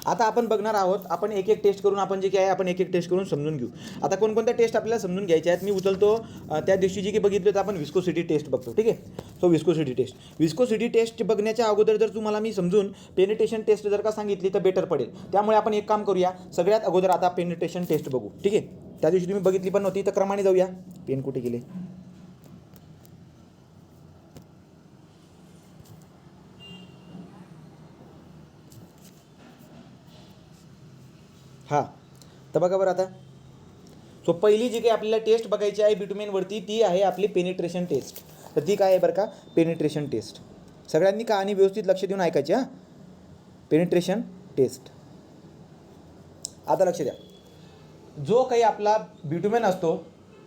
आता आपण बघणार आहोत, आपण एक एक टेस्ट करून आपण जे काय आहे आपण एक एक टेस्ट करून समजून घेऊ. आता कोणकोणत्या टेस्ट आपल्याला समजून घ्यायच्या आहेत मी उचलतो. त्या दिवशी जी की बघितली तर आपण विस्कोसिटी टेस्ट बघतो. ठीक आहे. सो विस्कोसिटी टेस्ट बघण्याच्या अगोदर जर तुम्हाला मी समजून पेनिट्रेशन टेस्ट जर का सांगितली तर बेटर पडेल. त्यामुळे आपण एक काम करूया, सगळ्यात अगोदर आता पेनिट्रेशन टेस्ट बघू. ठीक आहे. त्या दिवशी तुम्ही बघितली पण नव्हती तर क्रमाने जाऊया. पेन कुठे गेले? हां, तर बघा बरं आता. सो पहिली जी काही आपल्याला टेस्ट बघायची आहे बिटुमेनवरती ती आहे आपली पेनिट्रेशन टेस्ट. तर ती काय आहे बरं का? Penetration test. सगळ्यांनी कहाणी व्यवस्थित लक्ष देऊन ऐकायची. हां, पेनिट्रेशन टेस्ट. आता लक्ष द्या, जो काही आपला बिटुमेन असतो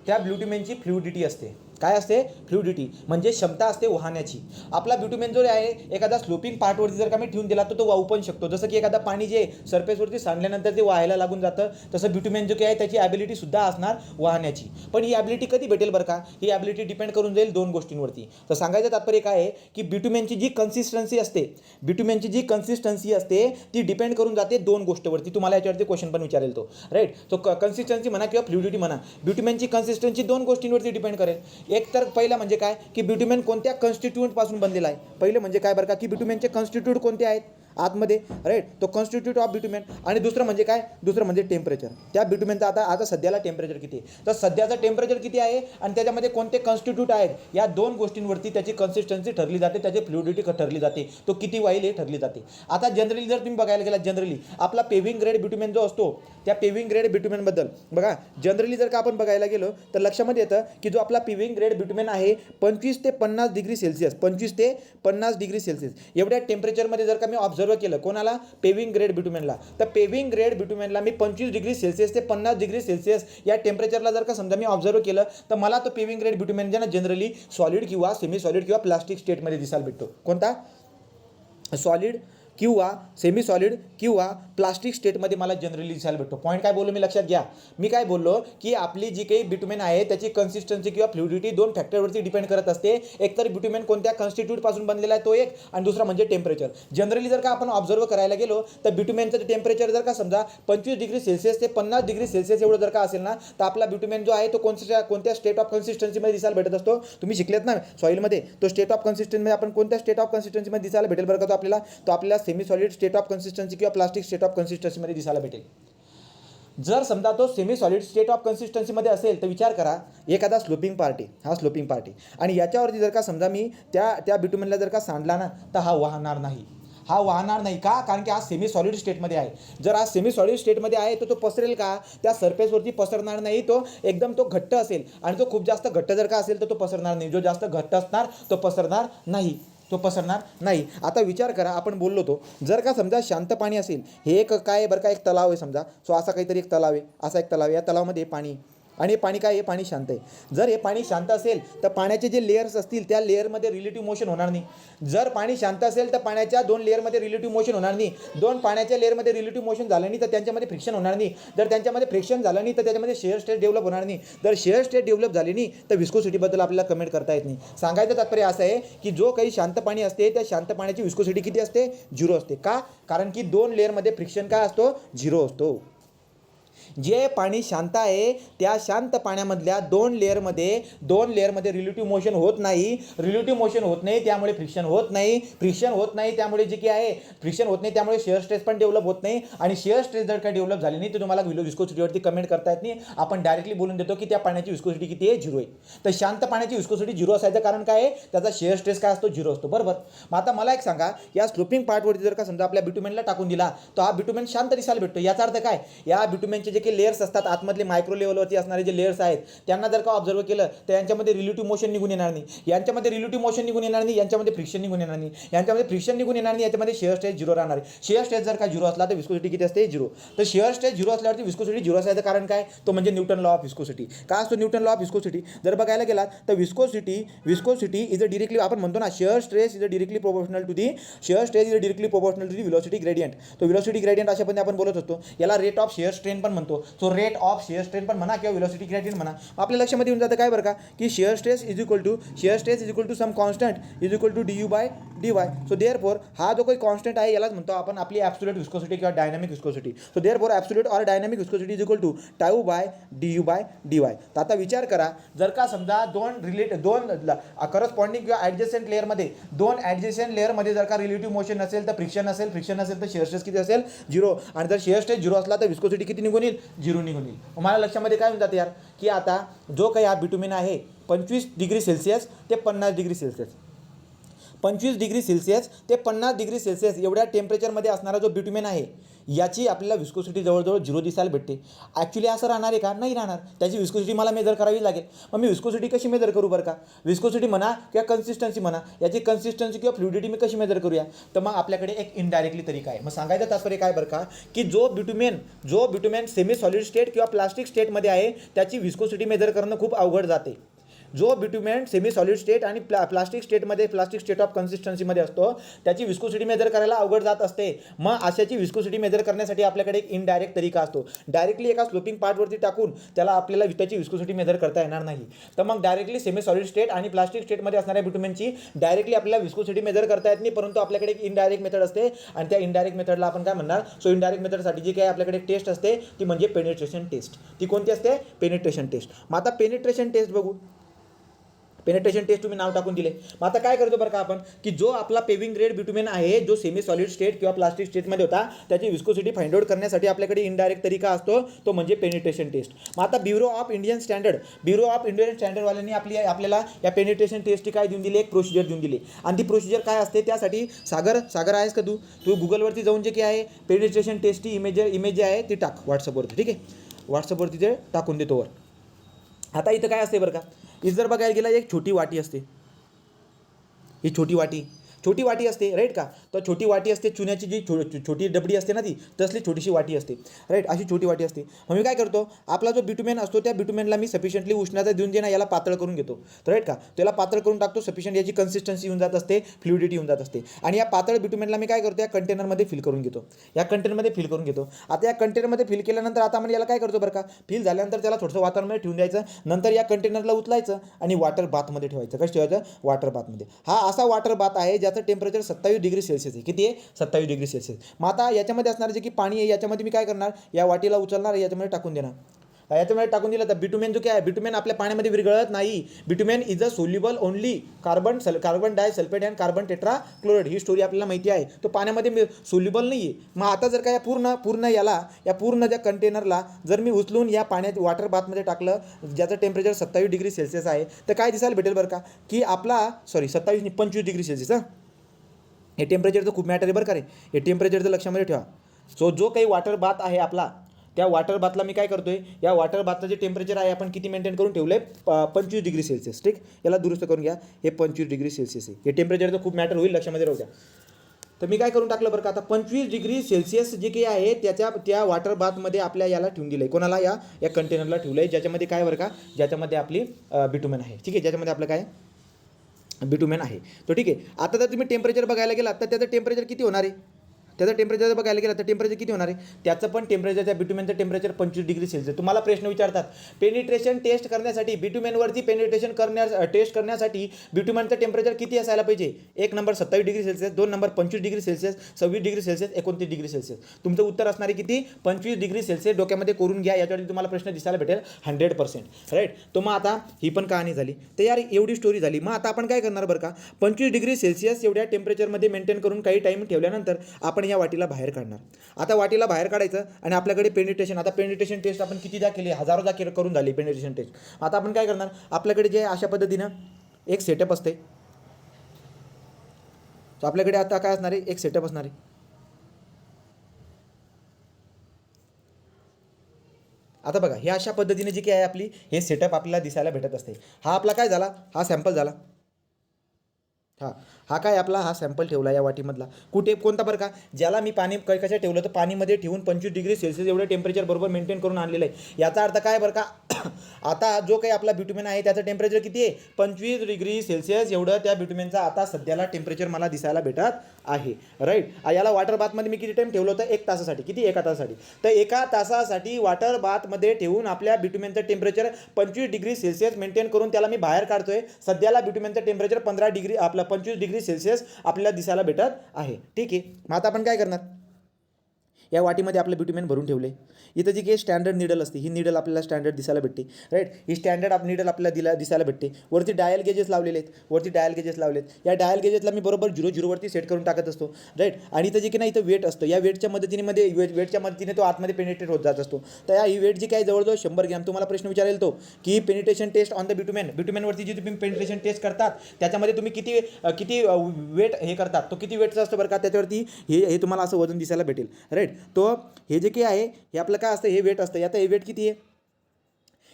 त्या बिटुमेनची फ्लुइडिटी असते. काय असते? फ्लुइडिटी म्हणजे क्षमता असते वाहण्याची. आपला बिटुमेन जो आहे एखादा स्लोपिंग पार्टवरती जर का मी ठेवून दिला तर तो वाहू पण शकतो. जसं की एखादा पाणी जे सरफेसवरती सांडल्यानंतर ते वाहायला लागून जातं, तसं बिटुमेन जो काही आहे त्याची ॲबिलिटी सुद्धा असणार वाहण्याची. पण ही ॲबिलिटी कधी भेटेल बरं का? ही ॲबिलिटी डिपेंड करून जाईल दोन गोष्टींवरती. तर सांगायचं तात्पर्य काय आहे की बिटुमेनची जी कन्सिस्टन्सी असते ती डिपेंड करून जाते दोन गोष्टीवरती. तुम्हाला याच्यावरती क्वेश्चन पण विचारेल तो, राईट. सो कन्सिस्टन्सी म्हणा किंवा फ्लुइडिटी म्हणा, बिटुमेनची कन्सिस्टन्सी दोन गोष्टींवरती डिपेंड करेल. एक तर पहिला म्हणजे काय की बिटुमेन कोणत्या कॉन्स्टिट्यूएंट पासून बनलेला आहे. पहिले म्हणजे काय बरं का की बिटुमेनचे कॉन्स्टिट्यूट कोणते आहेत आतमध्ये, राईट. तो कॉन्स्टिट्यूट ऑफ बिटुमेन. आणि दुसरं म्हणजे काय? दुसरं म्हणजे टेम्परेचर. त्या बिटुमेनचं आता सध्याला टेम्परेचर किती आहे, तर सध्याचं टेम्परेचर किती आहे आणि त्याच्यामध्ये कोणते कॉन्स्टिट्यूट आहेत, या दोन गोष्टींवरती त्याची कन्सिस्टन्सी ठरली जाते, त्याची फ्लुइडिटी ठरली जाते, तो किती वाईल हे ठरली जाते. आता जनरली जर तुम्ही बघायला गेला, जनरली आपला पेव्हिंग ग्रेड बिटुमेन जो असतो त्या पेव्हिंग ग्रेड बिटुमेनबद्दल बघा, जनरली जर का आपण बघायला गेलो तर लक्षामध्ये येतं की जो आपला पेव्हिंग ग्रेड बिटुमेन आहे 25 ते 50 डिग्री सेल्सिअस, 25 ते 50 डिग्री सेल्सिअस एवढ्या टेम्परेचरमध्ये जर का मी ऑब्झर्व केलं कोणाला? पेव्हिंग ग्रेड बिटुमेनला. तर पेव्हिंग ग्रेड बिटुमेनला मी 25 डिग्री सेल्सिअस ते 50 डिग्री सेल्सिअस या टेम्परेचरला जर का समजा मी ऑब्झर्व केलं तर मला तो पेव्हिंग ग्रेड बिटुमेन जे ना जनरली सॉलिड किंवा सेमी सॉलिड किंवा प्लास्टिक स्टेटमध्ये दिसायला भेटतो. कोणता? सॉलिड किंवा सेमी सॉलिड किंवा प्लास्टिक स्टेटमध्ये मला जनरली दिसायला भेटतो. पॉईंट काय बोललो मी लक्षात घ्या. मी काय बोललो की आपली जी काही बिटुमेन आहे त्याची कन्सिस्टन्सी किंवा फ्लुइडिटी दोन फॅक्टरवरती डिपेंड करत असते. एक तर बिटुमेन कोणत्या कॉन्स्टिट्यूटपासून बनलेला आहे तो एक, आणि दुसरा म्हणजे टेम्परेचर. जनरली जर का आपण ऑब्झर्व करायला गेलो तर बिटुमेनचं टेम्परेचर जर का समजा 25 डिग्री सेल्सिअस ते 50 डिग्री सेल्सिअस एवढं जर का असेल ना तर आपला बिटुमेन जो आहे तो कोणत्या स्टेट ऑफ कन्सिस्टन्सीमध्ये दिसायला भेटत असतो. तुम्ही शिकलेत ना सॉईलमध्ये, तो स्टेट ऑफ कन्सिस्टन्सीमध्ये आपण कोणत्या स्टेट ऑफ कन्सिस्टन्सीमध्ये दिसायला भेटेल बरं का? तो आपल्याला semi solid state of consistency किंवा प्लास्टिक स्टेट ऑफ कन्सिस्टन्सीमध्ये दिसायला भेटेल. जर समजा तो सेमी सॉलिड स्टेट ऑफ कन्सिस्टन्सीमध्ये असेल तर विचार करा, एखादा स्लोपिंग पार्ट आहे, हा स्लोपिंग पार्ट आहे आणि याच्यावरती जर का समजा मी त्या बिटुमेनला जर का सांडला ना तर हा वाहणार नाही. का? कारण की हा सेमी सॉलिड स्टेटमध्ये आहे. जर हा सेमी सॉलिड स्टेटमध्ये आहे तर तो पसरेल का? त्या सरफेसवरती पसरणार नाही. तो एकदम घट्ट असेल आणि तो खूप जास्त घट्ट जर का असेल तर तो पसरणार नाही. जो जास्त घट्ट असणार तो पसरणार नाही. आता विचार करा, आपण बोललो तो जर का समजा शांत पाणी असेल, हे एक काय आहे बरं का, एक तलाव आहे समजा. सो असा काहीतरी एक तलाव आहे, असा एक तलाव आहे. या तलावामध्ये पाणी, आणि हे पाणी काय आहे? पाणी शांत आहे. जर हे पाणी शांत असेल तर पाण्याचे जे लेयर्स असतील त्या लेअरमध्ये रिलेटिव्ह मोशन होणार नाही. जर पाणी शांत असेल तर पाण्याच्या दोन लेअरमध्ये रिलेटिव्ह मोशन होणार नाही. दोन पाण्याच्या लेअरमध्ये रिलेटिव्ह मोशन झालं नाही तर त्यांच्यामध्ये फ्रिक्शन होणार नाही. जर त्यांच्यामध्ये फ्रिक्शन झालं नाही तर त्याच्यामध्ये शेअर स्ट्रेस डेव्हलप होणार नाही. जर शेअर स्ट्रेस डेव्हलप झाली नाही तर विस्कोसिटीबद्दल आपल्याला कमेंट करता येत नाही. सांगायचं तात्पर्य असं आहे की जो काही शांत पाणी असते त्या शांत पाण्याची विस्कोसिटी किती असते? 0 असते. का? कारण की दोन लेअरमध्ये फ्रिक्शन काय असतो? 0 असतो. जे पाणी शांत आहे त्या शांत पाण्यामधल्या दोन लेअरमध्ये रिलेटिव्ह मोशन होत नाही. त्यामुळे फ्रिक्शन होत नाही. त्यामुळे जे की आहे फ्रिक्शन होत नाही, त्यामुळे शेअर स्ट्रेस पण डेव्हलप होत नाही. आणि शेअर स्ट्रेस जर काही डेव्हलप झाली नाही तर तुम्हाला विस्कोसिटीवरती कमेंट करता येत नाही. आपण डायरेक्टली बोलून देतो की त्या पाण्याची विस्कोसिटी किती आहे? 0 आहे. तर शांत पाण्याची विस्कोसिटी 0 असायचं कारण काय आहे? त्याचा शेअर स्ट्रेस काय असतो? 0 असतो. बरोबर. मग आता मला एक सांगा, या स्लोपिंग पार्टवरती जर का समजा आपल्या बिटुमेनला टाकून दिला तर हा बिटुमेन शांत दिसायला भेटतो. याचा अर्थ काय? या बिटुमेनचे जे काही लेयर्स असतात आतमधले मायक्रो लेवलवरती असणारे जे लेयर्स आहेत त्यांना जर का ऑब्झर्व केलं तर यांच्यामध्ये रिलेटिव्ह मोशन निघून येणार नाही. यांच्यामध्ये फ्रिक्शन निघून येणार नाही. याच्यामध्ये शेअर स्ट्रेस 0 राहणार आहे. शेअर स्ट्रेस जर का 0 असला तर विस्कोसिटी किती असते? 0. तर शेअर स्ट्रेस 0 असल्यावरती विस्कोसिटी 0 असायचं कारण काय? तो म्हणजे न्यूटन लॉ ऑफ विस्कोसिटी. काय असतो न्यूटन लॉ ऑफ विस्कोसिटी? जर बघायला गेलात तर विस्कोसिटी इज अ डिरेक्टली, आपण म्हणतो ना shear stress is directly proportional to the velocity gradient. तो व्हेलॉसिटी ग्रेडियंट अशा पद्धतीने आपण बोलत असतो. याला रेट ऑफ शेअर स्ट्रेन पण म्हणतो. म्हणतो. So rate of shear strain पण म्हणा किंवा व्हेलॉसिटी ग्रेडियंट म्हणा. आपल्या लक्षामध्ये येऊन जातं काय बरं का, की shear stress is equal to some constant is equal to dy/dy. So therefore हा जो काही कॉन्स्टंट आहे यालाच म्हणतो आपण आपली ॲब्सोल्यूट विस्कोसिटी किंवा dynamic viscosity. So therefore absolute or dynamic viscosity is equal to τ/du/dy. तर आता विचार करा, जर का समजा दोन करस्पॉन्डिंग किंवा ॲडजस्टंट लेअरमध्ये दोन ॲडजस्टंट लेअरमध्ये जर का रिलेटिव्ह मोशन असेल तर फ्रिक्शन असेल तर शिअर स्ट्रेस किती असेल 0. आणि जर शिअर स्ट्रेस 0 असला तर विस्कोसिटी किती निघून येईल 0 निघून येईल. मला लक्षामध्ये काय होऊन जाते यार, की आता जो काही हा बिटुमेन आहे 25 डिग्री सेल्सिअस ते 50 डिग्री सेल्सिअस 25 डिग्री सेल्सिअस ते 50 डिग्री सेल्सिअस एवढ्या टेम्परेचरमध्ये असणारा जो बिटुमेन आहे याची आपल्याला विस्कोसिटी जवळजवळ 0 दिसायला भेटते. ॲक्च्युली असं राहणार आहे का, नाही राहणार. त्याची विस्कोसिटी मला मेजर करावी लागेल. मग मी विस्कोसिटी कशी मेजर करू बरं का, विस्कोसिटी म्हणा किंवा कन्सिस्टन्सी म्हणा, याची कन्सिस्टन्सी किंवा फ्लुइडिटी मी कशी मेजर करूया. तर मग आपल्याकडे एक इनडायरेक्टली तरीका आहे. मग सांगायचं तात्पर्य काय बरं का, की जो बिटुमेन सेमी सॉलिड स्टेट किंवा प्लास्टिक स्टेटमध्ये आहे त्याची विस्कोसिटी मेजर करणं खूप अवघड जाते. जो बिटुमेन सेमी सॉलिड स्टेट आणि प्लास्टिक स्टेट ऑफ कन्सिस्टन्सीमध्ये असतो त्याची विस्कोसिटी मेजर करायला अवघड जात असते. मग अशाची विस्कोसिटी मेजर करण्यासाठी आपल्याकडे एक इनडायरेक्ट तरीका असतो. डायरेक्टली एका स्लोपिंग पार्टवरती टाकून आपल्याला त्याची विस्कोसिटी मेजर करता येणार नाही. तर मग डायरेक्टली सेमी सॉलिड स्टेट आणि प्लास्टिक स्टेटमध्ये असणाऱ्या बिटुमेनची डायरेक्टली आपल्याला विस्कोसिटी मेजर करता येत नाही, परंतु आपल्याकडे एक इनडायरेक्ट मेथड असते आणि त्या इनडायरेक्ट मेथडला आपण काय म्हणणार. सो इनडायरेक्ट मेथडसाठी जी काही आपल्याकडे टेस्ट असते ती म्हणजे पेनिट्रेशन टेस्ट. ती कोणती असते, पेनिट्रेशन टेस्ट. मग आता पेनिट्रेशन टेस्ट बघू. पेनिट्रेशन टेस्ट तुम्ही नाव टाकून दिले. मग आता काय करतो बरं का आपण, की जो आपला पेविंग ग्रेड बिटुमेन आहे जो सेमी सॉलिड स्टेट किंवा प्लास्टिक स्टेटमध्ये होता त्याची विस्कोसिटी फाइंड आउट करण्यासाठी आपल्याकडे इनडायरेक्ट तरीका असतो, तो म्हणजे पेनिट्रेशन टेस्ट. मग आता ब्युरो ऑफ इंडियन स्टँडर्डवाल्यांनी आपल्याला या पेनिट्रेशन टेस्टची काय देऊन दिली, एक प्रोसिजर देऊन दिली. आणि ती प्रोसिजर काय असते, त्यासाठी सागर आहेस का तू गुगलवरती जाऊन जे काय आहे पेनिट्रेशन टेस्टची इमेज जी आहे ती टाक व्हॉट्सअपवरती. ठीक आहे, व्हॉट्सअपवरती ते टाकून देतो वर. आता इथं काय असते बरं का, इथं जर बघायला गेला एक छोटी वाटी असते. ही छोटी वाटी असते राईट का. तर छोटी वाटी असते, चुन्याची जी छोटी डबडी असते ना ती तसली छोटीशी वाटी असते राईट. अशी छोटी वाटी असते. मग मी काय करतो, आपला जो बिटुमेन असतो त्या बिटुमेनला मी सफिशियंटली उष्णता देऊन जे ना याला पातळ करून घेतो राईट का. त्याला पातळ करून टाकतो, सफिशियंट याची कन्सिस्टन्सी येऊन जात असते, फ्लुइडिटी येऊन जात असते. आणि या पातळ बिटुमेनला मी काय करतो, या कंटेनरमध्ये फिल करून घेतो. आता या कंटेनरमध्ये फिल केल्यानंतर आता आपण याला काय करतो बरं का, फिल झाल्यानंतर त्याला थोडंसं वातावरणामध्ये ठेवून द्यायचं. नंतर या कंटेनरला उचलायचं आणि वॉटर बाथमध्ये ठेवायचं. कसं ठेवायचं, वॉटर बाथमध्ये. हा असा वॉटर बाथ आहे ज्याचं टेम्परेचर 27 डिग्री सेल्सिअस आहे. किती आहे, 27 डिग्री सेल्सिअस. मग आता याच्यामध्ये असणार जे की पाणी आहे याच्यामध्ये मी काय करणार, या वाटीला उचलणार, याच्यामध्ये टाकून देणार. याच्यामध्ये टाकून दिलं तर बिटुमेन जो काय आहे, बिटुमेन आपल्या पाण्यामध्ये विरघळत नाही. Bitumen is a soluble only carbon disulphate and carbon tetrachloride. ही स्टोरी आपल्याला माहिती आहे. तो पाण्यामध्ये सोल्युबल नाही आहे. मग आता जर का या पूर्ण ज्या कंटेनरला जर मी उचलून या पाण्यात वॉटर बाथमध्ये टाकलं ज्याचं टेम्परेचर 27 डिग्री सेल्सिअस आहे, तर काय दिसायला भेटेल बरं का, की आपला 25 डिग्री सेल्सिअस. हां, हे टेम्परेचरचं खूप मॅटर आहे बरं का रे. हे टेम्परेचरचं लक्षामध्ये ठेवा. सो जो काही वॉटर बाथ आहे आपला, त्या वॉटर बाथला मी काय करतोय, या वॉटर बाथचं जे टेम्परेचर आहे आपण किती मेंटेन करून ठेवलं आहे, 25 डिग्री सेल्सिअस. ठीक, याला दुरुस्त करून घ्या. हे 25 डिग्री सेल्सिअस आहे. हे टेम्परेचरचं खूप मॅटर होईल, लक्षामध्ये राहू द्या. तर मी काय करून टाकलं बरं का, आता 25 डिग्री सेल्सिअस जे काही आहे त्या वॉटर बाथमध्ये आपल्या याला ठेवून दिलं आहे. कोणाला, या कंटेनरला ठेवलं आहे, ज्याच्यामध्ये काय बरं का, ज्याच्यामध्ये आपली बिटुमेन आहे. ठीक आहे, ज्याच्यामध्ये आपलं काय बिटुमेन आहे. तो ठीक आहे. आता जर तुम्ही टेम्परेचर बघायला गेलात तर त्याचं टेम्परेचर किती होणार आहे, त्याचं टेम्परेचर बघायला गेलं तर टेम्परेचर किती होणार आहे, त्याचं पण टेम्परेचर, त्या बिटुमेनचं टेम्परेचर 25 डिग्री सेल्सिअस. तुम्हाला प्रश्न विचारतात पेनिट्रेशन टेस्ट करण्यासाठी, बिटुमेनवरती पेनिट्रेशन टेस्ट करण्यासाठी बिटुमेनचं टेम्परेचर किती असायला पाहिजे. 1 number 27 degree Celsius, 2 number 25 degree Celsius, 26 degree Celsius, 29 degree Celsius. तुमचं उत्तर असणार आहे किती, 25 डिग्री सेल्सिअस. डोक्यामध्ये करून घ्या, याच्यावरती तुम्हाला प्रश्न दिसायला भेटेल 100% राईट. तो मग आता ही पण कहाणी झाली. तर यार एवढी स्टोरी झाली. मग आता आपण काय करणार बरं का, 25 डिग्री सेल्सिअस एवढ्या टेम्परेचरमध्ये मेंटेन करून काही टाईम ठेवल्यानंतर आपण या वाटीला बाहेर काढणार. आता वाटीला बाहेर काढायचं आणि आपल्याकडे पेनिट्रेशन, आता पेनिट्रेशन टेस्ट आपण कितीदा केली, हजारोदा करून झाली पेनिट्रेशन टेस्ट. आता आपण काय करणार, आपल्याकडे जे अशा पद्धतीनं एक सेटअप असते. तर आपल्याकडे आता काय असणार आहे, एक सेटअप असणार आहे. आता बघा, हे अशा पद्धतीने जी काय आहे आपली, हे सेटअप आपल्याला दिसायला भेटत असते. हा आपला काय झाला, हा सॅम्पल झाला. हा काय आपला हा सॅम्पल ठेवला या वाटीमधला, कुठे कोणता बरं का, ज्याला मी पाणी कशा ठेवलं तर पाणीमध्ये ठेवून 25 डिग्री सेल्सिअस एवढं टेम्परेचर बरोबर मेंटेन करून आणलेलं आहे. याचा अर्थ काय बरं का, आता जो काही आपला ब्युटिमेन आहे त्याचं टेम्परेचर किती आहे, 25 डिग्री सेल्सिअस एवढं त्या ब्युटिमेनचा आता सध्याला टेम्परेचर मला दिसायला भेटत आहे. राईट. याला वॉटर बाथमध्ये मी किती टाईम ठेवलं होतं, 1 तासासाठी. किती, 1 तासासाठी. तर 1 तासासाठी वॉटर बाथमध्ये ठेवून आपल्या ब्युटिमेनचं टेम्परेचर 25 डिग्री सेल्सिअस मेंटेन करून त्याला मी बाहेर काढतोय. सध्याला ब्युटिमेनचं टेम्परेचर 15 डिग्री आपलं 25 डिग्री सेल्सिअस आपल्याला दिसायला भेटत आहे. ठीक आहे. मग आता आपण काय करणार, या वाटीमध्ये आपलं ब्युटिमेन भरून ठेवले. इथं जी काही स्टँडर्ड निडल असते, ही निडल आपल्याला स्टँडर्ड दिसायला भेटते. राईट. ही स्टँडर्ड निडल आपल्याला दिसायला भेटते. वरती डायल गेजेस लावलेले आहेत, वरती डायल गेजेस लावलेत. या डायल गेजेसला मी बरोबर 0 वरती सेट करून टाकत असतो. राईट. आणि इथं जे की नाही इथं वेट असतं, या वेटच्या मदतीने तो आतमध्ये पेनिट्रेट होत जात असतो. तर ही वेट जी काय जवळजवळ 100 ग्रॅम. तुम्हाला प्रश्न विचारेल तो की पेनिट्रेशन टेस्ट ऑन द ब्युटिमेनवरती जी तुम्ही पेनिट्रेशन टेस्ट करतात त्याच्यामध्ये तुम्ही किती वेट हे करतात, तो किती वेटचा असतो बरं का, त्याच्यावरती हे तुम्हाला असं वजन दिसायला भेटेल. राईट. तो हे जे काही आहे हे आपलं काय असतं, हे वेट असतं. आता हे वेट किती आहे,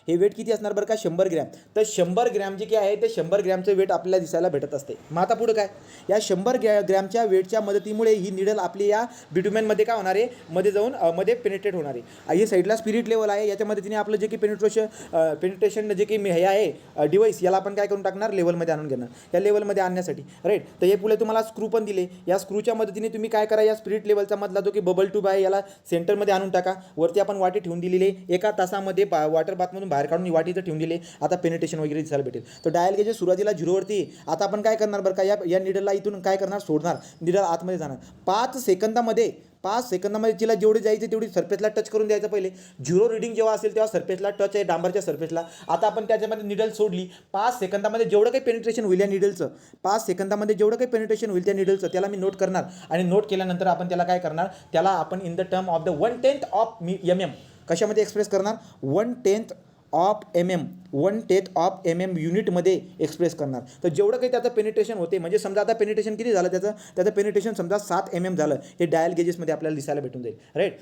हे वेट किती असणार बरं का, 100 ग्रॅम. तर 100 ग्रॅम जे काही आहे ते 100 ग्रॅमचं वेट आपल्याला दिसायला भेटत असते. मग आता पुढं काय, या 100 ग्रॅमच्या वेटच्या मदतीमुळे ही निडल आपली या ब्युटिमेनमध्ये काय होणार आहे, मध्ये जाऊन मध्ये पेनिट्रेट होणार आहे. ही साईडला स्पिरिट लेवल आहे, याच्या मदतीने आपलं जे की पेनिट्रेशन जे की हे आहे डिवाईस, याला आपण काय करून टाकणार, लेवलमध्ये आणून घेणार. या लेवलमध्ये आणण्यासाठी. राईट. तर हे पुढे तुम्हाला स्क्रू पण दिले. या स्क्रूच्या मदतीने तुम्ही काय करा, या स्पिरिट लेवलचा मधला जो की बबल ट्यूब आहे याला सेंटरमध्ये आणून टाका. वरती आपण वाटी ठेवून दिलेली आहे. 1 तासामध्ये वॉटर बाथमधून बाहेर काढून वाटीचं ठेवून दिले. आता पेनिट्रेशन वगैरे दिसायला भेटेल. तर डायल गेजेस सुरुवातीला 0 वरती. आता आपण काय करणार बरं का, या निडलला इथून काय करणार, सोडणार. निडल आतमध्ये जाणार. 5 सेकंदामध्ये तिला जेवढी जायची तेवढी सरफेसला टच करून द्यायचं. पहिले 0 रीडिंग जेव्हा असेल तेव्हा सरफेसला टच आहे, डांबरच्या सरफेसला. आता आपण त्याच्यामध्ये निडल सोडली. 5 सेकंदामध्ये जेवढं काही पेनिट्रेशन होईल या निडलचं, 5 सेकंदामध्ये जेवढं काही पेनिट्रेशन होईल त्या निडलचं, त्याला मी नोट करणार. आणि नोट केल्यानंतर आपण त्याला काय करणार, त्याला आपण in the term of the 1/10 of mm कशामध्ये एक्सप्रेस करणार, 1/10 ऑफ mm युनिटमध्ये एक्सप्रेस करणार. तर जेवढं काही त्याचं पेनिट्रेशन होते, म्हणजे समजा आता पेनिट्रेशन किती झालं त्याचं पेनिट्रेशन समजा 7 mm झालं, हे डायल गेजेसमध्ये आपल्याला दिसायला भेटून जाईल. राईट.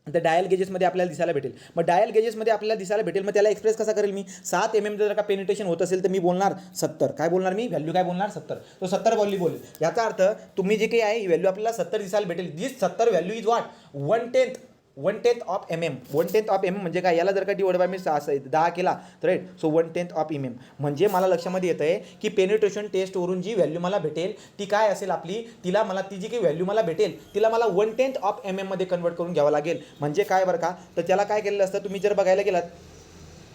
तर डायल गेजेसमध्ये आपल्याला दिसायला भेटेल. मग डायल गेजेसमध्ये आपल्याला दिसायला भेटेल, मग त्याला एक्सप्रेस कसा करेल मी, 7 mm जर का पेनिट्रेशन होत असेल तर मी बोलणार 70. काय बोलणार मी, व्हॅल्यू काय बोलणार, 70. तो 70 व्हॅल्यू बोलेल. याचा अर्थ तुम्ही जे काही आहे ही व्हॅल्यू आपल्याला 70 दिसायला भेटेल. दिस 70 value is what, 1/10 of mm. 1/10 of mm म्हणजे काय, याला जर का डिवाइड बाय मी 10 केला तर राईट. सो 1/10 ऑफ mm म्हणजे मला लक्षामध्ये येतं आहे की पेनिट्रेशन टेस्टवरून जी व्हॅल्यू मला भेटेल ती काय असेल आपली, ती जी काही व्हॅल्यू मला भेटेल तिला मला 1/10 ऑफ mm मध्ये कन्वर्ट करून घ्यावं लागेल. म्हणजे काय बरं का, तर त्याला काय केलेलं असतं, तुम्ही जर बघायला गेलात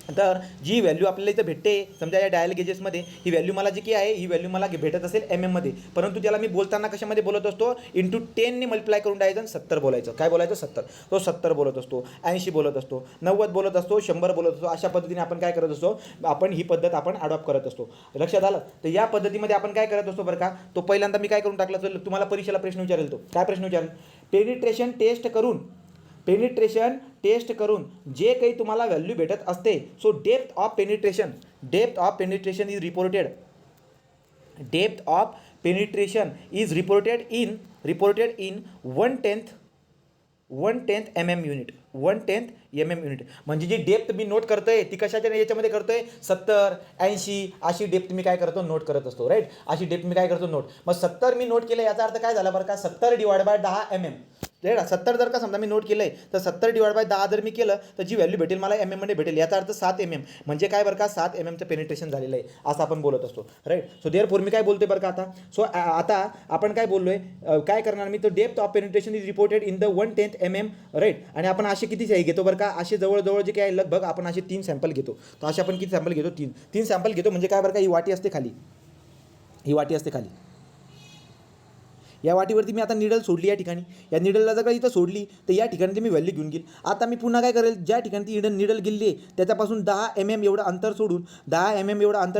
तर जी व्हॅल्यू आपल्याला इथं भेटते, समजा या डायल गेजेसमध्ये ही व्हॅल्यू मला जी की आहे ही व्हॅल्यू मला भेटत असेल mm मध्ये, परंतु त्याला मी बोलताना कशामध्ये बोलत असतो, इंटू 10 ने मल्टिप्लाय करून द्यायचं आणि 70 बोलायचं. काय बोलायचं, 70. तो 70 बोलत असतो, 80 बोलत असतो, 90 बोलत असतो, 100 बोलत असतो. अशा पद्धतीने आपण काय करत असतो, आपण ही पद्धत आपण अडॉप्ट करत असतो. लक्षात आलं. तर या पद्धतीमध्ये आपण काय करत असतो बरं का, तो पहिल्यांदा मी काय करून टाकला, तर तुम्हाला परीक्षेला प्रश्न विचारेल. तो काय प्रश्न विचारेल, पेनिट्रेशन टेस्ट करून जे काही तुम्हाला व्हॅल्यू भेटत असते, so depth of penetration is reported in 1/10 mm unit. 1/10 mm unit म्हणजे जी डेप्थ मी नोट करतोय ती कशाच्या याच्यामध्ये करतोय, 70, 80 अशी डेप्थ मी काय करतो, नोट करत असतो. राईट. अशी डेप्थ मी काय करतो, नोट. मग 70 मी नोट केलं, याचा अर्थ काय झाला बरं का, 70 डिवाइड बाय 10 mm. राईट. 70 जर का समजा मी नोट केलंय तर 70 डिवाइड बाय 10 जर मी केलं तर जी व्हॅल्यू भेटेल मला mm मध्ये भेटेल. याचा अर्थ 7 mm म्हणजे काय बरं का, 7 mm चं पेनिट्रेशन झालेलं आहे असं आपण बोलत असतो. राईट. सो देअरफॉर मी काय बोलतोय बरं का आता, सो आता आपण काय बोललोय, काय करणार मी, तर depth of penetration is reported in the 1/10 mm. Right. आणि आपण असे किती घेतो बरं का, असे जवळजवळ जे काय लगभग आपण असे 3 सॅम्पल घेतो. तर असे आपण किती सॅम्पल घेतो, 3 सॅम्पल घेतो. म्हणजे काय बरं का, ही वाटी असते खाली, या वाटीवरती मी आता निडल सोडली. या ठिकाणी या निडलला जर का इथं सोडली तर या ठिकाणी ती मी व्हॅल्यू घेऊन गेली. आता मी पुन्हा काय करेल, ज्या ठिकाणी ती निडल गेली आहे त्याच्यापासून 10 mm एवढं अंतर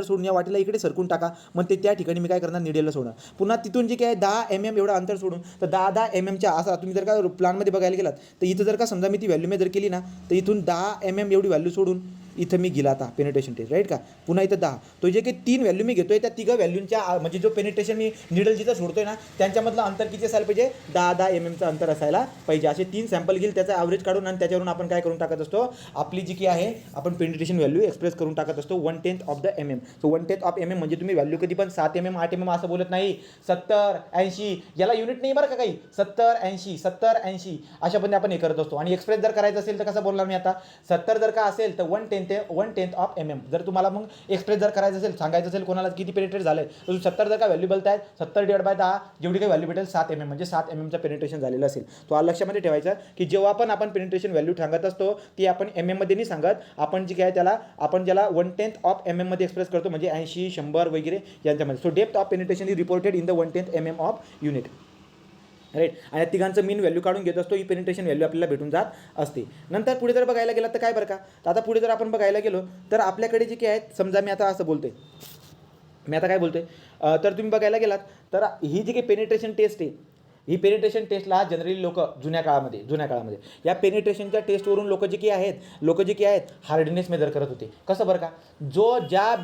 सोडून या वाटीला इकडे सरकून टाका. मग ते त्या ठिकाणी मी काय करणार, निडलला सोडणार. पुन्हा तिथून जे काय 10 mm एवढं अंतर सोडून तर 10 mmच्या असा तुम्ही जर का प्लॅनमध्ये बघायला गेलात तर इथं जर का समजा मी ती व्हॅल्यू मी जर केली ना, तर इथून 10 mm एवढी व्हॅल्यू सोडून इथं मी गेला आता पेनिट्रेशन टेस्ट, राईट का. पुन्हा इथं 10. तो जे काही 3 व्हॅल्यू मी घेतोय त्या तिघं व्हॅल्यूंच्या म्हणजे जो पेनिट्रेशन मी निडल जिथं सोडतोय ना त्यांच्यामधलं अंतर किती असायला पाहिजे, 10-10 mm अंतर असायला पाहिजे. असे 3 सॅम्पल घेईल, त्याचा ॲव्हरेज काढून आणि त्याच्यावरून आपण काय करून टाकत असतो, आपली जी की आहे आपण पेनिट्रेशन व्हॅल्यू एक्सप्रेस करून टाकत असतो 1/10 of the mm. So 1/10 of mm म्हणजे तुम्ही व्हॅल्यू कधी पण 7 mm 8 mm असं बोलत नाही, 70 80 याला युनिट नाही बरं का काही, 70 80 70 80 अशा पण आपण हे करत असतो. आणि एक्सप्रेस जर करायचं असेल तर कसं बोलणार मी आता, 70 जर का असेल तर 1/10 ऑफ mm. जर तुम्हाला मग एक्सप्रेस जर करायचं असेल, सांगायचं असेल कोणाला किती पेनिट्रेट झालंय, तर 70 जर का व्हॅल्यू बोलताय 70/10 जेवढी काही व्हॅल्यू भेटेल 7 mm म्हणजे 7 mm पेनिट्रेशन झालेलं असेल. तो लक्षामध्ये ठेवायचा की जेव्हा पण आपण पेनिट्रेशन व्हॅल्यू सांगत असतो ती आपण mm मध्ये नाही सांगत, आपण जी काय त्याला आपण ज्याला 1/10 ऑफ mm मध्ये एक्सप्रेस करतो, म्हणजे 80 100 वगैरे यांच्यामध्ये. So depth of penetration is reported in the 1/10 mm of unit, right. आणि तिघांचं मीन व्हॅल्यू काढून घेत असतो, ही पेनिट्रेशन व्हॅल्यू आपल्याला भेटून जात असते. नंतर पुढे जर बघायला गेलं तर काय बरं का, तर आता पुढे जर आपण बघायला गेलो तर आपल्याकडे जे काय आहेत, समजा मी आता असं बोलतोय, मी आता काय बोलतोय, तर तुम्ही बघायला गेलात तर ही जी काही पेनिट्रेशन टेस्ट आहे, ही पेनिट्रेशन टेस्टला जनरली लोक जुन्या काळामध्ये या पेनिट्रेशनच्या टेस्टवरून लोक जे की आहेत हार्डनेस मेजर करत होते. कसं बरं का, ज्या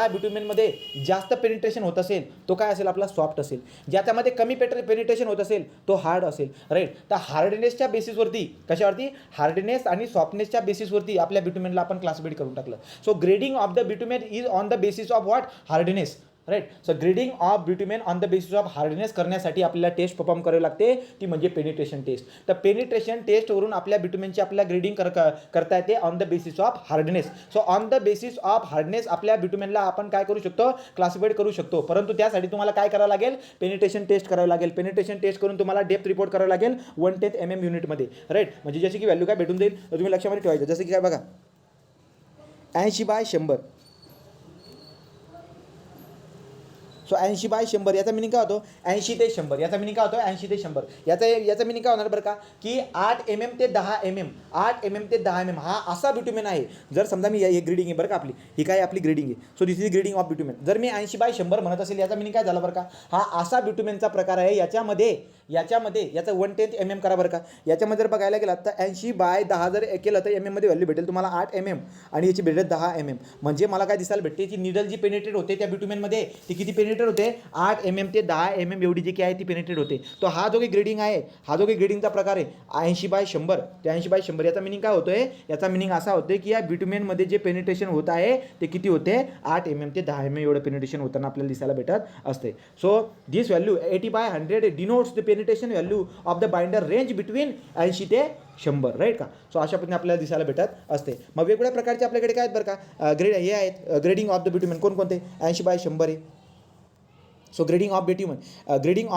बिट्युमेनमध्ये जास्त पेनिट्रेशन होत असेल तो काय असेल, आपला सॉफ्ट असेल. ज्याच्यामध्ये कमी पेनिट्रेशन होत असेल तो हार्ड असेल, राईट. तर हार्डनेसच्या बेसिसवरती, कशावरती, हार्डनेस आणि सॉफ्टनेसच्या बेसिसवरती आपल्या बिट्युमेनला आपण क्लासिफाईड करून टाकलं. So grading of the bitumen is on the basis of what, hardness, right. So grading of bitumen on the basis of hardness करण्यासाठी आपल्याला टेस्ट परफॉर्म करावी लागते, ती म्हणजे पेनिट्रेशन टेस्ट. तर पेनिट्रेशन टेस्टवरून आपल्या बिट्युमेनची आपल्याला ग्रेडिंग करता येते on the basis of hardness. So on the basis of hardness आपल्या बिट्युमेनला आपण काय करू शकतो, क्लासिफाईड करू शकतो. परंतु त्यासाठी तुम्हाला काय करावं लागेल, पेनिट्रेशन टेस्ट करावं लागेल. पेनिट्रेशन टेस्ट करून तुम्हाला डेप्थ रिपोर्ट करावं लागेल 1/10 mm युनिटमध्ये, राईट. म्हणजे जशी की व्हॅल्यू काय भेटून जाईल तर तुम्ही लक्षामध्ये ठेवायचं. जसं की काय बघा, 80/100. सो 80/100 याचा मिनिंग काय होतो, 80 ते 100 याचा मिनिंग काय होतो, 80 ते 100 याचा मिनिंग काय होणार बरं का, की 8 mm ते 10 mm 8 mm ते 10 mm हा असा बिट्युमेन आहे. जर समजा मी हे ग्रेडिंग आहे बरं का, आपली काय आपली ग्रेडिंग आहे. So this is grading of bitumen. जर मी 80/100 म्हणत असेल याचा मिनिंग काय झाला बरं का, हा असा बिट्युमेनचा प्रकार आहे. याच्यामध्ये याचं 1/10 mm करा बरं का. याच्यामध्ये जर बघायला गेलात तर 80/10 जर केलं तर mm मध्ये व्हॅल्यू भेटेल तुम्हाला 8 mm आणि याची भेटेल 10 mm. म्हणजे मला काय दिसायला भेटते की निडल जी पेनिट्रेट होते त्या बिट्युमेनमध्ये ती किती पेनिट्रेट होते, 8 mm ते 10 mm एवढी जी काय आहे ती पेनिट्रेट होते. तो हा जो काही ग्रेडिंग आहे, हा जो काही ग्रेडिंगचा प्रकार आहे 80/100 ते 80/100 याचा मिनिंग काय होतोय, याचा मिनिंग असा होतोय की या बिट्युमेनमध्ये जे पेनिट्रेशन होत आहे ते किती होते, 8 mm ते 10 mm एवढं पेनिट्रेशन होताना आपल्याला दिसायला भेटत असते. So this value 80/100 denotes the penetration value of the binder range between 80 ते 100, राईट का. सो अशा पद्धतीने आपल्याला दिसायला भेटत असते. मग वेगवेगळ्या प्रकारचे आपल्याकडे काय आहेत बरं का, हे आहेत ग्रेडिंग ऑफ द बिट्युमेन. कोणकोणते, 80/100 आहे. So grading of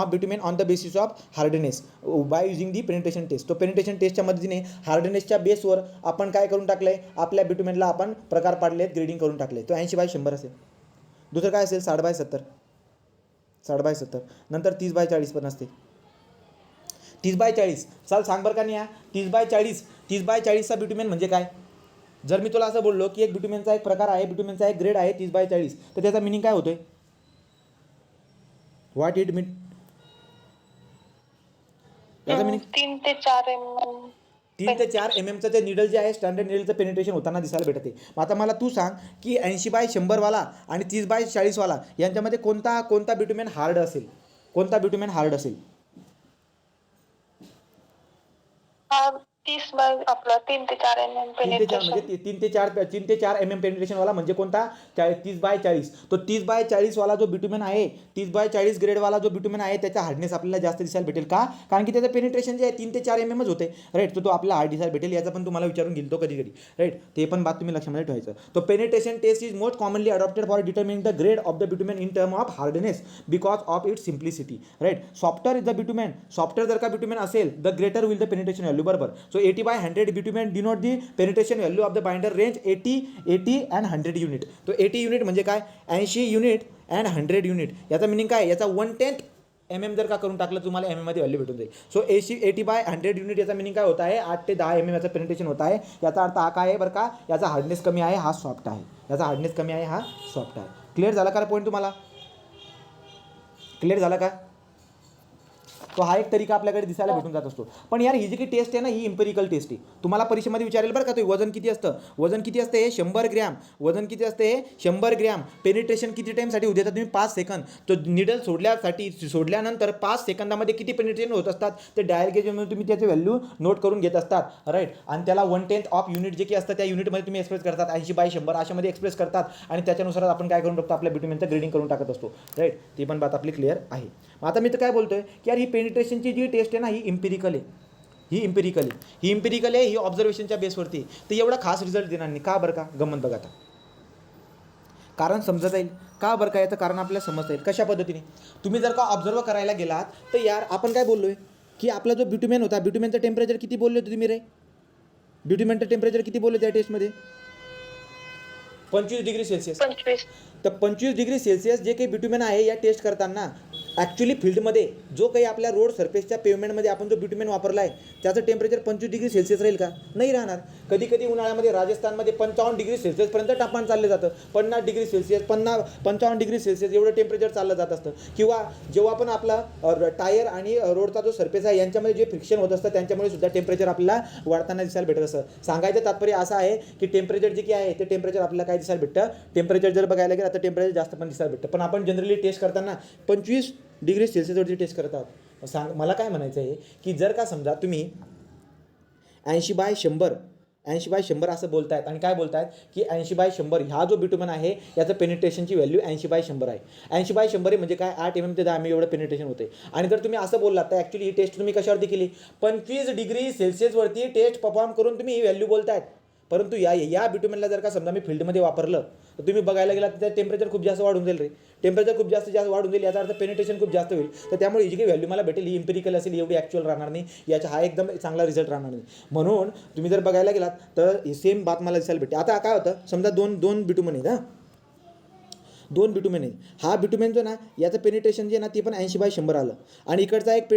bitumen on the basis of hardness by using the penetration test. तो पेनिट्रेशन टेस्टच्या मदतीने हार्डनेसच्या बेसवर आपण काय करून टाकलंय, आपल्या बिट्युमेनला आपण प्रकार पाडले, ग्रेडिंग करून टाकले. तो 80/100 असेल. दुसरं काय असेल, 60/70 नंतर 30/40 पण असते. 30/40 चाल सांग बरं का नाही, 30/40चा बिट्युमेन म्हणजे काय. जर मी तुला असं बोललो की एक बिट्युमेनचा एक प्रकार आहे, बिट्युमेनचा एक ग्रेड आहे 30/40, तर त्याचा मिनिंग काय होतोय, व्हॉट इट मीन, याचा मिनिंग 3 ते 4 mm 3 ते 4 mmचं ते निडल जे आहे स्टँडर्ड निडलचं पेनिट्रेशन होताना दिसायला भेटते. मग आता मला तू सांग की 80/100 वाला आणि 30/40 वाला यांच्यामध्ये कोणता बिट्युमेन हार्ड असेल, हार्ड असेल. 3 ते 4 mm 3 ते 4 म्हणजे 3 ते 4 mm पेनिट्रेशन वाला म्हणजे कोणता, 30/40. तो 30/40 वाला जो बिट्युमेन आहे, 30/40 ग्रेड वाला जो बिट्युमेन आहे त्याचा हार्डनेस आपल्याला जास्त दिसायला भेटेल का, कारण की त्याचं पेनिट्रेशन जे आहे 3 ते 4 mmच होते, राईट. तो आपल्याला हार्ड दिसायला भेटेल. याचा पण तुम्हाला विचारून घेईल तो कधी, राईट. ते पण बात तुम्ही लक्षामध्ये ठेवायचं. तो penetration test is most commonly adopted for determining the grade of the bitumen in term of hardness because of its simplicity, right. Softer is the bitumen, softer जर का बिट्युमेन असेल the greater will the penetration value, बरोबर. So 80/100 bitumen denote the penetration value of the binder range 80 and 100 unit. तो 80 unit म्हणजे काय, 80 unit and 100 unit. याचा meaning काय, याचा 1/10 mm जर का करून टाकलं तुम्हाला mm मध्ये व्हॅल्यू भेटून जाईल. सो 80/100 युनिट याचा मिनिंग काय होत आहे, 8 ते 10 mm याचं पेनिट्रेशन होत आहे. याचा अर्थ हा काय आहे बरं का, याचा हार्डनेस कमी आहे, हा सॉफ्ट आहे. क्लिअर झाला का पॉईंट तुम्हाला, क्लिअर झाला का. तो हा एक तरीका आपल्याकडे दिसायला भेटून जात असतो. पण यार ही जी काही टेस्ट आहे ना ही इम्पेरिकल टेस्ट आहे. तुम्हाला परीक्षेमध्ये विचारेल बरं का तो वजन किती असतं, वजन किती असते हे 100 ग्रॅम, वजन किती असते हे 100 ग्रॅम, पेनिट्रेशन किती टाईमसाठी होऊ देतात तुम्ही 5 सेकंद. तो निडल सोडल्यानंतर 5 सेकंदामध्ये किती पेनिट्रेशन होत असतात ते डायल गेजमध्ये तुम्ही त्याची व्हॅल्यू नोट करून घेत असतात, राईट. आणि त्याला 1/10 ऑफ युनिट जे की असतं त्या युनिटमध्ये तुम्ही एक्सप्रेस करतात, 80/100 अशामध्ये एक्सप्रेस करतात आणि त्याच्यानुसार आपण काय करून टाकतो आपल्या बिट्युमेनचं ग्रेडिंग करून टाकत असतो, राईट. ती पण बात आपली क्लिअर आहे. मग आता मी तर काय बोलतोय की यार ही पेनिट्रेशनची जी टेस्ट आहे ना ही इम्पेरिकल आहे, ही इम्पेरिकल आहे, ही ऑब्झर्वेशनच्या बेसवरती. तर एवढा खास रिझल्ट देणार नाही का बरं का, गमत बघा आता कारण समजत येईल का बरं का, याचं कारण आपल्याला समजता येईल कशा पद्धतीने. तुम्ही जर का ऑब्झर्व करायला गेलात तर यार आपण काय बोललोय की आपला जो बिट्युमेन होता, बिट्युमेनचं टेम्परेचर किती बोलले होते तुम्ही रे, बिट्युमेनचं टेम्परेचर किती बोलले त्या टेस्टमध्ये 25 डिग्री सेल्सिअस. 25. तर 25 डिग्री सेल्सिअस जे काही बिट्युमेन आहे या टेस्ट करताना ॲक्च्युली फील्डमध्ये जो काही आपल्या रोड सरफेसच्या पेवमेंटमध्ये आपण जो बिट्युमेन वापरला आहे त्याचं टेम्परेचर 25 डिग्री सेल्सिअस राहील का, नाही राहणार. कधी कधी उन्हाळ्यामध्ये राजस्थानमध्ये 55 डिग्री सेल्सिअसपर्यंत तापमान चाललं जातं, 50 डिग्री सेल्सिअस 55 डिग्री सेल्सिअस एवढं टेम्परेचर चाललं जात असतं. किंवा जेव्हा पण आपला टायर आणि रोडचा जो सरफेस आहे यांच्यामध्ये जे फ्रिक्शन होत असतं त्यांच्यामुळे सुद्धा टेम्परेचर आपल्याला वाढताना दिसायला भेटत असतं. सांगायचं तात्पर्य असं आहे की टेम्परेचर जे की आहे ते टेम्परेचर आपल्याला काय दिसायला भेटतं, टेम्परेचर जर बघायला गेलं तर टेम्परेचर जास्त पण दिसायला भेटतं. पण आपण जनरली टेस्ट करताना 25 डिग्री सेल्सिअसवरती टेस्ट करत आहात. मला काय म्हणायचं आहे की जर का समजा तुम्ही 80/100 असं बोलतायत आणि काय बोलतायत की 80/100 ह्या जो बिट्युमेन आहे याचं पेनिट्रेशनची व्हॅल्यू 80/100 आहे. 80/100 म्हणजे काय 8 mm ते 10 mm एवढं पेनिट्रेशन होते. आणि जर तुम्ही असं बोललात तर ॲक्च्युली ही टेस्ट तुम्ही कशावरती केली, 25 डिग्री सेल्सिअसवरती टेस्ट परफॉर्म करून तुम्ही ही व्हॅल्यू बोलतायत. परंतु या बिट्युमेनला जर का समजा मी फील्डमध्ये वापरलं तर तुम्ही बघायला गेला तर टेम्परेचर खूप जास्त वाढून जाईल रे, टेम्परेचर खूप जास्त वाढून जाईल, याचा अर्थ पेनिट्रेशन खूप जास्त होईल. तर त्यामुळे जी काही व्हॅल्यू मला भेटेल ही इम्पेरिकल असेल, एवढी ॲक्च्युअल राहणार नाही, याचा हा एकदम चांगला रिझल्ट राहणार नाही. म्हणून तुम्ही जर बघायला गेलात तर सेम बात मला दिसायला भेटते. आता काय होतं समजा दोन बिट्युमेन आहेत, दोन बिट्युमेन आहे. हा बिट्युमेन जो ना याचं पेनिट्रेशन जे ना ते पण 80/100 आलं आणि इकडचा एक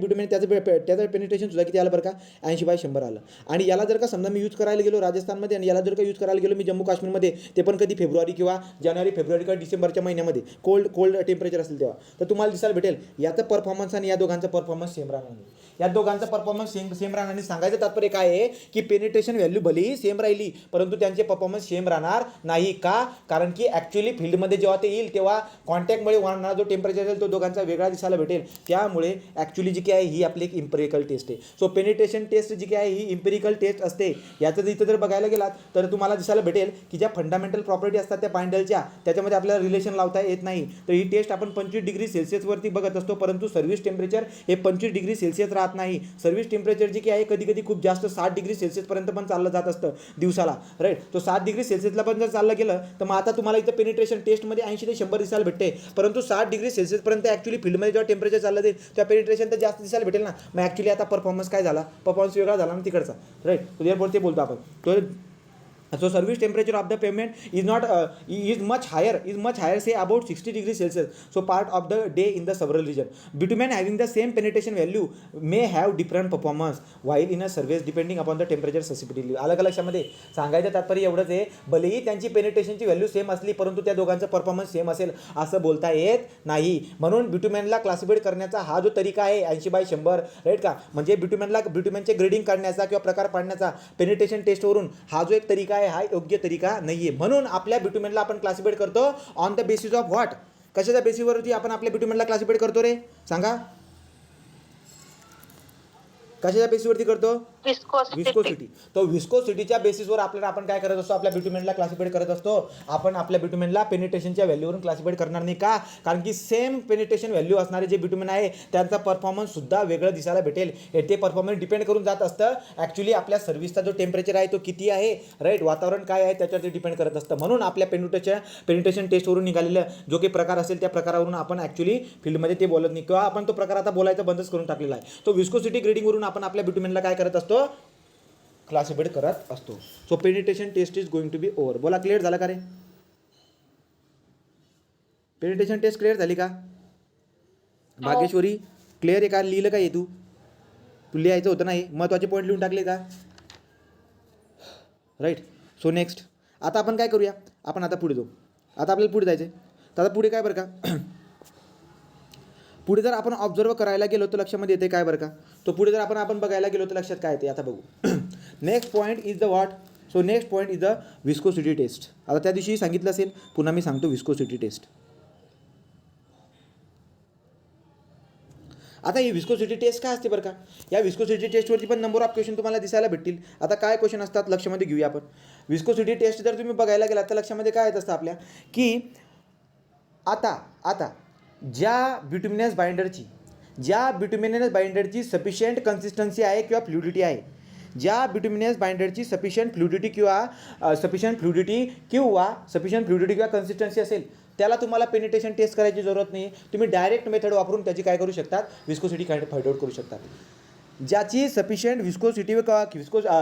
बिट्युमेन त्याचं पेनिट्रेशन सुद्धा किती आलं बरं का 80/100 आलं. आणि याला जर का समजा मी यूज करायला गेलो राजस्थानमध्ये आणि याला जर का यूज करायला गेलो मी जम्मू काश्मीरमध्ये, ते पण कधी फेब्रुवारी किंवा फेब्रुवारी किंवा डिसेंबरच्या महिन्यामध्ये कोल्ड टेम्परेचर असेल तेव्हा, तर तुम्हाला दिसायला भेटेल याचं परफॉर्मन्स आणि या दोघांचा परफॉर्मन्स सेम राहणार नाही. या दोघांचा परफॉर्मन्स सेम राहणार नाही. सांगायचं तात्पर्य काय आहे की पेनिट्रेशन व्हॅल्यू भलेही सेम राहिली परंतु त्यांचे परफॉर्मन्स सेम राहणार नाही. का, कारण की ॲक्च्युली फील्डमध्ये जेव्हा ते येईल तेव्हा कॉन्टॅक्टमुळे वाढणारा जो टेम्परेचर असेल तो दोघांचा वेगळा दिसायला भेटेल. त्यामुळे ॲक्च्युली जी काय आहे ही आपली एक इम्पेरिकल टेस्ट आहे. सो पेनिट्रेशन टेस्ट जी काय आहे ही इम्पेरिकल टेस्ट असते. याचं इथं जर बघायला गेलात तर तुम्हाला दिसायला भेटेल की ज्या फंडामेंटल प्रॉपर्टी असतात त्या बाइंडलच्या त्याच्यामध्ये आपल्याला रिलेशन लावता येत नाही. तर ही टेस्ट आपण 25 डिग्री सेल्सिअसवरती बघत असतो परंतु सर्व्हिस टेम्परेचर हे 25 डिग्री सेल्सिअस राहत नाही. सर्व्हिस टेम्परेचर जे की आहे कधी कधी खूप जास्त 60 डिग्री सेल्सिअसपर्यंत पण चाललं जात असतं दिवसाला, राईट. तो 7 डिग्री सेल्सिअसला पण जर चाललं गेलं तर मग आता तुम्हाला इथं पेनिट्रेशन टेस्टमध्ये 80 ते 100 दिसायला भेटते. परंतु 60 डिग्री सेल्सिअसपर्यंत ॲक्च्युली फील्डमध्ये जेव्हा टेम्परेचर चाललं जाईल त्या पेनिट्रेशन तर जास्त दिसायला भेटेल ना. मग ॲक्च्युली आता परफॉर्मन्स काय झाला, परफॉर्मन्स वेगळा झाला ना तिकडचा, राईट. तो देअरफॉर ते बोलतो आपण. तो so service temperature of the pavement is much higher say about 60 degrees Celsius, so part of the day in the several region. Bitumen having the same penetration value may have different performance while in a surface depending upon the temperature susceptibility. अलग लक्षामध्ये सांगायचं तात्पर्य एवढंच आहे, भलेही त्यांची पेनिट्रेशनची value same असली परंतु त्या दोघांचा परफॉर्मन्स सेम असेल असं बोलता येत नाही. म्हणून बिट्युमेनला क्लासिफाईड करण्याचा हा जो तरीका आहे 80/100, राईट का, म्हणजे बिट्युमेनचे ग्रेडिंग काढण्याचा किंवा प्रकार पाडण्याचा पेनिट्रेशन टेस्टवरून हा जो एक तरीका हा योग्य तरीका नाहीये. म्हणून आपल्या बिट्युमेनला आपण क्लासिफाईड करतो on the basis of what, कशाच्या बेसिसवरती आपण आपल्या बिट्युमेनला क्लासिफाईड करतो रे सांगा, कशाच्या बेसिसवरती करतो, विस्कोसिटी. तो विस्कोसिटीच्या बेसिसवर आपल्याला आपण काय करत असतो, आपल्या बिट्युमेनला क्लासिफाईड करत असतो. आपण आपल्या बिट्युमेनला पेनिट्रेशनच्या व्हॅल्यूवरून क्लासिफाईड करणार नाही. का, कारण की सेम पेनिट्रेशन व्हॅल्यू असणारे जे बिट्युमेन आहे त्यांचा परफॉर्मन्स सुद्धा वेगळं दिसायला भेटेल. ते परफॉर्मन्स डिपेंड करून जात असतं ॲक्च्युली आपल्या सर्व्हिसचा जो टेम्परेचर आहे तो किती आहे, राईट, वातावरण काय आहे त्याच्यावरती डिपेंड करत असतं. म्हणून आपल्या पेनिट्रेशन टेस्टवरून निघालेलं जो काही प्रकार असेल त्या प्रकारावरून आपण ॲक्च्युली फील्डमध्ये ते बोलत नाही किंवा आपण तो प्रकार आता बोलायचा बंदच करून टाकलेला आहे. तो विस्कोसिटी ग्रेडिंगवरून आपण आपल्या बिट्युमेनला काय करत असतो, क्लासिफाईड करत असतो. So penetration test is going to be over. बोला क्लिअर झाला का रे, पेनिट्रेशन टेस्ट क्लिअर झाली का भाग्यश्वरी, क्लिअर आहे का, लिहिलं का हे तू लिहायचं होतं नाही, महत्त्वाचे पॉईंट लिहून टाकले का, राईट. सो नेक्स्ट आता आपण काय करूया, आपण आता पुढे जाऊ. आता आपल्याला पुढे जायचं आहे. तर आता पुढे काय बरं का पुढे जर आपण ऑब्झर्व करायला गेलो तर लक्षामध्ये येते काय बरं का, तो पुढे जर आपण बघायला गेलो तर लक्षात काय येते आता बघू. Next point is the what. So next point is the viscosity test. आता त्या दिवशी सांगितलं असेल, पुन्हा मी सांगतो विस्कोसिटी टेस्ट. आता ही विस्कोसिटी टेस्ट काय असते बरं का, या विस्कोसिटी टेस्टवरती पण नंबर ऑफ क्वेश्चन तुम्हाला दिसायला भेटतील. आता काय क्वेश्चन असतात लक्षामध्ये घेऊया आपण. विस्कोसिटी टेस्ट जर तुम्ही बघायला गेलात तर लक्षामध्ये काय येत असतं आपल्या, की आता ज्या बिटुमिनस बाइंडरची सफिशियंट कन्सिस्टन्सी आहे किंवा फ्लुडिटी आहे, ज्या बिटुमिनस बाइंडरची सफिशियंट फ्लुडिटी किंवा कन्सिस्टन्सी असेल, त्याला तुम्हाला पेनिट्रेशन टेस्ट करायची जरूरत नाही. तुम्ही डायरेक्ट मेथड वापरून त्याची काय करू शकतात, विस्कोसिटी फाइंड आउट करू शकतात. ज्याची सफिशियंट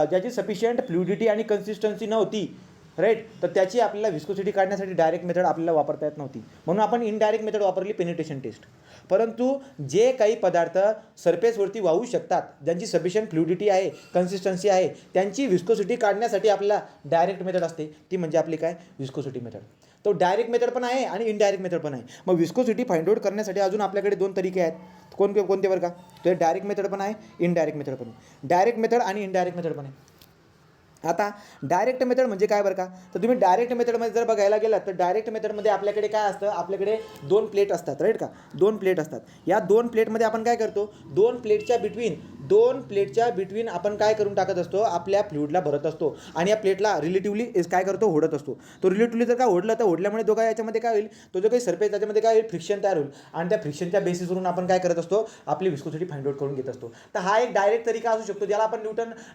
ज्याची सफिशियंट फ्लुडिटी आणि कन्सिस्टन्सी नव्हती, राईट, तर त्याची आपल्याला विस्कोसिटी काढण्यासाठी डायरेक्ट मेथड आपल्याला वापरता येत नव्हती, म्हणून आपण इनडायरेक्ट मेथड वापरली, पेनिट्रेशन टेस्ट. परंतु जे काही पदार्थ सरफेसवरती वाहू शकतात, ज्यांची सफिशियंट फ्लुडिटी आहे, कन्सिस्टन्सी आहे, त्यांची विस्कोसिटी काढण्यासाठी आपल्याला डायरेक्ट मेथड असते, ती म्हणजे आपली काय, विस्कोसिटी मेथड. तो डायरेक्ट मेथड पण आहे आणि इनडायरेक्ट मेथड पण आहे. मग विस्कोसिटी फाइंड आउट करण्यासाठी अजून आपल्याकडे 2 तरीके आहेत. कोणते बरं का, तर डायरेक्ट मेथड पण आहे, इनडायरेक्ट मेथड पण आहे. डायरेक्ट मेथड आणि इनडायरेक्ट मेथड पण आहे. आता डायरेक्ट मेथड म्हणजे काय बरं का, तर तुम्ही डायरेक्ट मेथडमध्ये जर बघायला गेलात तर डायरेक्ट मेथडमध्ये आपल्याकडे काय असतं, आपल्याकडे 2 प्लेट असतात, राईट का, 2 प्लेट असतात. या 2 प्लेटमध्ये आपण काय करतो, 2 प्लेटच्या बिटवीन आपण काय करून टाकत असतो, आपल्या फ्लुइडला भरत असतो आणि या प्लेटला रिलेटिव्हली काय करतो, ओढत असतो. तो रिलेटिव्हली जर का ओढलं तर ओढल्यामुळे दोघा याच्यामध्ये काय होईल, तो जो काही सरफेस त्याच्यामध्ये काय होईल, फ्रिक्शन तयार होईल आणि त्या फ्रिक्शनच्या बेसिसवरून आपण काय करत असतो, आपली विस्कोसिटी फाइंड आउट करून घेत असतो. तर हा एक डायरेक्ट तरीका असू शकतो, ज्याला आपण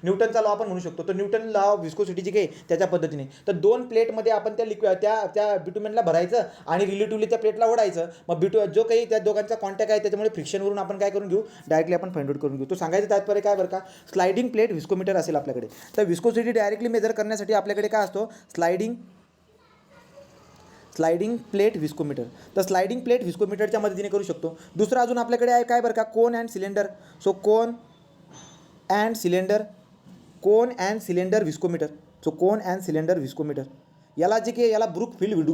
न्यूटनचा लॉ आपण म्हणू शकतो. तर न्यूटन लॉ ऑफ विस्कोसिटीची काय त्याच्या पद्धतीने. तर 2 प्लेटमध्ये आपण त्या बिटुमेनला भरायचं आणि रिलेटिव्हली त्या प्लेटला ओढायचं. मग जो काही त्या दोघांचा कॉन्टॅक्ट आहे त्याच्यामुळे फ्रिक्शनवरून आपण काय करून घेऊ, डायरेक्टली आपण फाइंड आउट करून घेऊ. तो सांगायचं तात्पर्य काय बरं का, स्लाइडिंग प्लेट विस्कोमीटर असेल आपल्याकडे. तर विस्कोसिटी डायरेक्टली मेजर करण्यासाठी आपल्याकडे काय असतो, स्लाइडिंग प्लेट विस्कोमीटर. तर स्लाइडिंग प्लेट विस्कोमीटरच्या मदतीने करू शकतो. दुसरं अजून आपल्याकडे आहे काय बरं का, cone and cylinder. So cone and cylinder viscometer. याला ब्रुकफिल्ड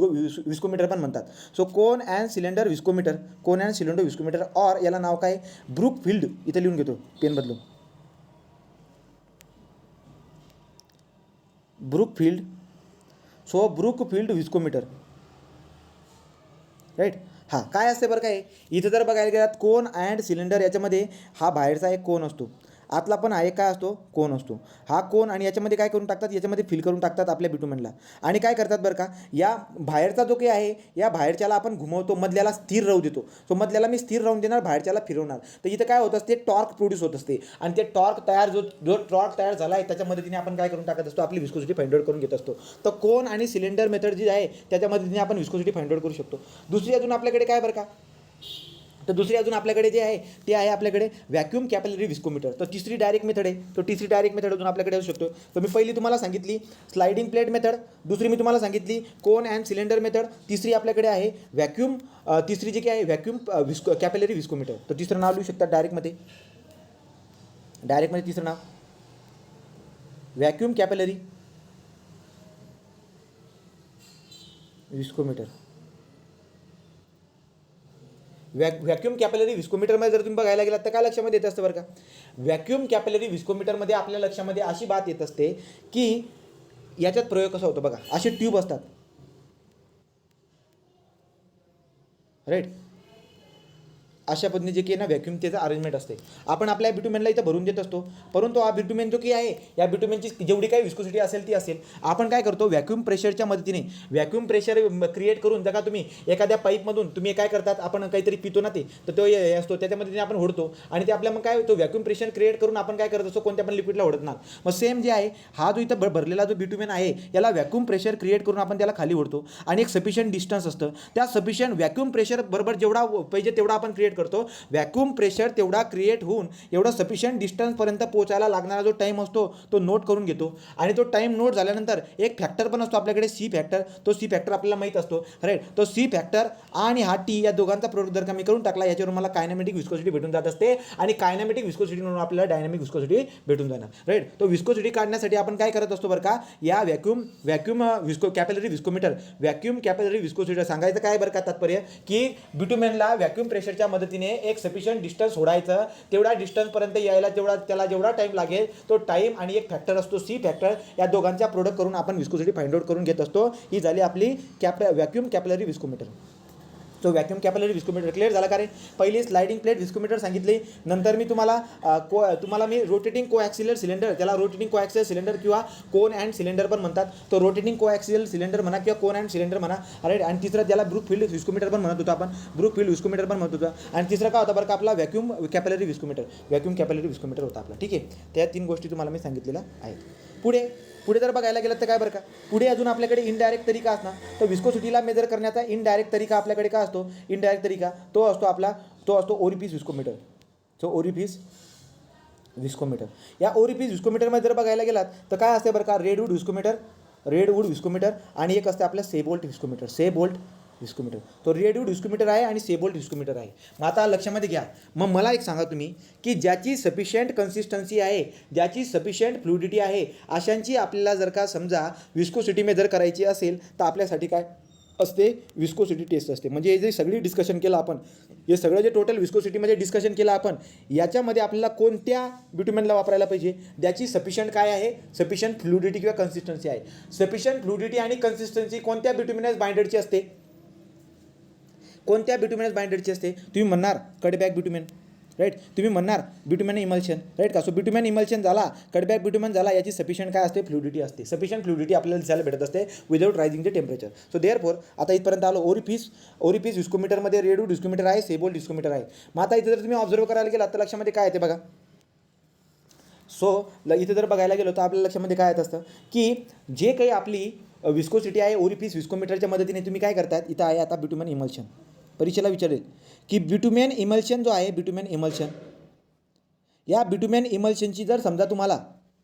विस्कोमीटर पण म्हणतात. So cone and cylinder viscometer और याला नाव काय, ब्रुकफिल्ड, इथे लिहून घेतो पेन बदलून, ब्रुकफिल्ड विस्कोमीटर, राईट. हां, काय असते बरं काय, इथं जर बघायला गेलात कोन अँड सिलेंडर, याच्यामध्ये हा बाहेरचा एक कोन असतो, आतला पण आहे काय असतो, कोन असतो. हा कोन आणि याच्यामध्ये काय करून टाकतात, याच्यामध्ये फिल करून टाकतात आपल्या बिटुमेनला आणि काय करतात बरं का, या बाहेरचा जो काही आहे, या बाहेरच्याला आपण घुमवतो, मधल्याला स्थिर राहू देतो. सो मधल्याला मी स्थिर राहून देणार, बाहेरच्याला फिरवणार. तर इथं काय होत असते, टॉर्क प्रोड्यूस होत असते आणि ते टॉर्क तयार झाला आहे त्याच्या मदतीने आपण काय करून टाकत असतो, आपली विस्कोसिटी फाइंड आउट करून घेत असतो. तर कोन आणि सिलेंडर मेथड जी आहे त्याच्या मदतीने आपण विस्कोसिटी फाइंड आउट करू शकतो. दुसरी अजून आपल्याकडे काय बरं का, तर दुसरी अजून आपल्याकडे जे आहे ते आहे आपल्याकडे व्हॅक्यूम कॅपिलरी विस्कोमीटर. तर तिसरी डायरेक्ट मेथड आहे. तो तिसरी डायरेक्ट मेथड अजून आपल्याकडे असू शकतो. तर मी पहिली तुम्हाला सांगितली स्लाइडिंग प्लेट मेथड, दुसरी मी तुम्हाला सांगितली कोन अँड सिलेंडर मेथड, तिसरी आपल्याकडे आहे तिसरी जी काय आहे व्हॅक्यूम कॅपिलरी विस्कोमीटर. तर तिसरं नाव लिहू शकतात डायरेक्टमध्ये तिसरं नाव vacuum capillary viscometer. Vacuum capillary विस्कोमीटरमध्ये जर तुम्ही बघायला गेलात तर काय लक्षामध्ये येत असतं बरं का, व्हॅक्यूम कॅपिलरी विस्कोमीटरमध्ये आपल्या लक्षामध्ये अशी बात येत असते की याच्यात प्रयोग कसा होतो बघा, असे ट्यूब असतात, राईट. अशा पद्धतीने जे की ना व्हॅक्यूम त्याचं अरेंजमेंट असते. आपण आपल्या बिटुमेनला इथं भरून देत असतो, परंतु हा बिटुमेन जो की आहे या बिटुमेनची जेवढी काही विस्कोसिटी असेल ती असेल, आपण काय करतो व्हॅक्यूम प्रेशरच्या मदतीने व्हॅक्यूम प्रेशर क्रिएट करून, जर का तुम्ही एखाद्या पाईपमधून तुम्ही काय करतात, आपण काहीतरी पितो ना, ते तर तो असतो त्याच्या मदतीने आपण ओढतो आणि ते आपल्या मग काय होतो, व्हॅक्यूम प्रेशर क्रिएट करून आपण काय करत असतो, कोणत्या पण लिक्विडला ओढणार. मग सेम जे आहे हा जो इथं भरलेला जो बिटुमेन आहे याला व्हॅक्यूम प्रेशर क्रिएट करून आपण त्याला खाली ओढतो आणि एक सफिशियंट डिस्टन्स असतं, त्या सफिशियंट व्हॅक्यूम प्रेशर बरोबर जेवढा पाहिजे तेवढा आपण क्रिएट करतो. व्हॅक्यूम प्रेशर तेवढा क्रिएट होऊन एवढा सफिशियंट डिस्टन्सपर्यंत पोहोचायला लागणारा जो टाईम असतो तो नोट करून घेतो आणि तो टाईम नोट झाल्यानंतर एक फॅक्टर पण असतो आपल्याकडे, सी फॅक्टर. तो सी फॅक्टर आपल्याला माहीत असतो, राईट. तो सी फॅक्टर आणि हा टी या दोघांचा प्रोडक्ट जर का मी करून टाकला, याच्यावरून मला कायनॅमेटिक विस्कोसिटी भेटून जात असते आणि कायनॅमेटिक विस्कोसिटी म्हणून आपल्याला डायनॅमिक विस्कोसिटी भेटून जाणार, राईट. तो विस्कोसिटी काढण्यासाठी आपण काय करत असतो बरं का, या vacuum capillary viscometer, vacuum capillary viscosity सांगायचं काय बरं का तात्पर्य, की बिटुमेनला व्हॅक्यूम प्रेशरच्या मदतीने मदतीने एक सफिशियंट डिस्टन्स सोडायचं, तेवढ्या डिस्टन्सपर्यंत यायला त्याला जेवढा टाईम लागेल तो टाईम आणि एक फॅक्टर असतो सी फॅक्टर, या दोघांचा प्रोडक्ट करून आपण विस्कोसिटी फाइंड आउट करून घेत असतो. ही झाली आपली व्हॅक्यूम कॅपिलरी विस्कोमीटर. तो व्हॅक्यूम कॅपिलरी विस्कोमीटर क्लिअर झाला का रे. पहिली स्लाइडिंग प्लेट विस्कोमीटर सांगितली, नंतर मी तुम्हाला मी रोटेटिंग कोॲक्सिलर सिलेंडर, त्याला रोटेटिंग कोॲक्सिलर सिलेंडर किंवा कोन अँड सिलेंडर पण म्हणतात. तो रोटेटिंग कोॲक्सिलर सिलेंडर म्हणा किंवा कोन अँड सिलेंडर म्हणा. राईट. आणि तिसरं त्याला ब्रूकफिल्ड विस्कोमीटर पण म्हणत होतो आपण, ब्रूकफिल्ड विस्कोमीटर पण म्हणत होतो. आणि तिसरं काय होता बरं का आपला vacuum capillary viscometer, vacuum capillary viscometer होता आपला. ठीक आहे. त्या 3 गोष्टी तुम्हाला मी सांगितलेल्या आहेत. पुढे जर बघायला गेलं तर काय बरं का, पुढे अजून आपल्याकडे इनडायरेक्ट तरीका असणार. तर विस्कोसिटीला मेजर करण्याचा इनडायरेक्ट तरीका आपल्याकडे काय असतो, इनडायरेक्ट तरीका तो असतो orifice viscometer. So orifice viscometer. या ओरिफिस विस्कोमीटरमध्ये जर बघायला गेलात तर काय असते बरं का, रेडवूड विस्कोमीटर आणि एक असते आपलं सेबोल्ट विस्कोमीटर. तो रेडवूड विस्कोमीटर आहे आणि सेबोल्ट विस्कोमीटर आहे. मग आता लक्षामध्ये घ्या. मग मला एक सांगा तुम्ही की ज्याची सफिशियंट कन्सिस्टन्सी आहे, ज्याची सफिशियंट फ्लुडिटी आहे, अशांची आपल्याला जर का समजा विस्कोसिटी मेजर करायची असेल तर आपल्यासाठी काय असते, विस्कोसिटी टेस्ट असते. म्हणजे हे जे सगळी डिस्कशन केलं आपण, हे सगळं जे टोटल विस्कोसिटीमध्ये डिस्कशन केलं आपण, याच्यामध्ये आपल्याला कोणत्या बिट्युमेनला वापरायला पाहिजे, ज्याची सफिशियंट काय आहे, सफिशियंट फ्लुडिटी किंवा कन्सिस्टन्सी आहे. सफिशियंट फ्लुडिटी आणि कन्सिस्टन्सी कोणत्या बिट्युमेनस बाइंडेडची असते, कोणत्या बिट्युमेनस बाइंडेडची असते. तुम्ही म्हणणार कटबॅक बिट्युमेन, राईट. तुम्ही म्हणणार बिट्युमेन इमल्शन, राईट का. सो बिट्युमेन इमल्शन झाला, कटबॅक बिट्युमेन झाला, याची सफिशियंट काय असते, फ्लुडिटी असते. सफिशियंट फ्लुडिटी आपल्याला दिसायला भेटत असते without rising the temperature. So therefore आता इथपर्यंत आलो. ओरिफिस विस्कोमीटरमध्ये रेडवूड विस्कोमीटर आहे, सेबोल्ट विस्कोमीटर आहे. मग आता इथे जर तुम्ही ऑब्झर्व करायला गेलात तर लक्षामध्ये काय येते बघा. सो इथे जर बघायला गेलो तर आपल्या लक्षामध्ये काय येत असतं की जे काही आपली विस्कोसिटी आहे ओरिफिस विस्कोमीटरच्या मदतीने तुम्ही काय करतात. इथं आहे आता बिट्युमेन इमल्शन. परीक्षेला विचारेल की बिट्युमेन इमल्शन जो आहे, बिट्युमेन इमल्शन, या बिट्युमेन इमल्शनची जर समजा तुम्हाला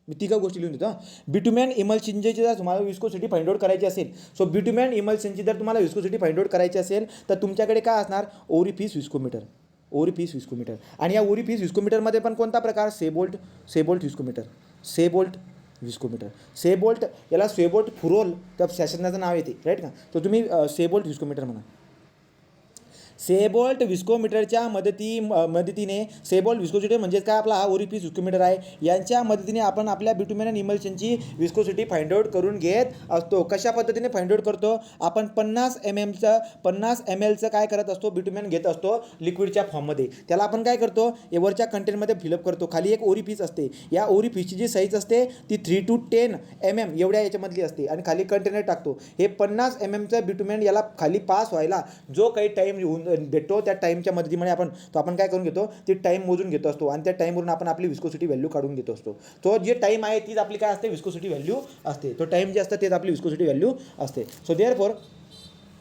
मी 3 गोष्टी लिहून देतो. बिट्युमेन इमल्शनची जर तुम्हाला विस्कोसिटी फाइंड आउट करायची असेल, सो बिट्युमेन इमल्शनची जर तुम्हाला विस्कोसिटी फाइंड आउट करायची असेल तर तुमच्याकडे काय असणार, ओरिफिस विस्कोमीटर. आणि या ओरिफिस विस्कोमीटरमध्ये पण कोणता प्रकार, सेबोल्ट विस्कोमीटर. सेबोल्ट याला सेबोल्ट फुरोल त्या शासनाचं नाव येते, राईट का. तर तुम्ही सेबोल्ट विस्कोमीटर म्हणा. सेबोल्ट विस्कोमीटरच्या मदतीने सेबोल्ट विस्कोसिटी म्हणजे काय आपला हा ओरिफिस विस्कोमीटर आहे, यांच्या मदतीने आपण आपल्या बिट्युमेन आणि इमल्शनची विस्कोसिटी फाइंड आउट करून घेत असतो. कशा पद्धतीने फाइंड आउट करतो आपण, 50 mlचं काय करत असतो, बिट्युमेन घेत असतो लिक्विडच्या फॉर्ममध्ये. त्याला आपण काय करतो, वरच्या कंटेनमध्ये फिलअप करतो. खाली एक ओरिफिस असते, या ओरिफिसची जी साईज असते ती 3 to 10 mm एवढ्या याच्यामधली असते आणि खाली कंटेनर टाकतो. हे 50 mmचं बिट्युमेन याला खाली पास व्हायला जो काही टाईम भेटतो त्या टाईमच्या मदतीमुळे आपण काय करून घेतो, ती टाईम मोजून घेतो असतो आणि त्या टाईमवरून आपण आपली विस्कोसिटी व्हॅल्यू काढून घेतो असतो. तो जे टाईम आहे तीच आपली काय असते, विस्कोसिटी व्हॅल्यू असते. तो टाईम जे असतं तेच आपली विस्कोसिटी व्हॅल्यू असते. सो देअरफॉर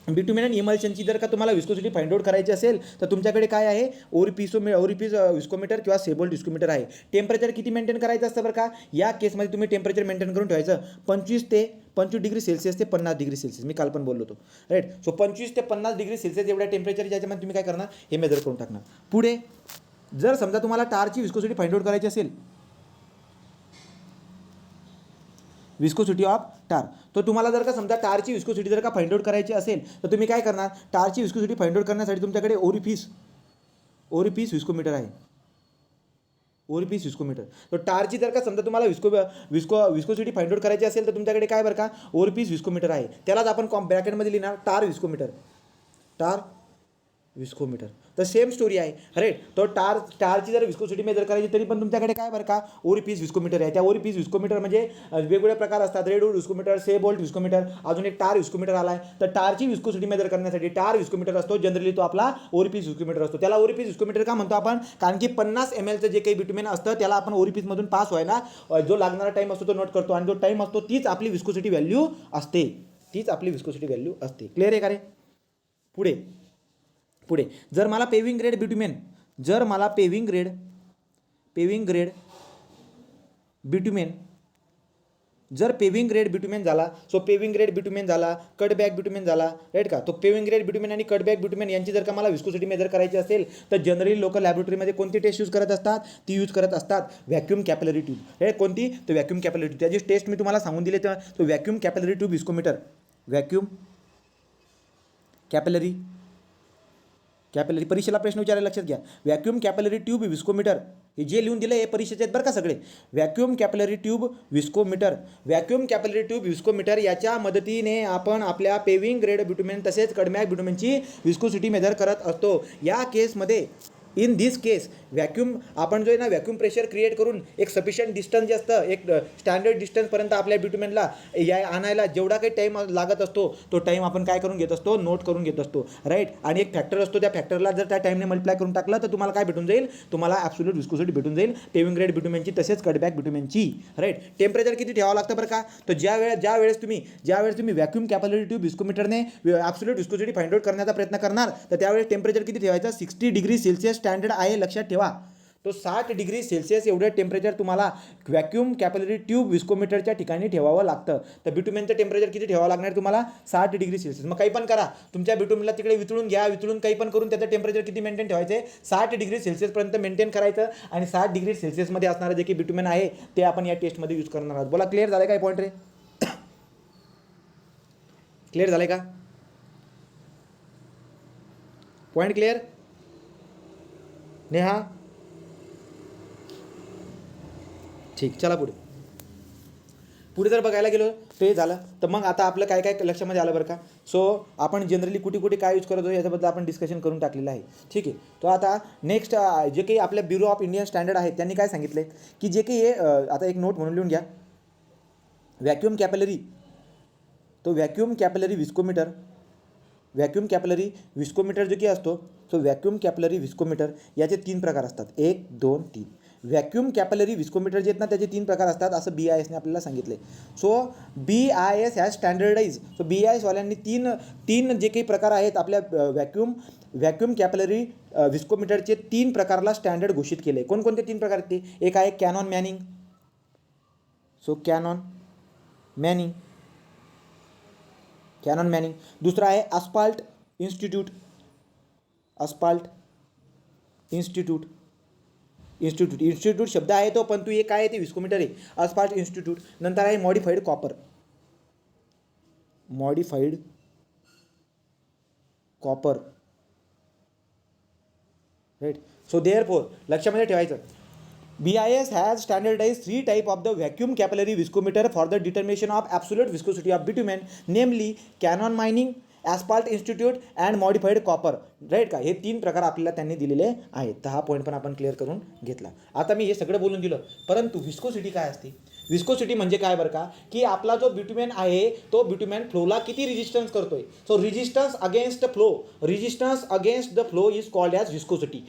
बिट्युमेन आणि इमल्शनची जर का तुम्हाला विस्कोसिटी फाइंड आउट करायची असेल तर तुमच्याकडे काय आहे, ओरिफिस विस्कोमीटर किंवा सेबोल्ट विस्कोमीटर आहे. टेम्परेचर किती मेंटेन करायचं असतं बरं का, या केसमध्ये तुम्ही टेम्परेचर मेंटेन करून ठेवायचं 25 डिग्री सेल्सिअस ते 50 डिग्री सेल्सिअस. मी काल पण बोललो होतो, राईट. सो 25 ते 50 डिग्री सेल्सिअस एवढ्या टेम्परेचर ज्याच्यामध्ये तुम्ही काय करणार, हे मेजर करून टाकणार. पुढे जर समजा तुम्हाला टारची विस्कोसिटी फाइंड आउट करायची असेल, विस्कोसिटी ऑफ टार, तर तुम्हाला जर का समजा टारची विस्कोसिटी जर का फाइंड आउट करायची असेल तर तुम्ही काय करणार, टारची विस्कोसिटी फाइंड आउट करण्यासाठी तुमच्याकडे ओरिफिस विस्कोमीटर आहे. Orifice viscometer. तर टारची जर का समजा तुम्हाला विस्कोसिटी फाइंड आउट करायची असेल तर तुमच्याकडे काय बरं का, ओरिफिस विस्कोमीटर आहे. त्यालाच आपण ब्रॅकेटमध्ये लिहिणार टार विस्कोमीटर. तर सेम स्टोरी आहे, राईट. तो टारची जर विस्कोसिटी मेजर करायची तरी पण तुमच्याकडे काय बरं का, ओरिफिस विस्कोमीटर आहे. त्या ओरिफिस विस्कोमीटर म्हणजे वेगवेगळे प्रकार असतात, रेडवूड विस्कोमीटर, सेबोल्ट विस्कोमीटर, अजून एक टार विस्कोमीटर आला आहे. तर टारची विस्कोसिटी मेजर करण्यासाठी टार विस्कोमीटर असतो, जनरली तो आपला ओरिफिस विस्कोमीटर असतो. त्याला ओरिफिस विस्कोमीटर का म्हणतो आपण, कारण की 50 mlचं जे काही बिट्युमेन असतं त्याला आपण ओरिफिसमधून पास व्हायला जो लागणारा टाईम असतो तो नोट करतो आणि जो टाईम असतो तीच आपली विस्कोसिटी व्हॅल्यू असते, क्लिअर आहे का रे. पुढे जर मला पेविंग ग्रेड बिट्युमेन जर पेविंग ग्रेड बिट्युमेन झाला, सो पेविंग ग्रेड बिट्युमेन झाला, कटबॅक बिट्युमेन झाला, राईट का. तो पेविंग ग्रेड बिट्युमेन आणि कटबॅक बिट्युमेन यांची जर का मला विस्कोसिटी मेजर करायची असेल तर जनरली लोक लॅबोरेटरीमध्ये कोणती टेस्ट यूज करत असतात, ती यूज करत असतात व्हॅक्यूम कॅपिलरी ट्यूब. हे कोणती, तर व्हॅक्यूम कॅपिलरी ट्यूब. त्याची टेस्ट मी तुम्हाला सांगून दिले, तो vacuum capillary tube viscometer, vacuum capillary capillary परीक्षेला प्रश्न विचारायला लक्षात घ्या. व्हॅक्यूम कॅपिलरी ट्यूब विस्कोमीटर हे जे लिहून दिलं हे परीक्षेचे आहेत बरं का सगळे. Vacuum capillary tube viscometer, vacuum capillary tube viscometer याच्या मदतीने आपण आपल्या पेविंग ग्रेड ब्युटुमेन तसेच कडमॅक ब्युटुमेनची विस्कोसिटी मेजर करत असतो. या केसमध्ये इन दिस केस व्हॅक्यूम आपण जो आहे ना व्हॅक्यूम प्रेशर क्रिएट करून एक सफिशियंट डिस्टन्स जे असतं एक स्टँडर्ड डिस्टन्सपर्यंत आपल्या ब्युटुमेनला या आणायला जेवढा काही टाईम लागत असतो तो टाईम आपण काय करून घेत असतो, नोट करून घेत असतो, राईट. आणि एक फॅक्टर असतो, त्या फॅक्टरला जर त्या टाईमने मल्टिप्लाय करून टाकलं तर तुम्हाला काय भेटून जाईल, तुम्हाला ॲब्सोल्यूट विस्कोसिटी भेटून जाईल पेविंग ग्रेड ब्युटुमेनची तसेच कटबॅक ब्युटुमेनची, राईट. टेम्परेचर किती ठेवावं लागतं बरं का, तर ज्यावेळेस तुम्ही व्हॅक्यूम कॅपिलरी ट्यूब विस्कोमीटरने ॲब्सोल्यूट विस्कोसिटी फाइंड आउट करण्याचा प्रयत्न करणार तर त्यावेळेस टेम्परेचर किती ठेवायचं, 60 डिग्री सेल्सिअस स्टँडर्ड आहे, लक्षात ठेवा. तो 60 डिग्री सेल्सिअस एवढं टेम्परेचर तुम्हाला व्हॅक्यूम कॅपिलरी ट्यूब विस्कोमीटरच्या ठिकाणी ठेवावं लागतं. तर ब्युटुमेनचं टेम्परेचर किती ठेवावं लागणार तुम्हाला, 60 डिग्री सेल्सिअस. मग काही पण करा, तुमच्या ब्युटुमेनला तिकडे वितळून घ्या, वितळून काही पण करून त्याचं टेम्परेचर किती मेंटेन ठेवायचं आहे, 60 डिग्री सेल्सिअसपर्यंत मेंटेन करायचं. आणि 60 डिग्री सेल्सिअसमध्ये असणारं जे काही ब्युटुमेन आहे ते आपण या टेस्टमध्ये यूज करणार आहोत. बोला, क्लिअर झालं काय पॉईंट रे, क्लिअर झालं का पॉईंट, क्लिअर नेहा, ठीक. चला पुढे जर बघायला गेलो ते झालं. तर मग आता आपलं काय काय लक्षामध्ये आलं बरं का. सो आपण जनरली कुठे काय यूज करतो याच्याबद्दल आपण डिस्कशन करून टाकलेलं आहे, ठीक आहे. तो आता नेक्स्ट जे काही आपल्या ब्युरो ऑफ इंडियन स्टँडर्ड आहेत त्यांनी काय सांगितलं की जे काही हे आता एक नोट म्हणून लिहून घ्या. व्हॅक्यूम कॅपिलरी, तो व्हॅक्यूम कॅपिलरी विस्कोमीटर जो की असतो तो व्हॅक्यूम कॅपिलरी विस्कोमीटर याचे 3 प्रकार असतात, 1, 2, 3. व्हॅक्यूम कॅपिलरी विस्कोमीटर जे आहेत ना त्याचे 3 प्रकार असतात असं BISने आपल्याला सांगितले. So BIS has standardise, so BIS वाल्यांनी तीन जे काही प्रकार आहेत आपल्या व्हॅक्यूम कॅपिलरी विस्कोमीटरचे 3 प्रकारला स्टँडर्ड घोषित केले. कोणकोणते 3 प्रकार आहेत ते, एक आहे कॅनॉन मॅनिंग, सो कॅनॉन मॅनिंग. दुसरा आहे अस्पाल्ट इन्स्टिट्यूट शब्द आहे तो, पण तू एक काय आहे ते विस्कोमीटर आहे, अस्पाल्ट इन्स्टिट्यूट. नंतर आहे modified copper, right. So therefore लक्षामध्ये ठेवायचं, BIS has standardized 3 type of the vacuum capillary viscometer for the determination of absolute viscosity of bitumen, namely Cannon mining, asphalt institute and modified copper, right का. हे 3 प्रकार आपल्याला त्यांनी दिलेले आहेत. तर हा पॉईंट पण आपण क्लिअर करून घेतला. आता मी हे सगळं बोलून दिलं, परंतु विस्कोसिटी काय असते, विस्कोसिटी म्हणजे काय बरं का, की आपला जो ब्युटुमेन आहे तो ब्युटुमेन फ्लोला किती रेजिस्टन्स करतोय. So resistance against the flow is called as viscosity.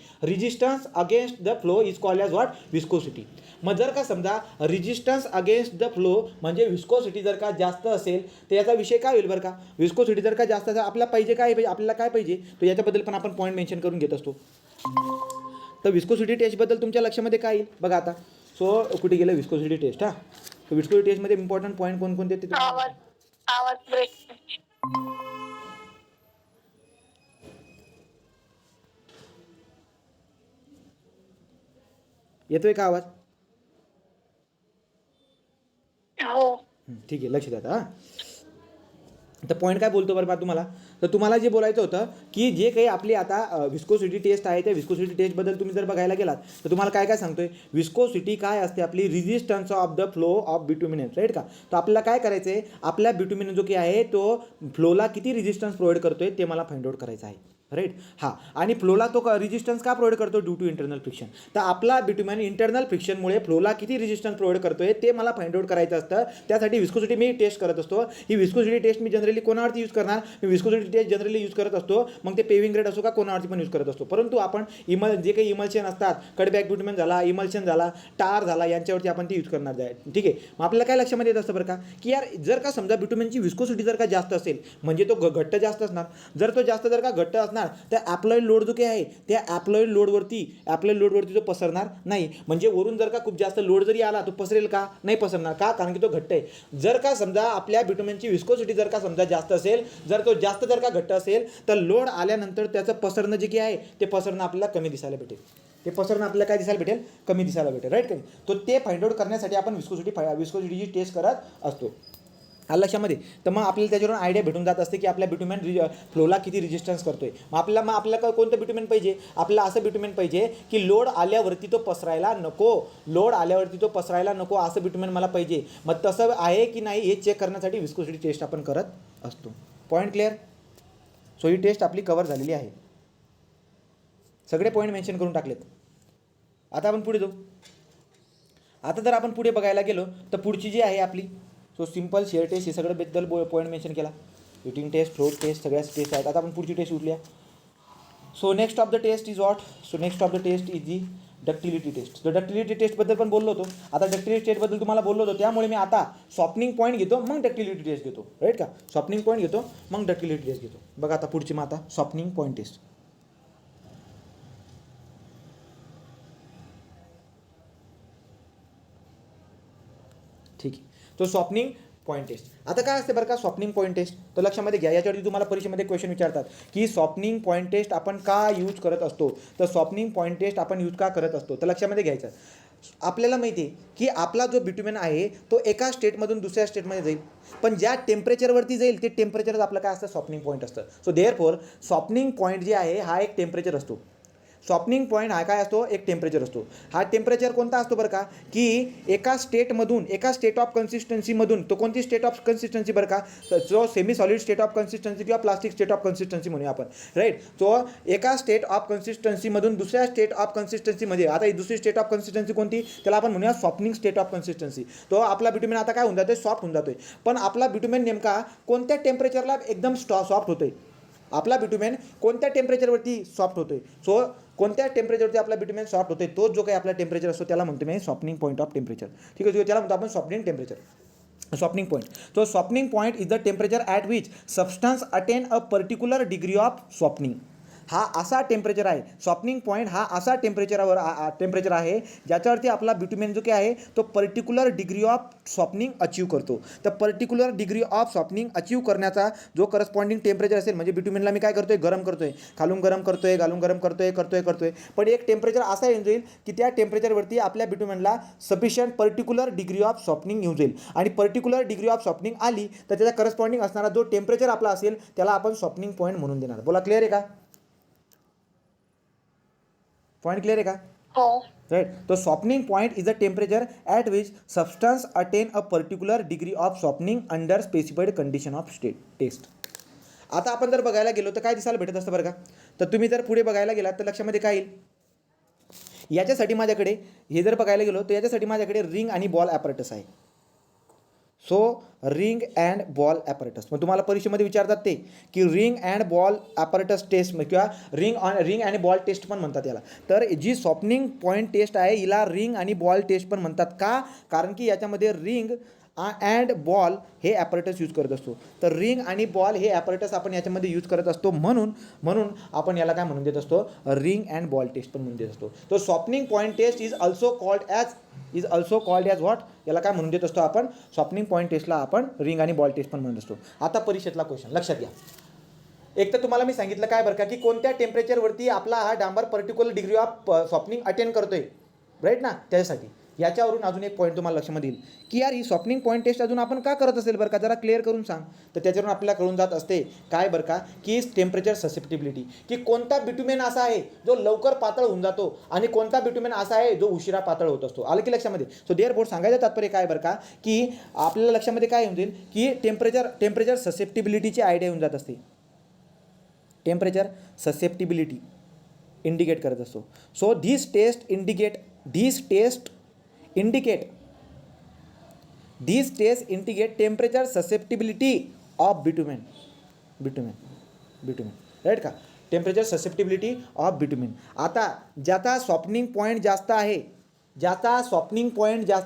What, viscosity. मग जर का समजा रेजिस्टन्स अगेन्स्ट द फ्लो म्हणजे विस्कोसिटी जर का जास्त असेल तर याचा विषय काय होईल बरं का. विस्कोसिटी जर का जास्त असेल आपल्याला काय पाहिजे तर याच्याबद्दल पण आपण पॉईंट मेन्शन करून घेत असतो. तर विस्कोसिटी टेस्टबद्दल तुमच्या लक्षामध्ये काय येईल बघा आता. सो कुठे गेलं विस्कोसिटी टेस्ट, हां. तर विस्कोसिटी टेस्टमध्ये इम्पॉर्टंट पॉईंट कोणकोणते ते आवाज ब्रेक, येतोय का आवाज, हो ठीक आहे, लक्ष द्या आता. तर पॉईंट काय बोलतो बरं बा तुम्हाला, तर तुम्हाला जे बोलायचं होतं की जे काही आपली आता विस्कोसिटी टेस्ट आहे त्या विस्कोसिटी टेस्टबद्दल तुम्ही जर बघायला गेलात तर तुम्हाला काय सांगतोय, विस्कोसिटी काय असते आपली, resistance of the flow of bitumen, right का. तर आपल्याला काय करायचं आहे, आपल्या ब्युटुमिन जो काही आहे तो फ्लोला किती रेजिस्टन्स प्रोव्हाइड करतोय ते मला फाइंड आउट करायचं आहे, राईट. हां, आणि फ्लोला तो रेजिस्टन्स का प्रोव्हाइड करतो, ड्यू टू इंटरनल फ्रिक्शन. तर आपला ब्युटुमेन इंटरनल फ्रिक्शनमुळे फ्लोला किती रेजिस्टन्स प्रोव्हाइड करतोय ते मला फाइंड आउट करायचं असतं. त्यासाठी विस्कोसिटी मी टेस्ट करत असतो. ही विस्कोसिटी टेस्ट मी जनरली कोणावरती यूज करणार, मी विस्कोसिटी टेस्ट जनरली यूज करत असतो, मग ते पेविंग ग्रेड असो का कोणावरती पण यूज करत असतो. परंतु आपण जे काही इमल्शन असतात, कडबॅक ब्युटुमेन झाला, इमल्शन झाला, टार झाला, यांच्यावरती आपण ते यूज करणार आहे, ठीक आहे. मग आपल्याला काय लक्षामध्ये येत असतं बरं का, की यार जर का समजा ब्युटुमेनची विस्कोसिटी जर का जास्त असेल म्हणजे तो घट्ट जास्त असणार. जर तो जास्त जर का घट्ट असणार तर ॲप्लॉइड लोड जो काही आहे त्या ॲप्लॉइड लोडवरती तो पसरणार नाही. म्हणजे वरून जर का खूप जास्त लोड जरी आला तो पसरेल का, नाही पसरणार का, कारण की तो घट्ट आहे. जर का समजा आपल्या ब्युटुमेनची विस्कोसिटी जर का समजा जास्त असेल, जर तो जास्त जर का घट्ट असेल तर लोड आल्यानंतर त्याचं पसरणं जे काही आहे ते पसरणं आपल्याला कमी दिसायला भेटेल. काय दिसायला भेटेल, कमी दिसायला भेटेल, राईट. काही तो ते फाइंड आउट करण्यासाठी आपण विस्कोसिटीची टेस्ट करत असतो. आलं लक्षामध्ये. तर मग आपल्याला त्याच्यावरून आयडिया भेटून जात असते की आपल्या बिट्युमेन फ्लोला किती रेजिस्टन्स करतोय. मग आपल्याला कोणतं बिट्युमेन पाहिजे, आपल्याला असं बिट्युमेन पाहिजे की लोड आल्यावरती तो पसरायला नको, लोड आल्यावरती तो पसरायला नको असं बिट्युमेन मला पाहिजे. मग तसं आहे की नाही हे चेक करण्यासाठी विस्कोसिटी टेस्ट आपण करत असतो. Point clear. सो ही टेस्ट आपली कव्हर झालेली आहे. सगळे पॉईंट मेन्शन करून टाकलेत. आता आपण पुढे जाऊ. आता जर आपण पुढे बघायला गेलो तर पुढची जी आहे आपली सो सिंपल शेअर टेस्ट हे सगळं बद्दल पॉईंट मेन्शन केला. हिटिंग टेस्ट, फ्लोट टेस्ट सगळ्याच टेस्ट आहेत. आता आपण पुढची टेस्ट उठल्या. So next of the test is what. So next of the test is the ductility test. तर डक्टिलिटी टेस्टबद्दल पण बोललो होतो. आता डक्टिलिटी टेस्टबद्दल तुम्हाला बोललो होतो त्यामुळे मी आता सॉफ्टनिंग पॉईंट घेतो मग डक्टिलिटी टेस्ट घेतो. राईट का. सॉफ्टनिंग पॉईंट घेतो मग डक्टिलिटी टेस्ट घेतो. बघा आता पुढची मग आता सॉफ्टनिंग पॉईंट टेस्ट. ठीक आहे. तो सॉफ्टनिंग पॉईंट टेस्ट. आता काय असते बरं का सॉफ्टनिंग पॉईंट टेस्ट. तर लक्षामध्ये घ्या, याच्यावरती तुम्हाला परीक्षेमध्ये क्वेश्चन विचारतात की सॉफ्टनिंग पॉईंट टेस्ट आपण का यूज करत असतो. तर सॉफ्टनिंग पॉईंट टेस्ट आपण यूज का करत असतो तर लक्षामध्ये घ्यायचं. आपल्याला माहिती आहे की आपला जो बिट्युमेन आहे तो एका स्टेटमधून दुसऱ्या स्टेटमध्ये जाईल, पण ज्या टेम्परेचरवरती जाईल ते टेम्परेचरच आपलं काय असतं सॉफ्टनिंग पॉईंट असतं. सो देअरफॉर सॉफ्टनिंग पॉईंट जे आहे हा एक टेम्परेचर असतो. सॉफ्टनिंग पॉईंट हा काय असतो, एक टेम्परेचर असतो. हा टेम्परेचर कोणता असतो बरं का की एका स्टेटमधून, एका स्टेट ऑफ कन्सिस्टन्सीमधून, तो कोणती स्टेट ऑफ कन्सिस्टन्सी बरं का, जो semi solid state of consistency किंवा प्लास्टिक स्टेट ऑफ कन्सिस्टन्सी म्हणूया आपण. राईट. तो एका स्टेट ऑफ कन्सिस्टन्सीमधून दुसऱ्या स्टेट ऑफ कन्सिस्टन्सीमध्ये, आता ही दुसरी स्टेट ऑफ कन्सिस्टन्सी कोणती त्याला आपण म्हणूया सॉफ्टनिंग स्टेट ऑफ कन्सिस्टन्सी. तो आपला बिट्युमेन आता काय होऊन जातोय, सॉफ्ट होऊन जातोय. पण आपला बिट्युमेन नेमका कोणत्या टेम्परेचरला एकदम सॉफ्ट होतोय. आपला बिट्युमेन कोणत्या टेम्परेचरवरती सॉफ्ट होतोय. सो कोणत्या टेम्परेचरवरती आपला बिट्युमेन सॉफ्ट होतोय तो जो काही आपला टेम्परेचर असतो त्याला म्हणतो मी सॉफ्टनिंग पॉईंट ऑफ टेम्परेचर. ठीक आहे. त्याला म्हणतो आपण softening temperature, softening point. So softening point is the temperature at which substance attain a particular degree of softening. हा असा टेम्परेचर आहे, सॉफ्टनिंग पॉईंट हा असा टेम्परेचर आहे ज्याच्यावरती आपला बिट्युमेन जो काय आहे तो particular degree of softening achieve करतो. तर particular degree of softening achieve करण्याचा जो करस्पॉन्डिंग टेम्परेचर असेल, म्हणजे बिट्युमेनला मी काय करतोय, गरम करतोय, खालून गरम करतोय, घालून गरम करतोय, पण एक टेम्परेचर असा येऊन जाईल की त्या टेम्परेचरवरती आपल्या बिट्युमेनला sufficient particular degree of softening येऊन जाईल. आणि पर्टिक्युलर डिग्री ऑफ सॉफ्टनिंग आली तर त्याचा करस्पॉन्डिंग असणारा जो टेम्परेचर आपला असेल त्याला आपण सॉफ्टनिंग पॉईंट म्हणून देणार. बोला क्लिअर आहे का. पॉइंट क्लियर है का. हो. राइट. तो softening point is the temperature at which substance attain a particular degree of softening under specified condition of test. आता आपण जर बघायला गेलो तर काय दिसायला भेटत असतं बरं का. तर तुम्ही जर पुढे बघायला गेलात तर लक्षामध्ये काय येईल, याच्यासाठी माझ्याकडे हे जर बघायला गेलो तर याच्यासाठी माझ्याकडे रिंग आणि बॉल ॲपरेटस आहे. So ring and ball apparatus. मग तुम्हाला परीक्षेमध्ये विचारतात ते की ring and ball apparatus test किंवा रिंग आणि बॉल टेस्ट पण म्हणतात याला. तर जी सॉफ्टनिंग पॉईंट टेस्ट आहे हिला रिंग आणि बॉल टेस्ट पण म्हणतात. का, कारण की याच्यामध्ये रिंग अँड बॉल हे ॲपरेटस यूज करत असतो. तर रिंग आणि बॉल हे ॲपरेटस आपण याच्यामध्ये यूज करत असतो, म्हणून आपण याला काय म्हणून देत असतो, रिंग अँड बॉल टेस्ट पण म्हणून देत असतो. तो softening point test is also called as what, याला काय म्हणून देत असतो आपण, सॉफ्टनिंग पॉईंट टेस्टला आपण रिंग आणि बॉल टेस्ट पण म्हणत असतो. आता परीक्षेतला क्वेश्चन लक्षात घ्या. एक तर तुम्हाला मी सांगितलं काय बरं का की कोणत्या टेम्परेचरवरती आपला हा डांबर particular degree of softening attain करतोय. राईट ना. त्याच्यासाठी याच्यावरून अजून एक पॉईंट तुम्हाला लक्षामध्ये येईल की यार ही सॉफ्टनिंग पॉईंट टेस्ट अजून आपण का करत असेल बरं का, जरा क्लिअर करून सांग. तर त्याच्यावरून आपल्याला कळून जात असते काय बरं का की टेम्परेचर ससेप्टिबिलिटी, की कोणता बिट्युमेन असा आहे जो लवकर पातळ होऊन जातो आणि कोणता बिट्युमेन असा आहे जो उशिरा पातळ होत असतो. आलं की लक्षामध्ये. सो देअरफॉर सांगायचं तात्पर्य काय बरं का की आपल्याला लक्षामध्ये काय येऊन जाईल की टेम्परेचर ससेप्टिबिलिटीची आयडिया येऊन जात असते. टेम्परेचर ससेप्टिबिलिटी इंडिकेट करत असतो. So this test indicate temperature susceptibility of bitumen. Right का. Temperature susceptibility of bitumen. आता ज्याचा सॉफ्टनिंग पॉईंट जास्त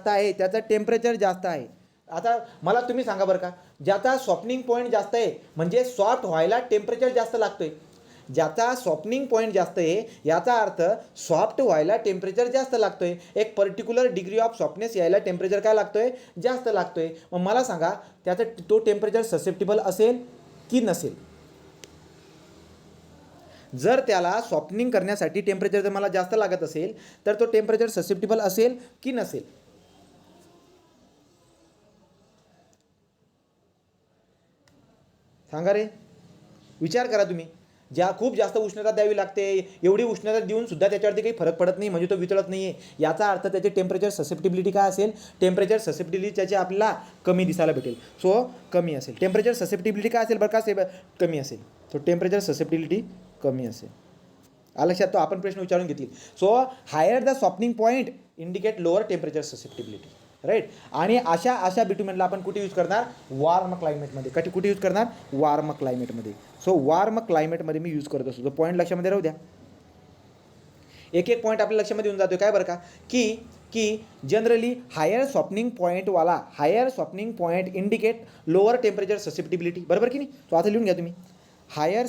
आहे त्याचं टेम्परेचर जास्त आहे. आता मला तुम्ही सांगा बरं का, ज्याचा सॉफ्टनिंग पॉईंट जास्त आहे म्हणजे सॉफ्ट व्हायला टेम्परेचर जास्त लागतोय. ज्याचा सॉफ्टनिंग पॉईंट जास्त आहे याचा अर्थ सॉफ्ट व्हायला टेम्परेचर जास्त लागतोय. एक पर्टिक्युलर डिग्री ऑफ सॉफ्टनेस यायला टेम्परेचर काय लागतोय, जास्त लागतोय. मग मला सांगा त्याचा तो टेम्परेचर ससेप्टिबल असेल की नसेल. जर त्याला सॉफ्टनिंग करण्यासाठी टेम्परेचर जर मला जास्त लागत असेल तर तो टेम्परेचर ससेप्टिबल असेल की नसेल. सांगा रे, विचार करा तुम्ही. ज्या खूप जास्त उष्णता द्यावी लागते, एवढी उष्णता देऊन सुद्धा त्याच्यावरती काही फरक पडत नाही, म्हणजे तो वितळत नाही आहे, याचा अर्थ त्याचे टेम्परेचर ससेप्टिबिलिटी काय असेल, टेम्परेचर ससेप्टिबिलिटी त्याची आपल्याला कमी दिसायला भेटेल. सो कमी असेल टेम्परेचर ससेप्टिबिलिटी काय असेल बरं का, कमी असेल. तो टेम्परेचर ससेप्टिबिलिटी कमी असेल. लक्षात तो आपण प्रश्न विचारून घेतील. So higher the softening point indicate lower temperature susceptibility, right. आणि अशा बिट्युमेनला आपण कुठे यूज करणार, वॉर्म क्लायमेटमध्ये. कुठे यूज करणार, वॉर्म क्लायमेटमध्ये. सो वॉर्म क्लायमेटमध्ये मी यूज करत असतो. तो पॉईंट लक्षामध्ये राहू द्या. एक एक पॉईंट आपल्या लक्षामध्ये येऊन जातो. काय बरं का, की generally higher softening point indicate lower temperature susceptibility, बरोबर की नाही. तो आता लिहून घ्या तुम्ही. हायर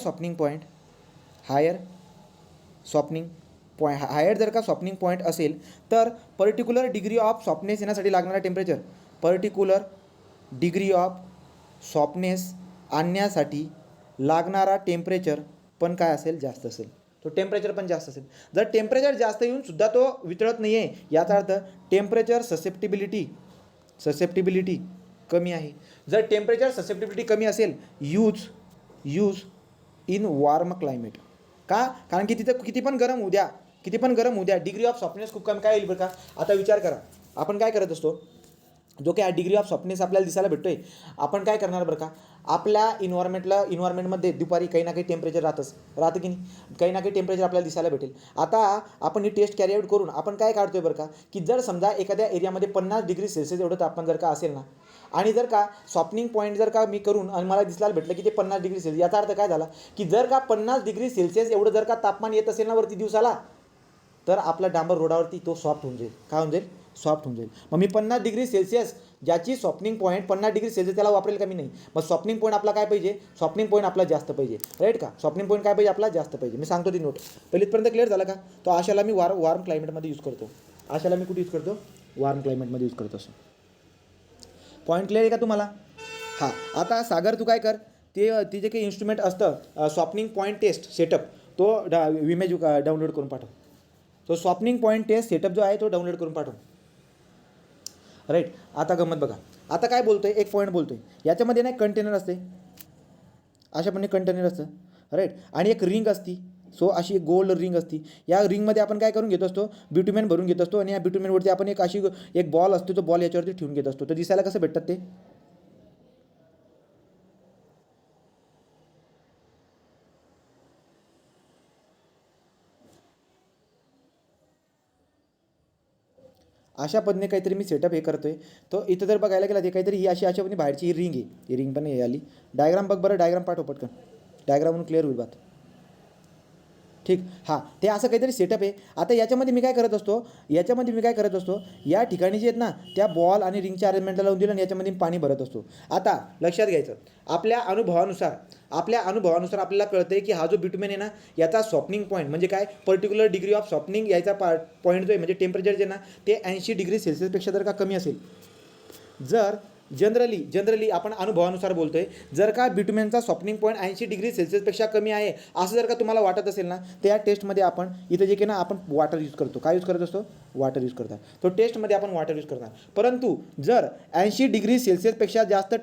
जर का सॉफ्टनिंग पॉईंट असेल तर पर्टिक्युलर डिग्री ऑफ सॉफ्टनेस येण्यासाठी लागणारा temperature, particular degree of softness आणण्यासाठी लागणारा टेम्परेचर पण काय असेल, जास्त असेल. तो टेम्परेचर पण जास्त असेल. जर टेम्परेचर जास्त येऊन सुद्धा तो वितळत नाही आहे, याचा अर्थ टेम्परेचर ससेप्टिबिलिटी कमी आहे. जर टेम्परेचर ससेप्टिबिलिटी कमी असेल, यूज इन वॉर्म क्लायमेट. का, कारण की तिथं किती पण गरम होऊ द्या, डिग्री ऑफ सॉफ्टनेस खूप कमी काय येईल बरं का. आता विचार करा, आपण काय करत असतो, जो काही डिग्री ऑफ सॉफ्टनेस आपल्याला दिसायला भेटतोय, आपण काय करणार बरं का, आपल्या इन्व्हायरमेंटमध्ये दुपारी काही ना काही टेम्परेचर राहतं की नाही, काही ना काही टेम्परेचर आपल्याला दिसायला भेटेल. आता आपण ही टेस्ट कॅरी आउट करून आपण काय काढतोय बरं का, की जर समजा एखाद्या एरियामध्ये 50 डिग्री सेल्सिअस एवढं तापमान जर का असेल ना, आणि जर का सॉफ्टनिंग पॉईंट जर का मी करून आणि मला दिसायला भेटलं की ते 50 डिग्री सेल्सिअस, याचा अर्थ काय झाला, की जर का 50 डिग्री सेल्सिअस एवढं जर का तापमान येत असेल ना वरती दिवसाला, तर आपला डांबर रोडावरती तो सॉफ्ट होऊन जाईल. काय होऊन जाईल, सॉफ्ट होऊन जाईल. मग मी 50 डिग्री सेल्सिअस ज्याची सॉफ्टनिंग पॉईंट 50 डिग्री सेल्सिअस त्याला वापरेल का मी, नाही. मग सॉफ्टनिंग पॉईंट आपला काय पाहिजे, सॉफ्टनिंग पॉईंट आपला जास्त पाहिजे, राईट का. सॉफ्टनिंग पॉईंट काय पाहिजे आपला, जास्त पाहिजे. मी सांगतो ती नोट पहिलीपर्यंत क्लिअर झालं का. तो आशाला मी वॉर्म क्लायमेटमध्ये यूज करतो. आशाला मी कुठे यूज करतो, वॉर्म क्लायमेटमध्ये यूज करतो. असं पॉईंट क्लिअर आहे का तुम्हाला. हां, आता सागर तू काय कर, ते जे काही इन्स्ट्रुमेंट असतं सॉफ्टनिंग पॉईंट टेस्ट सेटअप, तो इमेज डाउनलोड करून पाठव. तो सॉफ्टनिंग पॉईंट टेस्ट सेटअप जो आहे तो डाउनलोड करून पाठव, राईट. आता गंमत बघा, आता काय बोलतोय, एक पॉईंट बोलतोय, याच्यामध्ये ना कंटेनर असते, अशाप्रमाणे कंटेनर असतं, राईट. आणि एक रिंग असती. सो अशी एक गोल्ड रिंग असती. या रिंगमध्ये आपण काय करून घेत असतो, ब्युटिमेन भरून घेत असतो, आणि या ब्युटिमेनवरती आपण एक बॉल असतो, तो बॉल याच्यावरती ठेवून घेत असतो. तर दिसायला कसं भेटतात ते, अशा पद्धतीने काहीतरी मी सेटअप हे करतोय. तो इथं जर बघायला गेला ते काहीतरी ही अशा पद्धतीने बाहेरची ही रिंग आहे, ही रिंग पण हे आली. डायग्राम बघ बरं, डायग्राम पाठव पटकन, डायग्रामवरून क्लिअर होईल बात. ठीक, हां, ते असं काहीतरी सेटअप आहे. आता याच्यामध्ये मी काय करत असतो, या ठिकाणी जे आहेत ना त्या बॉल आणि रिंगच्या अरेंजमेंटला लावून दिलं आणि याच्यामध्ये पाणी भरत असतो. आता लक्षात घ्यायचं, आपल्या अनुभवानुसार आपल्याला कळतं आहे की हा जो ब्युटमेन आहे ना, याचा सॉफ्टनिंग पॉईंट म्हणजे काय, पर्टिक्युलर डिग्री ऑफ सॉफ्टनिंग याचा पॉईंट जो आहे म्हणजे टेम्परेचर जे ना ते 80 डिग्री सेल्सिअसपेक्षा जर का कमी असेल, जर जनरली आपण अनुभवानुसार बोलतोय, जर का ब्युटमेनचा सॉफ्टनिंग पॉईंट 80 डिग्री सेल्सिअसपेक्षा कमी आहे असं जर का तुम्हाला वाटत असेल ना, तर या टेस्टमध्ये आपण इथं जे काही ना आपण वॉटर यूज करतो. काय यूज करत असतो, वॉटर यूज करतात. तो टेस्टमध्ये आपण वॉटर यूज करणार. परंतु जर 80 डिग्री सेल्सिअसपेक्षा जास्त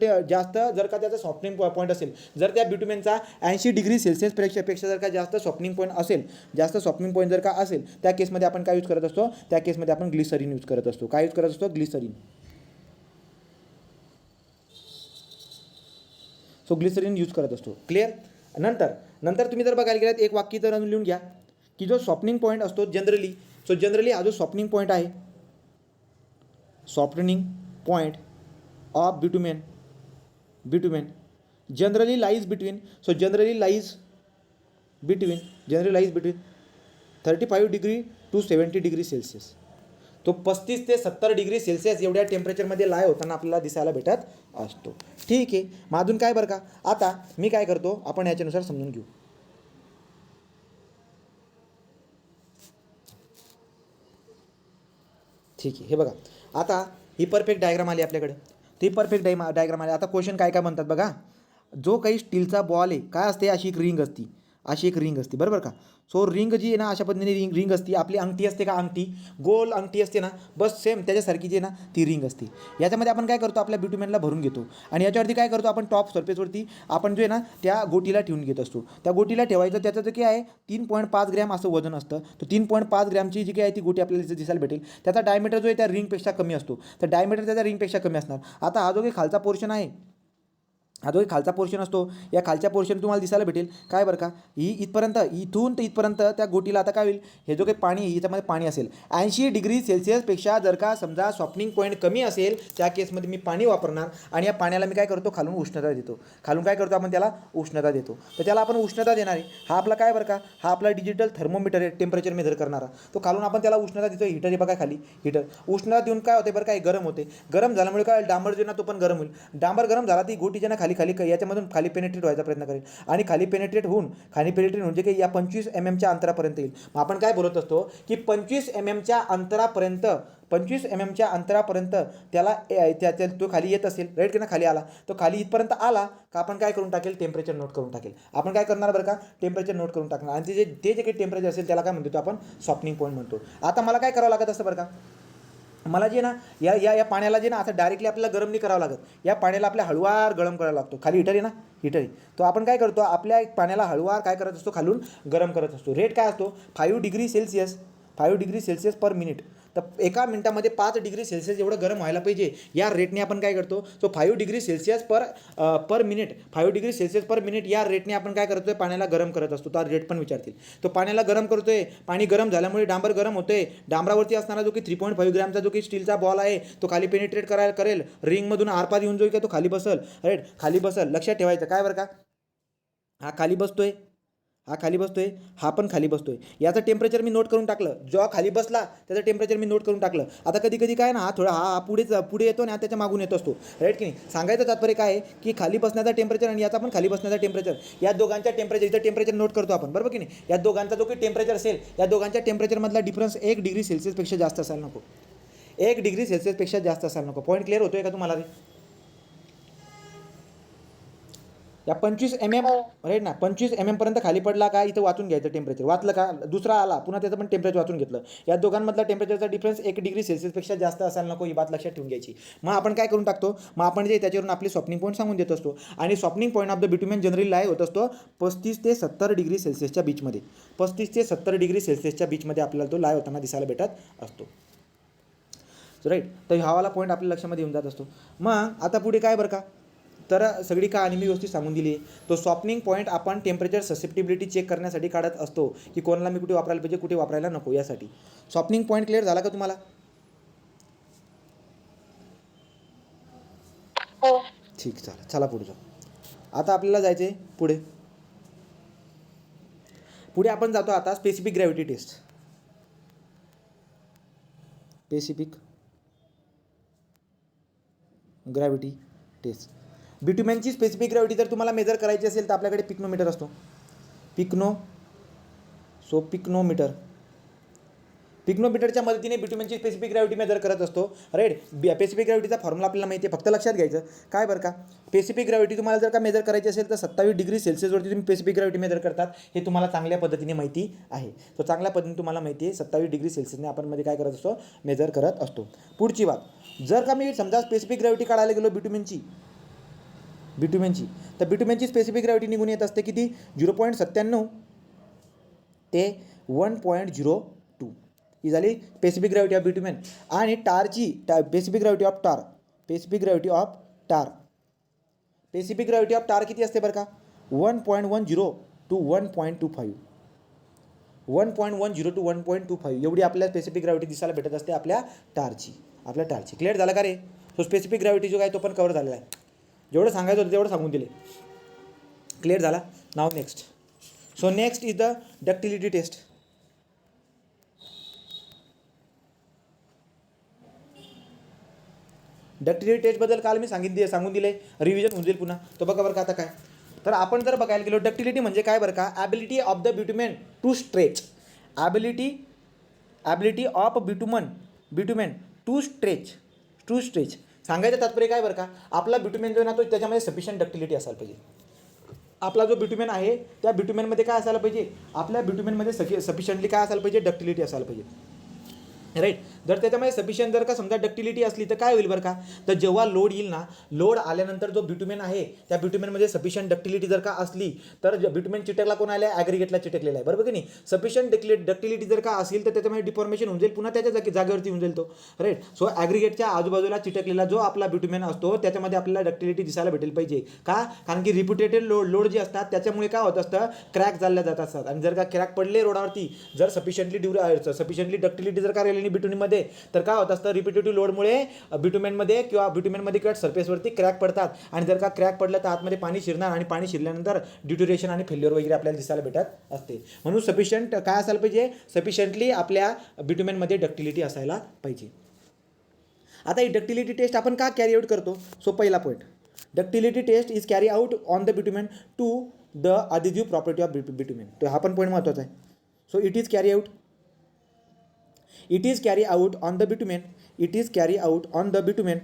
जर का त्याचा सॉफ्टनिंग पॉईंट असेल, जर त्या ब्युटमेनचा 80 डिग्री सेल्सिअसपेक्षा जर का जास्त सॉफ्टनिंग पॉईंट जर का असेल, त्या केसमध्ये आपण काय यूज करत असतो, त्या केसमध्ये आपण ग्लिसरीन यूज करत असतो. काय यूज करत असतो, ग्लिसरीन. सो ग्लिसरीन यूज करत असतो. क्लिअर. नंतर तुम्ही जर बघायला गेलात, एक वाक्य तर अजून लिहून घ्या, की जो सॉफ्टनिंग पॉईंट असतो जनरली हा जो सॉफ्टनिंग पॉईंट आहे, softening point of bitumen generally lies between 35 degree to 70 degree Celsius. तो 35 ते 70 डिग्री सेल्सिअस एवढ्या टेम्परेचरमध्ये लाय होताना आपल्याला दिसायला भेटत असतो. ठीक आहे. मग अजून काय बरं का, आता मी काय करतो, आपण याच्यानुसार समजून घेऊ. ठीक आहे. हे बघा, आता ही परफेक्ट डायग्राम आली आपल्याकडे. ती परफेक्ट डायग्राम आली. आता क्वेश्चन काय म्हणतात बघा, जो काही स्टीलचा बॉल आहे, काय असते, अशी एक रिंग असती, अशी एक रिंग असते, बरोबर का. सो रिंग जी आहे ना अशा पद्धतीने रिंग असते. आपली अंगठी असते का, अंगठी गोल अंगठी असते ना, बस सेम त्याच्यासारखी जी आहे ना ती रिंग असते. याच्यामध्ये आपण काय करतो, आपल्या बिट्युमेनला भरून घेतो आणि याच्यावरती काय करतो आपण, टॉप सरफेसवरती आपण जो आहे ना त्या गोटीला ठेवून घेत असतो. त्या गोटीला ठेवायचं, त्याचं जे काय आहे 3.5 ग्रॅम असं वजन असतं. तर 3.5 ग्रॅमची जी काय आहे ती गोटी आपल्याला इथे दिसायला भेटेल. त्याचा डायमीटर जो आहे त्या रिंगपेक्षा कमी असतो. तर डायमीटर त्याचा रिंगपेक्षा कमी असणार. आता हा जो काही खालचा पोर्शन आहे, हा जो खालचा पोर्शन असतो, या खालच्या पोर्शन तुम्हाला दिसायला भेटेल काय बरं का, ही इथपर्यंत, इथून तर इथपर्यंत त्या गोटीला आता काय होईल, हे जो काही पाणी याच्यामध्ये पाणी असेल 80 डिग्री सेल्सिअसपेक्षा जर का समजा सॉफ्टनिंग पॉईंट कमी असेल, त्या केसमध्ये मी पाणी वापरणार आणि या पाण्याला मी काय करतो, खालून उष्णता देतो. खालून काय करतो आपण, त्याला उष्णता देतो. तर त्याला आपण उष्णता देणार आहे. हा आपला काय बरं का, हा आपला डिजिटल थर्मोमीटर आहे, टेम्परेचर मेजर करणारा. तो खालून आपण त्याला उष्णता देतो. हीटर आहे बघा खाली, हीटर उष्णता देऊन काय होते बरं, काय गरम होते. गरम झाल्यामुळे काय, डांबर जो ना तो पण गरम होईल. डांबर गरम झाला ती गोटी ज्यांना खाली खाली याच्यामधून खाली पेनेट्रेट व्हायचा प्रयत्न करेल आणि खाली पेनेट्रेट होऊन म्हणजे काही या 25 mm अंतरापर्यंत येईल. मग आपण काय बोलत असतो की 25 mm अंतरापर्यंत, 25 mm अंतरापर्यंत त्याला तो खाली येत असेल, राईट की ना, खाली आला. तो खाली इथपर्यंत आला का आपण काय करून टाकेल, टेम्परेचर नोट करून टाकेल. आपण काय करणार बरं का, टेम्परेचर नोट करून टाकणार आणि ते जे काही टेम्परेचर असेल त्याला काय म्हणतो आपण, सॉफ्टनिंग पॉईंट म्हणतो. आता मला काय करावं लागत असतं बरं का, मला जे ना या पाण्याला जे ना आता डायरेक्टली आपल्याला गरम नाही करावं लागत. या पाण्याला आपल्या हळूवार गरम करायला लागतो. खाली हिटर आहे ना, हिटर आहे. तो आपण काय करतो, आपल्या पाण्याला हळूवार काय करत असतो, खालून गरम करत असतो. रेट काय असतो, 5 degree Celsius, 5 degree Celsius per minute. तर एका मिनिटामध्ये 5 डिग्री सेल्सिअस एवढं गरम व्हायला पाहिजे. या रेटने आपण काय करतो, so 5 degree Celsius per minute, 5 degree Celsius per minute या रेटने आपण काय करतोय, पाण्याला गरम करत असतो. तो रेट पण विचारतील. तो पाण्याला गरम करतोय, पाणी गरम झाल्यामुळे डांबर गरम होतोय. डांबरावरती असणारा जो की 3.5 ग्रॅमचा जो की स्टीलचा बॉल आहे तो खाली पेनिट्रेट करेल. रिंगमधून आरपार येऊन जो की तो खाली बसल, राईट, खाली बसल. लक्षात ठेवायचं काय बरं का, हा खाली बसतोय, हा खाली बसतोय, हा पण खाली बसतोय. याचं टेम्परेचर मी नोट करून टाकलं. जेव्हा खाली बसला त्याचं टेम्परेचर मी नोट करून टाकलं. आता कधी कधी काय ना, हा थोडा हा पुढे येतो ना, त्याच्या मागून येत असतो, राईट की नाही. सांगायचं तात्पर्य काय आहे की खाली बसण्याचा टेम्परेचर आणि याचा पण खाली बसण्याचा टेम्परेचर, या दोघांच्या टेम्परेचर, इथं टेम्परेचर नोट करतो आपण, बरोबर की नाही. या दोघांचा जो काही टेम्परेचर असेल, या दोघांच्या टेम्परेचरमधला डिफरन्स 1 डिग्री सेल्सिअसपेक्षा जास्त असायला नको. 1 डिग्री सेल्सिअसपेक्षा जास्त असायला नको. पॉईंट क्लिअर होतोय का तुम्हाला रे. या 25 mm, राईट ना, 25 mm पर्यंत खाली पडला का, इथं वाचून घ्यायचं टेम्परेचर. वाचलं का, दुसरा आला पुन्हा त्याचं पण टेम्परेचर वाचून घेतलं. या दोघांमधला टेम्परेचरचा डिफरन्स 1 डिग्री सेल्सिअसपेक्षा जास्त असायला नको, ही बात लक्षात ठेवून घ्यायची. मग आपण काय करून टाकतो, मग आपण जे त्याच्यावरून आपली सॉफ्टनिंग पॉईंट सांगून देत असतो. आणि softening point of the bitumen generally lie होत असतो 35 ते 70 डिग्री सेल्सिअसच्या बीचमध्ये. 35 ते 70 डिग्री सेल्सिअसच्या बीचमध्ये आपल्याला तो लाय होताना दिसायला भेटत असतो, राईट. तर हा वाला पॉईंट आपल्या लक्षामध्ये येऊन जात असतो. मग आता पुढे काय बरं का, तर सगळी कहाणी मी व्यवस्थित सांगून दिली. तो सॉफ्टनिंग पॉईंट आपण टेम्परेचर ससेप्टिबिलिटी चेक करण्यासाठी काढत असतो की कोणाला मी कुठे वापरायला पाहिजे, कुठे वापरायला नको, यासाठी. सॉफ्टनिंग पॉईंट क्लिअर झाला का तुम्हाला. हो. ठीक, चला पुढे जाऊ. आता आपल्याला जायचे पुढे. आपण जातो आता specific gravity test. Specific gravity test. बिट्युमेनची स्पेसिफिक ग्रॅव्हिटी जर तुम्हाला मेजर करायची असेल तर आपल्याकडे पिक्नोमीटर असतो. पिक्नोमीटरच्या मदतीने बिट्युमेनची स्पेसिफिक ग्रॅव्हिटी मेजर करत असतो, राईट. स्पेसिफिक ग्रॅव्हिटीचा फॉर्म्युला आपल्याला माहिती आहे, फक्त लक्षात घ्यायचं काय बरं का, स्पेसिफिक ग्रॅव्हिटी तुम्हाला जर का मेजर करायची असेल तर 27 डिग्री सेल्सिअसवरती तुम्ही स्पेसिफिक ग्रॅव्हिटी मेजर करतात, हे तुम्हाला चांगल्या पद्धतीने माहिती आहे. तो चांगल्या पद्धतीने तुम्हाला माहिती आहे. 27 डिग्री सेल्सिअसने आपण मध्ये काय करत असतो, मेजर करत असतो. पुढची बात, जर का मी समजा स्पेसिफिक ग्रॅव्हिटी काढायला गेलो बिट्युमेनची, तर बिट्युमेनची स्पेसिफिक ग्रॅव्हिटी निघून येत असते किती, 0.97 ते 1.02 ही झाली स्पेसिफिक ग्रॅव्हिटी ऑफ बिट्युमेन. आणि टारची स्पेसिफिक ग्रॅव्हिटी ऑफ टार किती असते बरं का, 1.10 टू 1.25, 1.10 टू 1.25 एवढी आपल्याला स्पेसिफिक ग्रॅव्हिटी दिसायला भेटत असते आपल्या टारची. क्लिअर झालं का रे. सो स्पेसिफिक ग्रॅव्हिटी जो काय तो पण कव्हर झालेला आहे. जेवढं सांगायचं होतं तेवढं सांगून दिले. क्लिअर झाला. नाव next. So next is the ductility test. Ductility टेस्टबद्दल काल मी सांगून दिले, रिव्हिजन होऊन जाईल पुन्हा. तो बघा बरं का आता काय, तर आपण जर बघायला गेलो डक्टिलिटी म्हणजे काय बरं का, ability of the bitumen to stretch. Ability of bitumen to stretch. सांगायचं तात्पर्य काय बरं का, आपला बिट्युमेन जो ना तो त्याच्यामध्ये सफिशियंट डक्टिलिटी असायला पाहिजे. आपला जो बिट्युमेन आहे त्या बिट्युमेनमध्ये काय असायला पाहिजे, आपल्या बिट्युमेनमध्ये सफिशियंटली काय असायला पाहिजे, डक्टिलिटी असायला पाहिजे, राईट. जर त्याच्यामध्ये सफिशियंट जर का समजा डक्टिलिटी असली तर काय होईल बरं का, तर जेव्हा लोड येईल ना, लोड आल्यानंतर जो बिट्युमेन आहे त्या बिट्युमेनमध्ये सफिशियंट डक्टिलिटी जर का असली तर बिट्युमेन चिटकला कोण आला आहे, ॲग्रिगेटला चिटकलेला आहे, बरोबर की नाही. सफिशियंट डक्टिलिटी जर का असेल तर त्याच्यामध्ये डिफॉर्मेशन होऊन जाईल, पुन्हा त्याच्या जागेवरती होऊन जाईल तो, राईट. सो ॲग्रिगेटच्या आजूबाजूला चिटकलेला जो आपला बिट्युमेन असतो त्याच्यामध्ये आपल्याला डक्टिलिटी दिसायला भेटेल पाहिजे. का, कारण की रिप्युटेटेड लोड जे असतात त्याच्यामुळे काय होत असतं, क्रॅक झाल्या जात असतात. आणि जर का क्रॅक पडले रोडावरती, जर सफिशियंटली डक्टिलिटी जर का राहिली बिट्युमेनमध्ये, तर काय होत असतं, रिपिटेटिव्ह लोडमुळे बिट्युमेनमध्ये किंवा सरफेसवरती क्रॅक पडतात. आणि जर का क्रॅक पडलं तर आतमध्ये पाणी शिरणार आणि पाणी शिरल्यानंतर डिट्युरेशन आणि फेल्युअर वगैरे आपल्याला दिसायला भेटत असते. म्हणून सफिशियंट काय असायला पाहिजे, सफिशियंटली आपल्या बिट्युमेनमध्ये डक्टिलिटी असायला पाहिजे. आता ही डक्टिलिटी टेस्ट आपण का कॅरी आउट करतो, सो पहिला point, ductility test is carry out on the bitumen to the adhesive property of bitumen. तो हा पण पॉईंट महत्त्वाचा आहे. So it is carry out on the bitumen. It is carry out on the bitumen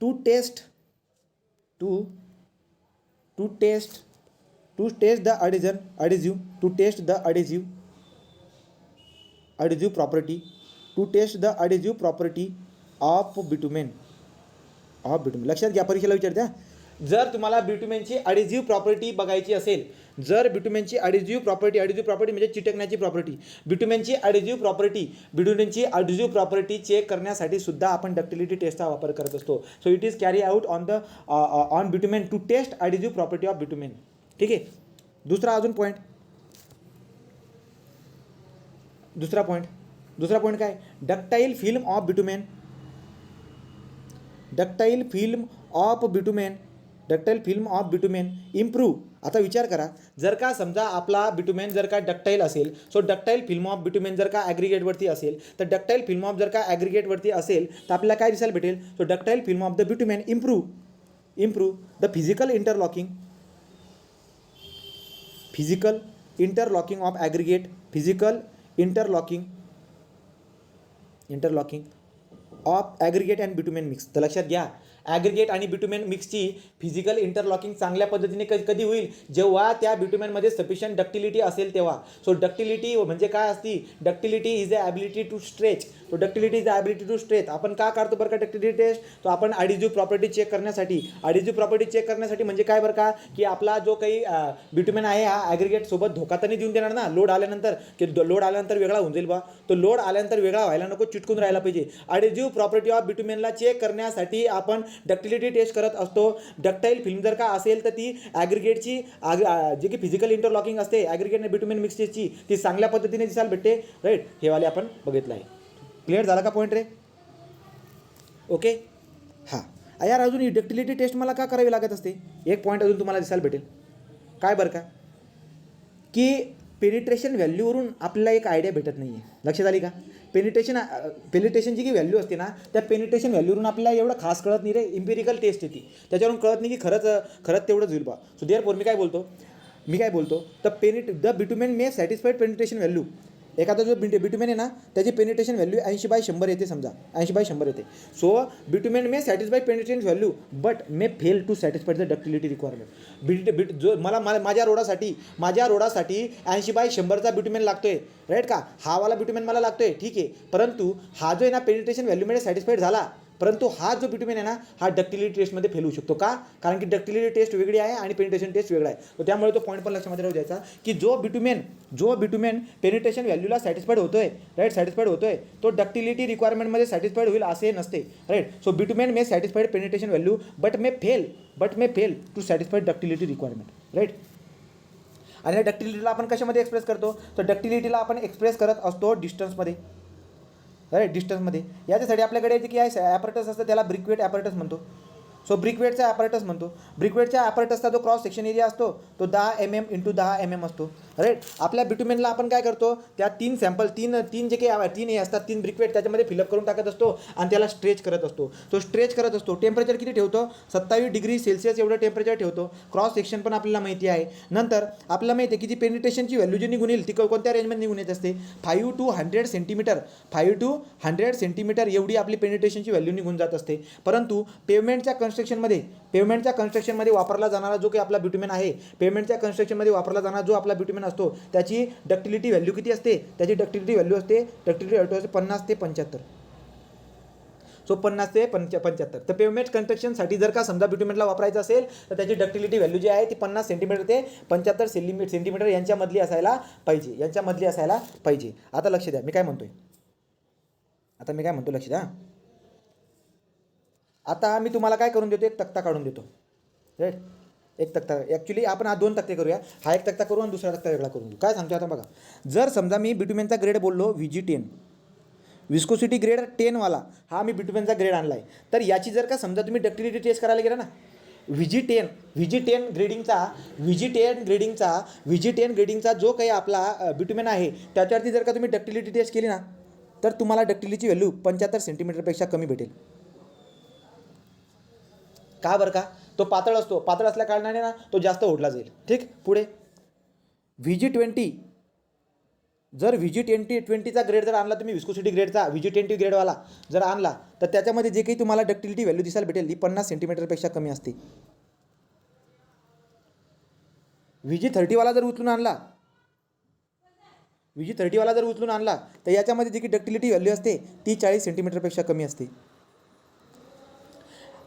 to test the adhesive property of bitumen. लक्षात घ्या, परीक्षेला विचारत्या, जर तुम्हाला बिट्युमेनची अडिजिव्ह प्रॉपर्टी बघायची असेल, जर बिट्युमेनची अडिजिव्ह प्रॉपर्टी म्हणजे चिटकण्याची प्रॉपर्टी, बिट्युमेनची अडिजिव्ह प्रॉपर्टी चेक करण्यासाठी सुद्धा आपण डक्टिलिटी टेस्टचा वापर करत असतो. So it is carry out on bitumen to test adhesive property of bitumen. ठीक आहे. दुसरा पॉईंट काय, ductile film of bitumen improve. आता विचार करा, जर का समजा आपला बिट्युमेन जर का डक्टाईल असेल, so ductile film of bitumen जर का ॲग्रिगेटवरती असेल, तर डक्टाईल फिल्म ऑफ जर का ॲग्रिगेटवरती असेल तर आपल्याला काय दिसायला भेटेल, so ductile film of the bitumen improve the physical interlocking of aggregate, interlocking of aggregate and bitumen mix. तर लक्षात घ्या, ॲग्रिगेट आणि बिट्युमेन मिक्सची फिजिकल इंटरलॉकिंग चांगल्या पद्धतीने कधी होईल, जेव्हा त्या बिट्युमेनमध्ये सफिशियंट डक्टिलिटी असेल तेव्हा. सो डक्टिलिटी म्हणजे काय असती, ductility is the ability to stretch. तो ductility is the ability to stretch. आपण का करतो बरं का डक्टिलिटी टेस्ट, तो आपण अडिजिव्ह प्रॉपर्टी चेक करण्यासाठी म्हणजे काय बरं का, की आपला जो काही बिट्युमेन आहे हा ॲग्रिगेटसोबत धोका तर नाही देऊन देणार ना, लोड आल्यानंतर वेगळा होऊन जाईल बा, तो लोड आल्यानंतर वेगळा व्हायला नको, चिटकून राहायला पाहिजे. अडिजिव्ह प्रॉपर्टी ऑफ बिट्युमेनला चेक करण्यासाठी आपण डक्टिलिटी टेस्ट करत असतो. डक्टाईल फिल्म जर का असेल तर ती ॲग्रिगेटची जी की फिजिकल इंटरलॉकिंग असते ॲग्रिगेट आणि बिट्युमेन मिक्सची, ती चांगल्या पद्धतीने दिसायला भेटते, राईट. हे वाले आपण बघितलं आहे. क्लिअर झाला का पॉईंट रे, ओके. हां, यार अजून ही डक्टिलिटी टेस्ट मला का करावी लागत असते, एक पॉईंट अजून तुम्हाला दिसायला भेटेल. काय बरं का, की पेनिट्रेशन व्हॅल्यूवरून आपल्याला एक आयडिया भेटत नाही आहे. लक्षात आली का, पेनिट्रेशनची जी व्हॅल्यू असते ना, त्या पेनिट्रेशन व्हॅल्यूवरून आपल्याला एवढं खास कळत नाही रे. इम्पिरिकल टेस्ट येते त्याच्यावरून कळत नाही की खरंच तेवढंच होईल बा. सो देअरफॉर मी काय बोलतो, the bitumen may satisfied penetration value. एखादा जो बिट्युमेन आहे ना, त्याची पेनिट्रेशन व्हॅल्यू 80/100 येते, समजा 80/100 येते. So bitumen may satisfied penetration value but may fail to satisfied the ductility requirement. जो माझ्या रोडासाठी 80/100चा बिट्युमेन लागतोय, राईट का, हा वाला बिट्युमेन मला लागतोय, ठीक आहे. परंतु हा जो आहे ना पेनिट्रेशन व्हॅल्यूमध्ये सॅटिस्फाईड झाला, परंतु हा जो बिट्युमेन आहे ना, हा डक्टिलिटी टेस्टमध्ये फेल होऊ शकतो. का, कारण की डक्टिलिटी टेस्ट वेगळी आहे आणि पेनिट्रेशन टेस्ट वेगळा आहे. तर त्यामुळे तो पॉईंट पण लक्षामध्ये राहू द्यायचा, की जो बिट्युमेन पेनिट्रेशन व्हॅल्यूला सॅटिस्फाईड होतोय, तो डक्टिलिटी रिक्वायरमेंटमध्ये सॅटिस्फाईड होईल असे नसते, right. So bitumen may satisfied penetration value but may fail to satisfied ductility requirement, right. आणि या डक्टिलिटीला आपण कशामध्ये एक्सप्रेस करतो, तर डक्टिलिटीला आपण एक्सप्रेस करत असतो डिस्टन्समध्ये, राईट, डिस्टन्समध्ये. याच्यासाठी आपल्याकडे जे की आहे ॲपरेटस असतं त्याला ब्रिकवेट ॲपरेटस म्हणतो. सो ब्रिकवेटचा ॲपरेटसचा जो क्रॉस सेक्शन एरिया असतो तो 10 mm × 10 mm असतो. राईट. आपल्या बिटुमेनला आपण काय करतो, त्या तीन सॅम्पल तीन जे काही तीन हे असतात, तीन ब्रिक्वेट त्याच्यामध्ये फिलअप करून टाकत असतो आणि त्याला स्ट्रेच करत असतो. तो स्ट्रेच करत असतो. टेम्परेचर किती ठेवतो, 27 डिग्री सेल्सिअस एवढं टेम्परेचर ठेवतो. क्रॉस सेक्शन पण आपल्याला माहिती आहे. नंतर आपल्याला माहिती आहे की जी पेनिट्रेशनची व्हॅल्यू जी निघून येईल ती कोणत्या रेंजमध्ये निघून येत असते, 5 to 100 सेंटीमीटर. 5 to 100 सेंटीमीटर एवढी आपली पेनिट्रेशनची व्हॅल्यू निघून जात असते. परंतु पेवमेंटच्या कन्स्ट्रक्शनमध्ये वापरला जाणारा जो काही आपला बिटुमेन आहे, पेवमेंटच्या कन्स्ट्रक्शनमध्ये वापरला जाणारा जो आपला बिटुमेन असतो त्याची डक्टिलिटी व्हॅल्यू किती असते, त्याची डक्टिलिटी व्हॅल्यू असते 50 ते 75. सो 50 ते 75. तर पेवमेंट कन्स्ट्रक्शनसाठी जर का समजा बिटुमेनला वापरायचं असेल तर त्याची डक्टिलिटी व्हॅल्यू जी आहे ती 50 सेंटीमीटर ते 75 सेंटीमीटर यांच्यामधली असायला पाहिजे. आता लक्ष द्या, मी काय म्हणतो लक्ष द्या. आता मी तुम्हाला काय करून देतो, एक तक्ता काढून देतो. राईट. एक तक्ता, ॲक्च्युली आपण हा 2 तक्ते करूया. हा एक तक्ता करू आणि दुसरा तक्ता वेगळा करून देऊ. काय सांगतो आता बघा, जर समजा मी बिटुमेनचा ग्रेड बोललो VG10, विस्कोसिटी ग्रेड 10 वाला हा मी बिटुमेनचा ग्रेड आणला आहे, तर याची जर का समजा तुम्ही डक्टिलिटी टेस्ट करायला गेला ना, VG10 ग्रेडिंगचा जो काही आपला बिटुमेन आहे त्याच्यावरती जर का तुम्ही डक्टिलिटी टेस्ट केली ना, तर तुम्हाला डक्टिलिटीची व्हॅल्यू 75 सेंटीमीटरपेक्षा कमी भेटेल. का बरं का, तो पातळ असतो. पातळ असल्या कारणाने ना तो जास्त ओढला जाईल. ठीक. पुढे VG20, जर VG20चा ग्रेड जर आणला तुम्ही, विस्कोसिटी ग्रेडचा VG20 ग्रेडवाला जर आणला तर त्याच्यामध्ये जे काही तुम्हाला डक्टिलिटी व्हॅल्यू दिसायला भेटेल ती 50 सेंटीमीटरपेक्षा कमी असते. VG30वाला जर उचलून आणला तर याच्यामध्ये जी काही डक्टिलिटी व्हॅल्यू असते ती 40 सेंटीमीटरपेक्षा कमी असते.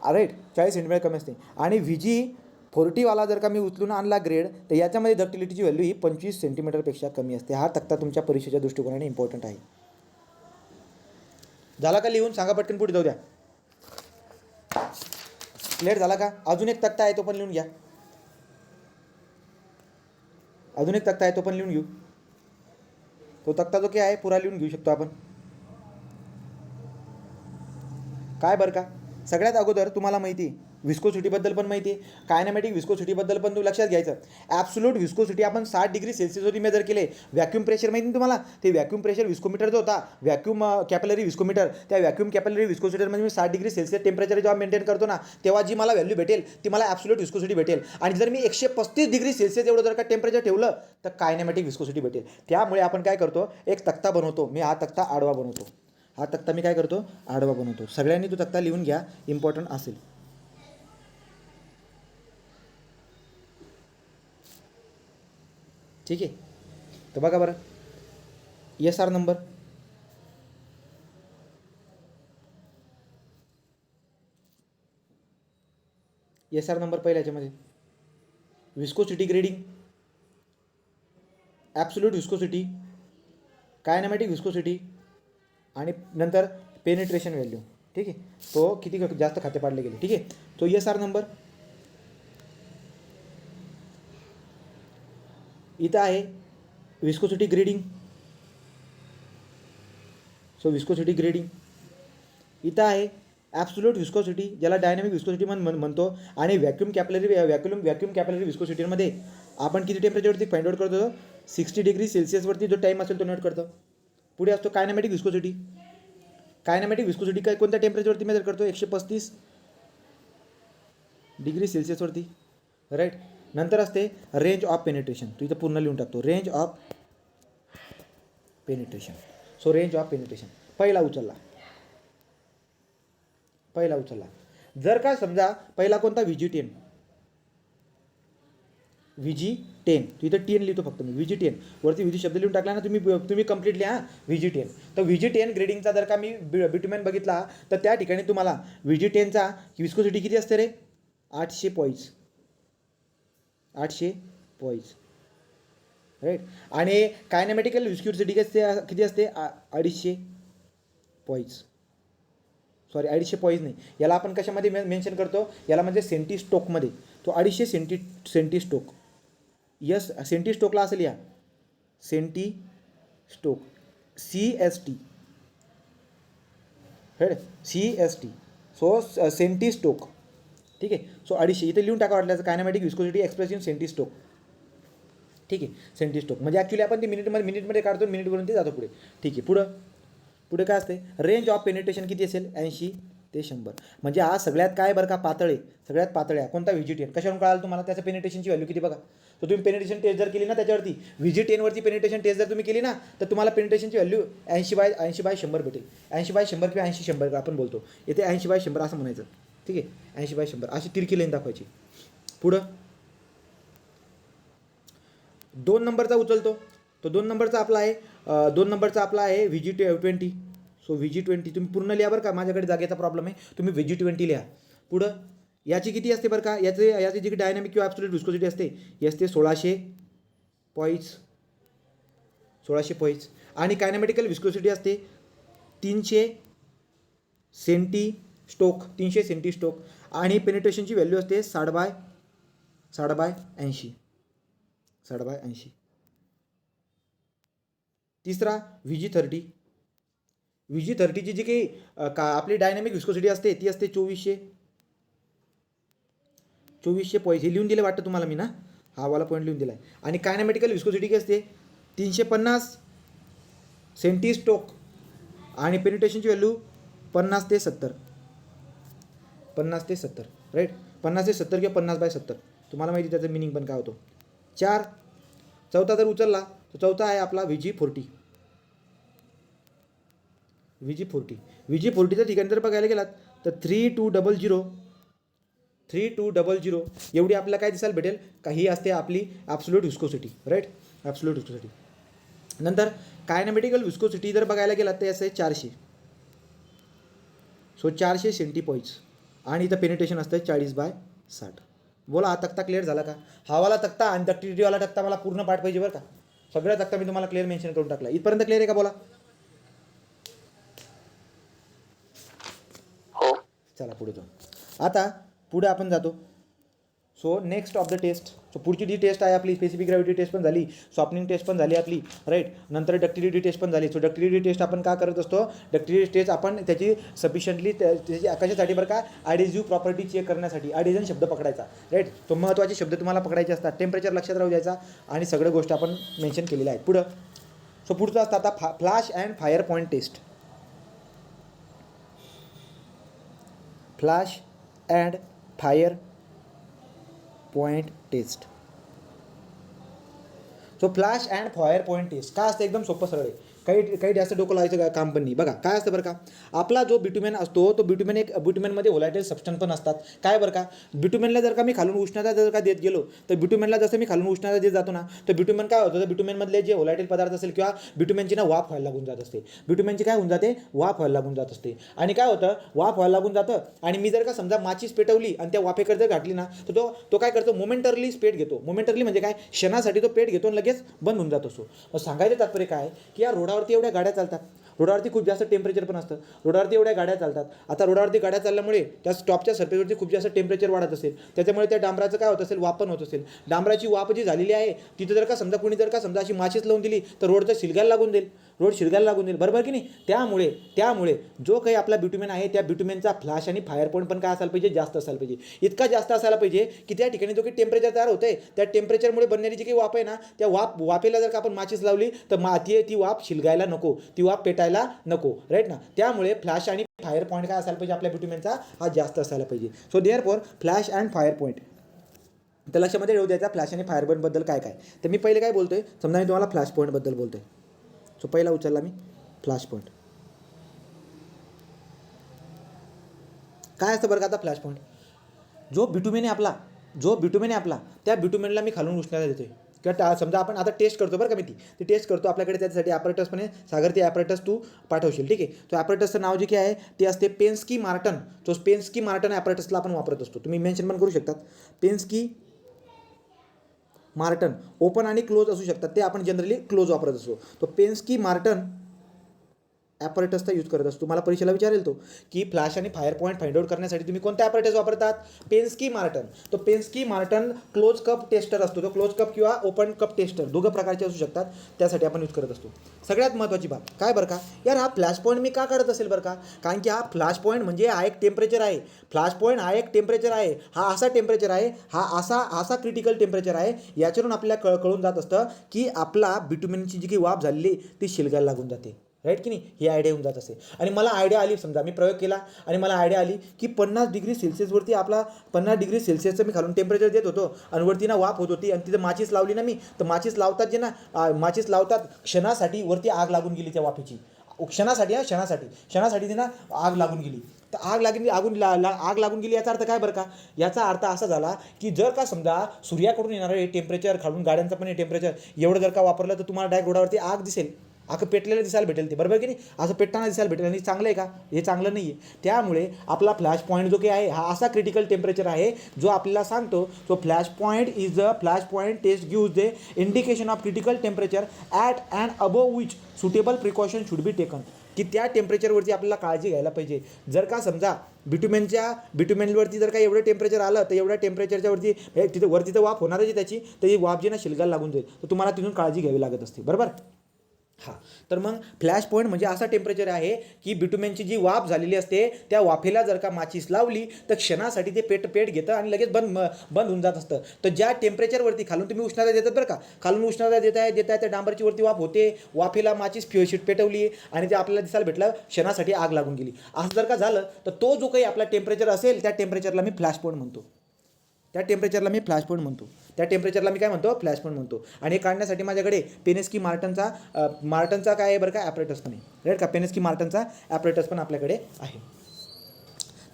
राईट. 40 सेंटीमीटर कमी असते. आणि VG40वाला जर का मी उचलून आणला ग्रेड तर याच्यामध्ये डक्टिलिटीची व्हॅल्यू ही 25 सेंटीमीटरपेक्षा कमी असते. हा तक्ता तुमच्या परीक्षेच्या दृष्टिकोनाने इम्पॉर्टंट आहे. झाला का लिहून, सांगा पटकन, पुढे जाऊ द्या. क्लिअर झाला का. अजून एक तक्ता आहे तो पण लिहून घ्या. तो तक्ता जो काय आहे पुरा लिहून घेऊ शकतो आपण. काय बरं का, सगळ्यात अगोदर तुम्हाला माहिती आहे विस्कोसिटीबद्दल पण माहिती आहे, कायनेमॅटिक विस्कोसिटीबद्दल पण तुम्ही लक्षात घ्यायचं. ॲब्सोल्यूट विस्कोसिटी आपण 60 डिग्री सेल्सिअसवरती मेजर केले. व्हॅक्यूम प्रेशर माहिती आहे तुम्हाला, ते व्हॅक्यूम प्रेशर विस्कोमीटर जो होता, व्हॅक्यूम कॅपिलरी विस्कोमीटर, त्या व्हॅक्यूम कॅपिलरी विस्कोसिटीमध्ये मी 60 डिग्री सेल्सिअस टेम्परेचर जेव्हा मेंटेन करतो ना, तेव्हा जी मला व्हॅल्यू भेटेल ती मला ॲब्सोल्यूट विस्कोसिटी भेटेल. आणि जर मी 135 डिग्री सेल्सिअस एवढं जर का टेम्परेचर ठेवलं तर कायनेमॅटिक विस्कोसिटी भेटेल. त्यामुळे आपण काय करतो, एक तक्ता बनवतो. मी हा तक्ता आडवा बनवतो. सगळ्यांनी तो तक्ता लिहून घ्या, इम्पॉर्टंट असेल. ठीक आहे. तर बघा बरं, SR नंबर पहिल्या याच्यामध्ये viscosity grading, absolute viscosity, kinematic viscosity आणि नंतर पेनिट्रेशन व्हॅल्यू. ठीक आहे. तो किती जास्त खाते पाडले गेले. ठीक आहे. तो SR नंबर इथं आहे. विस्कोसिटी ग्रेडिंग, विस्कोसिटी ग्रेडिंग इथं आहे. ॲब्सोल्यूट विस्कोसिटी ज्याला डायनॅमिक विस्कोसिटी म्हणतो. आणि व्हॅक्यूम कॅपिलरी विस्कोसिटीमध्ये आपण किती टेम्परेचरवरती फाइंड आउट करतो, 60 डिग्री सेल्सिअसवरती जो टाईम असेल तो नोट करतो. पुढे असतो कायनेमॅटिक विस्कोसिटी. काय कोणत्या टेम्परेचरवरती मेजर करतो, 135 डिग्री सेल्सिअसवरती. राईट. नंतर असते रेंज ऑफ पेनिट्रेशन. तू इथं पूर्ण लिहून टाकतो, रेंज ऑफ पेनिट्रेशन. पहिला उचलला. जर का समजा पहिला कोणता VG10, तू इथं 10 लिहितो फक्त मी. VG10 वरती VG शब्द लिहून टाकला ना तुम्ही कंप्लीटली. VG10. तर VG10 ग्रेडिंगचा जर का मी बिटुमेन बघितला तर त्या ठिकाणी तुम्हाला VG10चा विस्कोसिटी किती असते रे, 800 पॉईज. राईट. आणि कायनेमॅटिकल विस्कोसिटी किती असते 250 पॉईज. 250 पॉईज नाही, याला आपण कशामध्ये मेन्शन करतो, याला म्हणजे सेंटीस्टोकमध्ये. तो 250 सेंटीस्टोक. सेंटीस्टोकला असेल या सेंटीस्टोक, CST. CST. सो सेंटीस्टोक. ठीक आहे. सो 250 इथे लिहून टाका वाटल्याचं, कायनेमॅटिक विस्कोसिटी एक्सप्रेस इन सेंटीस्टोक. ठीक आहे. सेंटी स्ट्रोक म्हणजे ॲक्च्युली आपण ते मिनिटमध्ये काढतो, मिनिटवरून ते जातो पुढे. ठीक आहे. पुढे काय असते, रेंज ऑफ पेनिट्रेशन किती असेल 80 ते 100. म्हणजे हा सगळ्यात काय बरं का पातळ सगळ्यात पातळ आहे कोणता व्हीजी10. कशावरून कळाल तुम्हाला त्याचं पेनिट्रेशनची व्हॅल्यू किती बघा. तर तुम्ही पेनिट्रेशन टेस्ट जर केली ना त्याच्यावरती व्हीजी10वरती पेनिट्रेशन टेस्ट जर तुम्ही केली ना तर तुम्हाला पेनिट्रेशनची व्हॅल्यू 80/100 भेटेल. 80/100 किंवा 80/100 आपण बोलतो इथे 80/100 असं म्हणायचं. ठीक आहे. 80/100 अशी तिरकी लाईन दाखवायची. पुढं 2 नंबरचा उचलतो. तो 2 नंबरचा आपला आहे VG20. सो VG20 तुम्ही पूर्ण लिहा बरं का, माझ्याकडे जागेचा प्रॉब्लेम आहे. तुम्ही VG20 लिहा. पुढं याची किती असते बरं का, याची जी डायनॅमिक किंवा ॲब्सोल्यूट विस्कोसिटी असते ही असते 1600 पॉईंट्स आणि कायनेमॅटिकल विस्कोसिटी असते 300 सेंटी स्टोक आणि पेनिट्रेशनची व्हॅल्यू असते 60/80. तिसरा VG30ची जी काही आपली डायनॅमिक विस्कोसिटी असते ती असते 2400 पॉईंट. हे लिहून दिलं वाटतं तुम्हाला मी ना, हा वाला पॉईंट लिहून दिला आहे. आणि कायनेमॅटिकल विस्कोसिटी काय असते 350 सेंटी स्टोक आणि पेनिट्रेशनची व्हॅल्यू 50 ते 70 राईट. 50 ते 70 किंवा 50/70 तुम्हाला माहिती त्याचं मिनिंग पण काय होतो. चौथा जर उचलला तर चौथा आहे आपला VG40च्या ठिकाणी जर बघायला गेलात तर 3200 एवढी आपल्याला काय दिसायला भेटेल का, ही असते आपली absolute viscosity right. Absolute viscosity. नंतर कायनेमॅटिकल विस्कोसिटी जर बघायला गेलात तर असं आहे 400. सो 400 सेंटी पॉईंट्स आणि इथं पेनिट्रेशन असतं 40/60. बोला हा तक्ता क्लिअर झाला का. हावाला तक्ता आणि डक्टिलिटीवाला तक्ता मला पूर्ण पाठ पाहिजे बरं का. सगळ्या तक्ता मी तुम्हाला क्लिअर मेन्शन करून टाकला. इथपर्यंत क्लिअर आहे का बोला. हो. चला पुढे जाऊ. आता पुढे आपण जातो. So next of the test. So पुढची जी टेस्ट आहे आपली स्पेसिफिक ग्रॅव्हिटी टेस्ट पण झाली, सॉफ्टनिंग टेस्ट पण झाली आपली राईट. नंतर डक्टिलिटी टेस्ट पण झाली. सो डक्टिलिटी टेस्ट आपण का करत असतो, डक्टिलिटी टेस्ट आपण त्याची सफिशियंटली त्याची कशासाठी बरं का, ॲडेझिव्ह प्रॉपर्टी चेक करण्यासाठी. ॲडेझन शब्द पकडायचा राईट. तो महत्त्वाचे शब्द तुम्हाला पकडायचे असतात. टेम्परेचर लक्षात राहू द्यायचा आणि सगळ्या गोष्टी आपण मेन्शन केलेल्या आहेत. पुढं सो पुढचं असतं आता flash and fire point test. Flash and fire point test. So flash and fire point test काय असतं, एकदम सोपं सरळ आहे. काही जास्त डोकं लावायचं काम पण नाही. बघा काय असतं बरं का, आपला जो बिट्युमेन असतो तो बिट्युमेनमध्ये व्होलॅटाईल सबस्टन्स पण असतात. काय बरं का, बिट्युमेनला जर का मी खालून उष्णता जर का देत गेलो तर बिट्युमेनला जसं मी खालून उष्णता देत जातो ना तर बिट्युमेन काय होतं, तर बिट्युमेनमधले जे व्होलॅटाईल पदार्थ असेल किंवा बिट्युमेनची ना वाफ व्हायला लागून जात असते. बिट्युमेनची काय होऊन जाते, वाफ व्हायला लागून जात असते. आणि काय होतं, वाफ व्हायला लागून जातं आणि मी जर का समजा माचीस पेटवली आणि त्या वाफेकडे जर घातली ना तर तो काय करतो, मोमेंटरली पेट घेतो. मोमेंटरली म्हणजे काय, क्षणासाठी तो पेट घेतो आणि लगेच बंद होऊन जात असतो. मग सांगायचं तात्पर्य काय की या रोडावरती एवढ्या गाड्या चालतात, रोडावरती खूप जास्त टेम्परेचर पण असतं, रोडावरती एवढ्या गाड्या चालतात. आता रोडावरती गाड्या चालल्यामुळे त्या स्टॉपच्या सरफेसवरती खूप जास्त टेम्परेचर वाढत असेल, त्याच्यामुळे त्या डांबराचं काय होत असेल, वापन होत असेल. डांबराची वाफ जी झालेली आहे तिथं जर का समजा कुणी जर का समजा अशी माचीस लावून दिली तर रोड शिरगायला लागून देईल बरोबर की नाही. त्यामुळे जो काही आपला बिट्युमेन आहे त्या बिट्युमेनचा फ्लॅश आणि फायर पॉईंट पण काय असायला पाहिजे, जास्त असायला पाहिजे. इतका जास्त असायला पाहिजे की त्या ठिकाणी जो काही टेम्परेचर तयार होते त्या टेम्परेचरमुळे बनणारी जी काही वाफ आहे ना त्या वाफेला जर का आपण माचीस लावली तर ती वाफ शिलगायला नको, ती वाफ पेटायला नको राईट ना. त्यामुळे फ्लॅश आणि फायर पॉईंट काय असायला पाहिजे, आपल्या बिट्युमेनचा हा जास्त असायला पाहिजे. So therefore flash and fire point तर लक्षामध्ये ठेवू द्यायचा. फ्लॅश आणि फायर पॉईंटबद्दल काय तर मी पहिले काय बोलतोय, समजा मी तुम्हाला फ्लॅश पॉईंटबद्दल बोलतोय. सो पहिला उचलला मी फ्लॅश पॉईंट. काय असतं बरं का आता फ्लॅश पॉईंट, जो बिट्युमेन आहे आपला त्या बिट्युमेनला मी खालून उष्णता देतोय किंवा समजा आपण आता टेस्ट करतो बरं का, मी ती टेस्ट करतो. आपल्याकडे त्याच्यासाठी ॲपरेटस पण आहे. सागर ते ॲपरेटस तू पाठवशील ठीक आहे. तो ॲपरेटसचं नाव जे काय आहे ते असते पेन्स्की मार्टन. तो पेन्स्की मार्टन ॲपरेटसला आपण वापरत असतो. तुम्ही मेन्शन पण करू शकतात. पेन्स्की मार्टन ओपन आणि क्लोज असू शकतात, ते आपण जनरली क्लोज वापरत असतो. तो पेन्स्की मार्टन ॲपरेटसचा यूज करत असतो. तुम्हाला परीक्षेला विचारेल तो की फ्लॅश आणि फायर पॉईंट फाइंड आउट करण्यासाठी तुम्ही कोणता ॲपरेटस वापरतात? पेन्स्की मार्टन. तो पेन्स्की मार्टन क्लोज कप टेस्टर असतो. तो क्लोज कप किंवा ओपन कप टेस्टर दोघं प्रकारचे असू शकतात, त्यासाठी आपण यूज करत असतो. सगळ्यात महत्त्वाची बाब काय बरं का, यार हा फ्लॅश पॉईंट मी का काढत असेल बरं का, कारण की हा फ्लॅश पॉईंट म्हणजे हा एक टेम्परेचर आहे. फ्लॅश पॉईंट हा एक टेम्परेचर आहे, हा असा टेम्परेचर आहे, हा असा क्रिटिकल टेम्परेचर आहे. याच्यावरून आपल्याला कळून जात असतं की आपला बिटुमेनची जी काही वाफ झालेली ती शिलगायला लागून जाते. राईट की नाही, ही आयडिया होऊन जात असते. आणि मला आयडिया आली, समजा मी प्रयोग केला आणि मला आयडिया आली की 50 डिग्री सेल्सिअसवरती आपला 50 डिग्री सेल्सिअसचं मी खालून टेम्परेचर देत होतो आणि वरती ना वाफ होत होती आणि तिथं माचीस लावली ना मी, तर माचीस लावतात जे ना माचीस लावतात क्षणासाठी वरती आग लागून गेली त्या वाफेची. क्षणासाठी ती ना आग लागून गेली. तर आग लागून गेली याचा अर्थ काय बरं का, याचा अर्थ असा झाला की जर का समजा सूर्याकडून येणारं हे टेम्परेचर खालून गाड्यांचं पण हे टेम्परेचर एवढं जर का वापरलं तर तुम्हाला डायरेक्ट रोडावरती आग दिसेल, आग पेटलेलं दिसायला भेटेल. ते बरोबर की नाही, असं पेटताना दिसायला भेटेल. आणि चांगलं आहे का, हे चांगलं नाही आहे. त्यामुळे आपला फ्लॅश पॉईंट जो काही आहे हा असा क्रिटिकल टेम्परेचर आहे जो आपल्याला सांगतो so flash point test gives the indication of critical temperature at and above which suitable precaution should be taken. की त्या टेम्परेचरवरती आपल्याला काळजी घ्यायला पाहिजे. जर का समजा बिटुमेनवरती जर का एवढं टेम्परेचर आलं तर एवढ्या टेम्परेचरच्या वरती तिथं वरती तर वाफ होणारच आहे त्याची, तर ही वाफ जी ना शिलगायला लागून जाईल. तर तुम्हाला तिथून काळजी घ्यावी लागत असते. बरोबर. हां, तर मग फ्लॅश पॉईंट म्हणजे असा टेम्परेचर आहे की बिटुमेनची जी वाफ झालेली असते त्या वाफेला जर का माचीस लावली तर क्षणासाठी ते पेट घेतं आणि लगेच बंद होऊन जात असतं. तर ज्या टेम्परेचरवरती खालून तुम्ही उष्णता देतात बरं का, खालून उष्णता देताय त्या डांबरची वरती वाफ होते, वाफेला माचीस शीट पेटवली आणि ते आपल्याला दिसायला भेटलं क्षणासाठी आग लागून गेली. असं जर का झालं तर तो जो काही आपला टेम्परेचर असेल त्या टेम्परेचरला मी फ्लॅश पॉईंट म्हणतो. त्या टेम्परेचरला मी काय म्हणतो, फ्लॅश पॉईंट म्हणतो. आणि हे काढण्यासाठी माझ्याकडे पेनेस्की मार्टनचा काय आहे बरं का ॲपरेटस पण आहे. राईट का, पेनेस्की मार्टनचा ॲपरेटस पण आपल्याकडे आहे.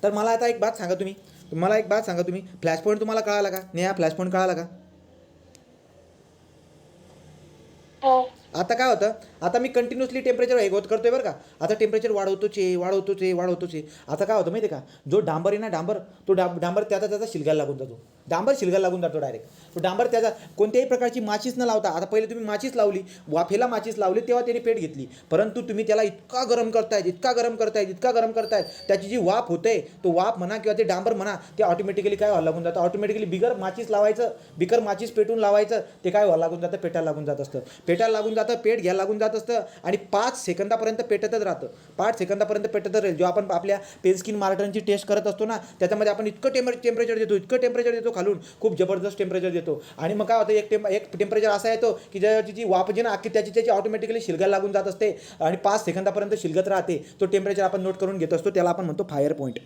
तर मला आता एक बात सांगा तुम्ही फ्लॅश पॉईंट तुम्हाला कळाला का, नाही हा फ्लॅश पॉईंट कळाला का? हो. आता काय होतं, आता मी कंटिन्युअसली टेम्परेचर हे करतोय बरं का, आता टेम्परेचर वाढवतोच आहे. आता काय होतं माहिती आहे का, जो डांबर आहे ना तो डांबर त्याचा शिलगायला लागून जातो. डायरेक्ट. तो डांबर त्याचा कोणत्याही प्रकारची माचीस न लावता, आता पहिले तुम्ही माचीस लावली, वाफेला माचीस लावली तेव्हा त्याने पेट घेतली, परंतु तुम्ही त्याला इतका गरम करतायत त्याची जी वाफ होते, तो वाफ म्हणा किंवा ते डांबर म्हणा, ते ऑटोमॅटिकली काय व्हायला लागून जातं, ऑटोमॅटिकली बिगर माचीस पेटून लावायचं, ते काय व्हायला लागून जातं, पेटायला लागून जात असतं, पेट घ्यायला लागून जात असतं आणि 5 सेकंदापर्यंत पेटतच राहतं. 5 सेकंदापर्यंत पेटतच राहील. जो आपण आपल्या पेन्स्की मार्टनची टेस्ट करत असतो ना, त्याच्यामध्ये आपण इतकं टेम्परेचर देतो खालून, खूप जबरदस्त टेम्परेचर देतो. आणि मग काय होतं, एक टेम्परेचर असा येतो की ज्याची जी वाफ जी ना अख्खी त्याची ऑटोमॅटिकली शिलगायला लागून जात असते आणि 5 सेकंदापर्यंत शिलगत राहते. तो टेम्परेचर आपण नोट करून घेत असतो, त्याला आपण म्हणतो फायर पॉईंट.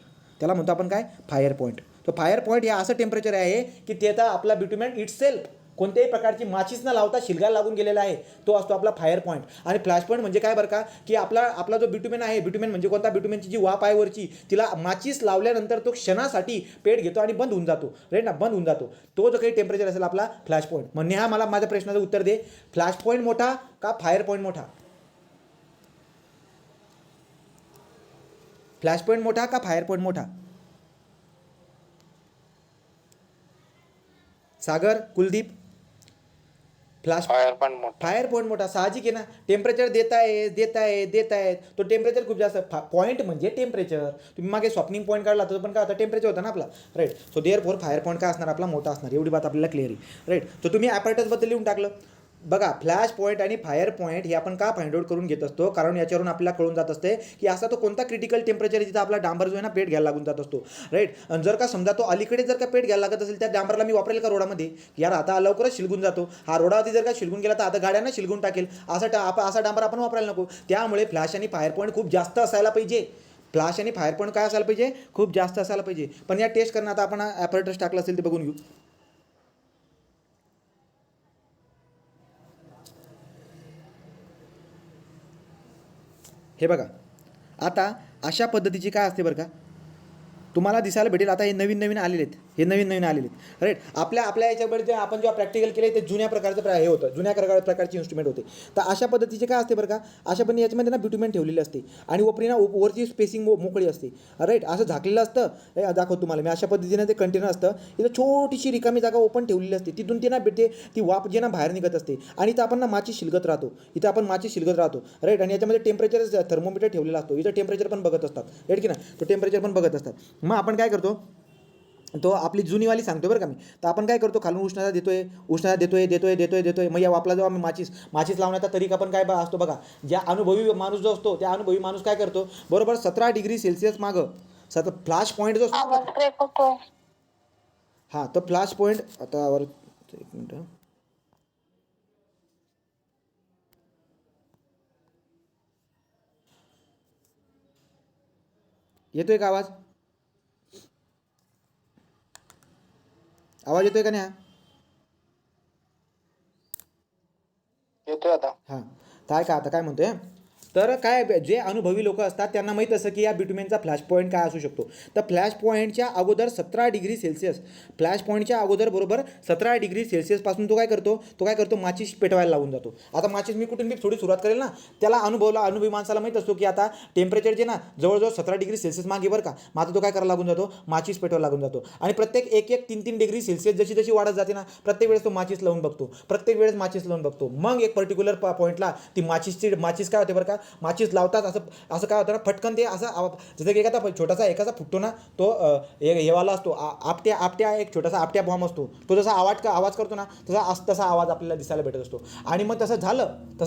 तो फायर पॉईंट हे असं टेम्परेचर आहे की त्याचा आपला बिटुमेन इटसेल्फ कोणत्याही प्रकारची माचीस न लावता शिलगायला लागून गेलेला आहे, तो असतो आपला फायर पॉईंट. आणि फ्लॅश पॉईंट म्हणजे काय बरं का, की आपला जो बिटुमेन आहे, बिटुमेन म्हणजे कोणता, बिटुमेनची जी वाफ आहे वरची, तिला माचीस लावल्यानंतर तो क्षणासाठी पेट घेतो आणि बंद होऊन जातो. तो जो काही टेम्परेचर असेल आपला फ्लॅश पॉईंट. म्हणजे हा मला माझ्या प्रश्नाचं उत्तर दे, फ्लॅश पॉईंट मोठा का फायर पॉईंट मोठा? फ्लॅश पॉईंट मोठा का फायर पॉईंट मोठा? सागर, कुलदीप. फायर पॉईंट मोठा. साहजिक आहे ना, टेम्परेचर देत आहेत, तो टेम्परेचर खूप जास्त. पॉईंट म्हणजे टेम्परेचर. तुम्ही मागे स्वॅपिंग पॉईंट काढला तो पण काय होता, टेम्परेचर होता ना आपला. Right. So therefore fire point काय असणार आपला, मोठा असणार. एवढी बात आपल्याला क्लिअर आहे. राईट. तर तुम्ही ॲपरेटसबद्दल लिहून टाकलं. बघा, फ्लॅश पॉईंट आणि फायर पॉईंट हे आपण का फाइंड आउट करून घेत असतो, कारण याच्यावरून आपल्याला कळून जात असते की असा तो कोणता क्रिटिकल टेम्परेचर आहे जिथं आपला डांबर जो आहे ना पेट घ्यायला लागून जात असतो. राईट. आणि जर का समजा तो अलीकडे जर का पेट घ्यायला लागत असेल, त्या डांबरला मी वापरेल का रोडामध्ये, यार आता लवकरच शिलगून जातो, हा रोडावरती जर का शिलगून गेला तर आता गाड्यांना शिलगून टाकेल, असा डांबर आपण वापरायला नको. त्यामुळे फ्लॅश आणि फायर पॉईंट खूप जास्त असायला पाहिजे. काय असायला पाहिजे, खूप जास्त असायला पाहिजे. पण या टेस्ट करणं, आता आपण ॲपरेटस टाकलं असेल ते बघून घेऊ. हे बघा, आता अशा पद्धतीची काय असते बरं का, तुम्हाला दिसायला भेटेल. आता हे नवीन आलेले आहेत. हे नवीन नवीन आलेले आहेत. राईट. आपल्या याच्यामध्ये जे आपण जेव्हा प्रॅक्टिकल केले ते जुन्या प्रकारचं हे होतं, जुन्या प्रकारचे इन्स्ट्रुमेंट होते. तर अशा पद्धतीचे काय असते बरं का, अशा पद्धतीने याच्यामध्ये ना बिट्युमेन ठेवलेले असते आणि वरती वरची स्पेसिंग मोकळी असते. राईट. असं झाकलेलं असतं. हे दाखवतो तुम्हाला मी. अशा पद्धतीने ते कंटेनर असतं. इथं छोटीशी रिकामी जागा ओपन ठेवलेली असते. तिथून ते ना ती वाफ जे ना बाहेर निघत असते आणि इथं आपण ना माची शिलगत राहतो. राईट. आणि याच्यामध्ये टेम्परेचर थर्मोमीटर ठेवलेला असतो. इथं टेम्परेचर पण बघत असतात. राईट की ना, तो टेम्परेचर पण बघत असतात. मग आपण काय करतो, तो आपली जुनीवाली सांगतो बरं का मी. तर आपण काय करतो, खालून उष्णता देतोय. मग या वापला जेव्हा आम्ही माचीस लावण्याचा तरीका पण काय असतो बघा. ज्या अनुभवी माणूस जो असतो, त्या अनुभवी माणूस काय करतो, बरोबर 17 डिग्री सेल्सिअस मागं फ्लॅश पॉईंट जो असतो, आवाज ब्रेक होतो. हां, तर फ्लॅश पॉईंट आता एक मिनटं. येतोय का आवाज येतोय का नाही? येतोय आता. हां. आता काय म्हणतोय, तर काय जे अनुभवी लोक असतात त्यांना माहीत असं की या बिट्युमेनचा फ्लॅश पॉईंट काय असू शकतो. तर फ्लॅश पॉईंटच्या अगोदर 17 डिग्री सेल्सिअस, फ्लॅश पॉईंटच्या अगोदर बरोबर 17 डिग्री सेल्सिअसपासून तो काय करतो माचीस पेटवायला लावून जातो. आता माचीस मी कुठून थोडी सुरुवात करेल ना, त्याला अनुभवी माणसाला माहीत असतो की आता टेम्परेचर जे ना जवळजवळ 17 डिग्री सेल्सिअस मागे बरं का. मग आता तो काय करायला लागून जातो, माचीस पेटवायला लागून जातो. आणि प्रत्येक 1-3 डिग्री सेल्सिअस जशी वाढत जाते ना, प्रत्येक वेळेस तो माचीस लावून बघतो. मग एक पर्टिक्युलर पॉईंटला ती माचीस काय होते बरं का, माचीस लावतात असं काय होतं ना, फटकन ते असं जसं की एखादा एकाचा फुटतो ना, तो हेवाला असतो आपट्या एक छोटासा आपट्या बॉम्ब असतो. तो जसा आवाज करतो ना, तसा आवाज आपल्याला दिसायला भेटत असतो. आणि मग तसं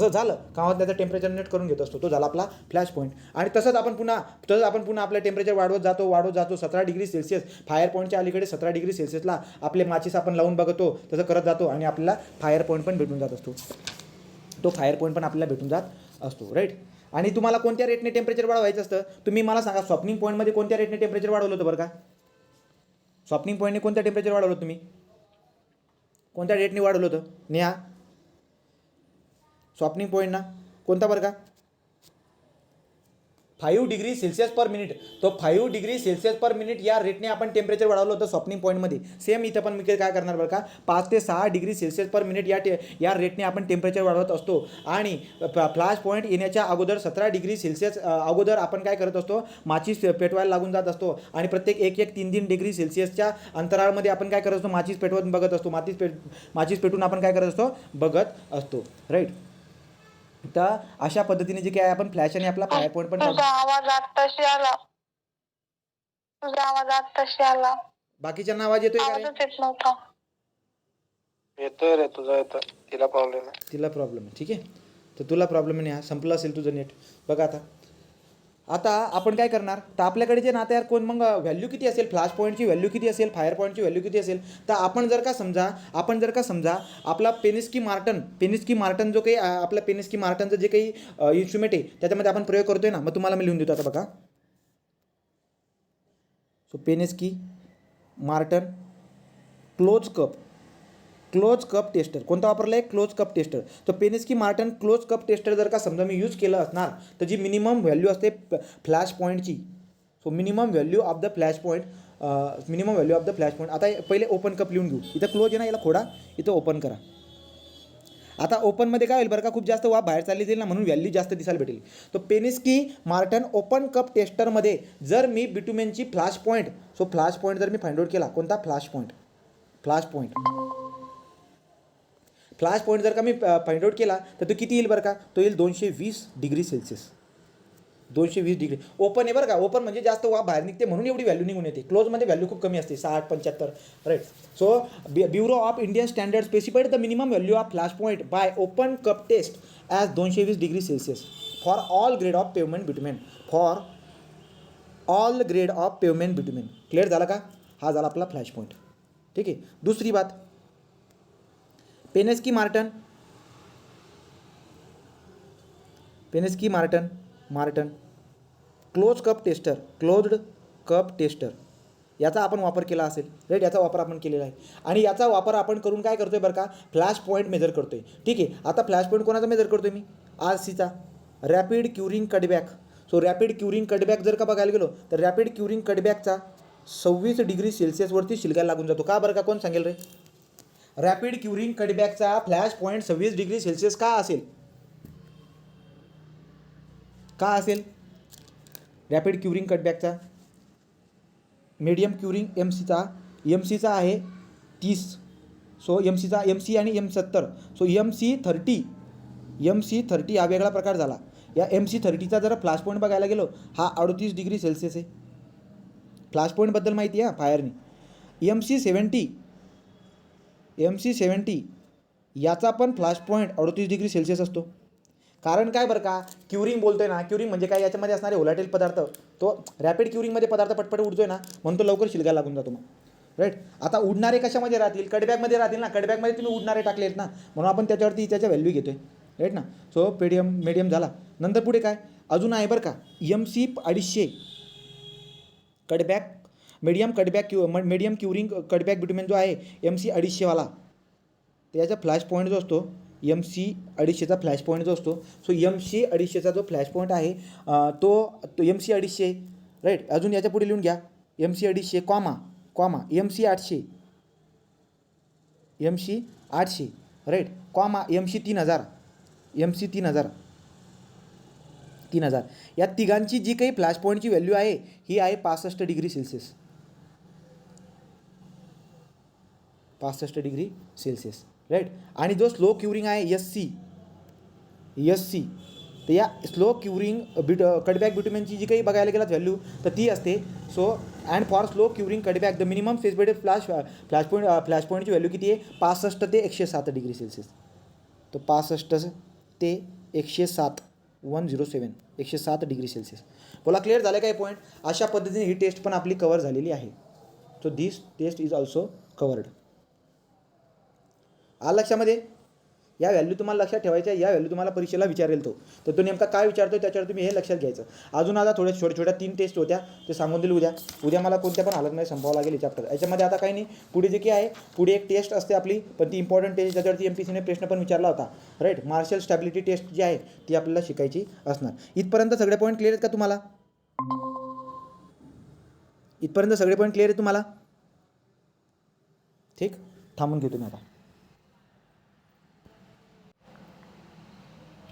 झालं का त्याचं टेम्परेचर नेट करून घेत असतो. तो झाला आपला फ्लॅश पॉईंट. आणि तसंच आपण पुन्हा आपलं टेम्परेचर वाढवत जातो 17 डिग्री सेल्सिअस. फायर पॉईंटच्या अलीकडे 17 डिग्री सेल्सिअसला आपले माचीस आपण लावून बघतो, तसं करत जातो आणि आपल्याला फायर पॉईंट पण भेटून जात असतो. तो फायर पॉईंट पण आपल्याला भेटून जात असतो. राईट. आणि तुम्हाला कोणत्या रेटने टेम्परेचर वाढवायचं असतं, तुम्ही मला सांगा. स्वप्निंग पॉईंटमध्ये कोणत्या रेटने टेम्परेचर वाढवलं होतं बरं का? स्वप्निंग पॉईंटने कोणत्या टेम्परेचर वाढवलं होतं तुम्ही? कोणत्या रेटने वाढवलं होतं नेहा? स्वप्निंग पॉईंटना कोणता बरं का? 5 डिग्री सेल्सिअस पर मिनिट. तो 5 डिग्री सेल्सिअस पर मिनिट या रेटने आपण टेम्परेचर वाढवलं होतं स्वप्निंग पॉईंटमध्ये. सेम इथं पण मी काय करणार बरं का, 5 ते 6 डिग्री सेल्सिअस पर मिनिट या रेटने आपण टेम्परेचर वाढवत असतो. आणि फ्लॅश पॉईंट येण्याच्या अगोदर 17 डिग्री सेल्सिअस अगोदर आपण काय करत असतो, माचीस पेटवायला लागून जात असतो. आणि प्रत्येक 1-3 डिग्री सेल्सिअसच्या अंतराळमध्ये आपण काय करत असतो, माचीस पेटवत बघत असतो. माचीस पेटून आपण काय करत असतो, बघत असतो. राईट. तर अशा पद्धतीने जे काय आपण फ्लॅश आणि आपला फायर पॉईंट पण तुझा आवाज आत्ताशी आला. बाकीच्यांना आवाज येतोय का रे? आवाजच येत नव्हता. येतोय रे, तुझा येतोय. तिला प्रॉब्लेम आहे. तिला प्रॉब्लेम आहे. ठीक आहे. तर तुला प्रॉब्लेम नाही, हा संपलं असेल तुझं नेट. बघा आता आपण काय करणार, तर आपल्याकडे जे ना तयार मग व्हॅल्यू किती असेल, फ्लॅश पॉईंटची व्हॅल्यू किती असेल, फायर पॉईंटची व्हॅल्यू किती असेल. तर आपण जर का समजा आपला पेनिस्की मार्टन जो काही आपला पेनिस्की मार्टनचं जे काही इन्स्ट्रुमेंट आहे त्याच्यामध्ये आपण प्रयोग करतोय ना, मग तुम्हाला मी लिहून देतो आता बघा. So Pensky Martens close cup tester कोणता वापरला आहे, क्लोज कप टेस्टर. तर Pensky Martens close cup tester जर का समजा मी यूज केलं असणार, तर जी मिनिमम व्हॅल्यू असते फ्लॅश पॉईंटची, so minimum value of the flash point आता पहिले ओपन कप लिहून घेऊ. इथं क्लोज आहे ना, याला खोडा, इथं ओपन करा. आता ओपनमध्ये काय होईल बरं का, खूप जास्त वाफ बाहेर चालली जाईल ना, म्हणून व्हॅल्यू जास्त दिसायला भेटेल. तर पेनिस्की मार्टन ओपन कप टेस्टरमध्ये जर मी बिट्युमेनची फ्लॅश पॉईंट जर मी फाइंड आउट केला, कोणता फ्लॅश पॉईंट जर का मी फाइंड आउट केला, तर तो किती येईल बरं का, तो येईल 220 डिग्री सेल्सिअस. 220 डिग्री. ओपन आहे बरं का, ओपन म्हणजे जास्त वाफ बाहेर निघते म्हणून एवढी व्हॅल्यू निघून येते. क्लोजमध्ये व्हॅल्यू खूप कमी असते, 60-75. Right. So Bureau of Indian Standard specified the minimum value of flash point by open cup test as 220 degree Celsius for all grade of pavement bitumen. Clear झाला का? हा झाला आपला फ्लॅश पॉईंट. ठीक आहे. दुसरी बात, पेनिस्की मार्टन क्लोज्ड कप टेस्टर याचा आपण वापर केला असेल. राईट. याचा वापर आपण केलेला आहे. आणि याचा वापर आपण करून काय करतोय बरं का, फ्लॅश पॉईंट मेजर करतोय. ठीक आहे. आता फ्लॅश पॉईंट कोणाचा मेजर करतोय मी, RCचा, rapid curing cutback. So rapid curing cutback जर का बघायला गेलो, तर रॅपिड क्युरिंग कटबॅकचा 26 डिग्री सेल्सिअसवरती शिलकायला लागून जातो. का बरं का, कोण सांगेल रे? रॅपिड क्युरिंग कटबॅकचा फ्लॅश पॉईंट 26 डिग्री सेल्सिअस का असेल? का असेल रॅपिड क्युरिंग कटबॅकचा? मीडियम क्युरिंग एम सीचा आहे 30. सो एम सी आणि M70. सो MC30 हा वेगळा प्रकार झाला. या MC30चा जर फ्लॅश पॉईंट बघायला गेलो, हा 38 डिग्री सेल्सिअस आहे. फ्लॅश पॉईंटबद्दल माहिती आहे फायरनी. MC70 याचा पण फ्लॅश पॉईंट 38 डिग्री सेल्सिअस असतो. कारण काय बरं का, क्युरिंग बोलतोय ना, क्युरिंग म्हणजे काय, याच्यामध्ये असणारे व्होलाटाईल पदार्थ, तो रॅपिड क्युरिंगमध्ये पदार्थ पटपट उडतोय ना, म्हणून तो लवकर शिलकायला लागून जातो. मग राईट, आता उडणारे कशामध्ये राहतील? कटबॅकमध्ये राहतील ना. कटबॅकमध्ये तुम्ही उडणारे टाकले आहेत ना, म्हणून आपण त्याच्यावरती त्याच्या व्हॅल्यू घेतोय. राईट ना. सो मीडियम झाला. नंतर पुढे काय अजून आहे बरं का, MC250 कटबॅक, मीडियम क्युरिंग कटबॅक बिटवीन जो आहे MC250 वाला, त्याचा फ्लॅश पॉईंट जो असतो MC250चा फ्लॅश पॉईंट जो असतो, सो MC250चा जो फ्लॅश पॉईंट आहे तो MC250. राईट, अजून याच्या पुढे लिहून घ्या MC250 comma MC800 right, comma MC3000 या तिघांची जी काही फ्लॅश पॉईंटची व्हॅल्यू आहे ही आहे 65 degree Celsius. 65 degree Celsius. Right, आणि जो स्लो क्युरिंग आहे SC, तर या स्लो क्युरिंग कटबॅक बिटवीनची जी काही बघायला गेलात व्हॅल्यू तर ती असते. So and for slow curing cutback the minimum specified flash पॉईंटची व्हॅल्यू किती आहे? 65 ते 107 डिग्री सेल्सिअस. तो 65 ते 107 डिग्री सेल्सिअस. बोला, क्लिअर झालं काय पॉईंट? अशा पद्धतीने ही टेस्ट पण आपली कव्हर झालेली आहे. So this test is also covered. आलं लक्षामध्ये? या व्हॅल्यू तुम्हाला लक्षात ठेवायच्या. या व्हॅल्यू तुम्हाला परीक्षेला विचारेल तो, तर तो नेमका काय विचारतो त्याच्यावर तुम्ही हे लक्षात घ्यायचं. अजून आता थोड्या छोट्या 3 टेस्ट होत्या, ते सांगून दिले. उद्या मला कोणत्या पण हालतमध्ये संपवावं लागेल चॅप्टर. याच्यामध्ये आता काही नाही, पुढे जे काही आहे, पुढे एक टेस्ट असते आपली, पण ती इम्पॉर्टंट टेस्ट, त्याच्यावरती MPCने प्रश्न पण विचारला होता. राईट, मार्शल स्टॅबिलिटी टेस्ट जी आहे ती आपल्याला शिकायची असणार. इथपर्यंत सगळे पॉईंट क्लिअर आहेत का तुम्हाला? इथपर्यंत सगळे पॉईंट क्लिअर आहे तुम्हाला? ठीक, थांबून घेतो मी आता.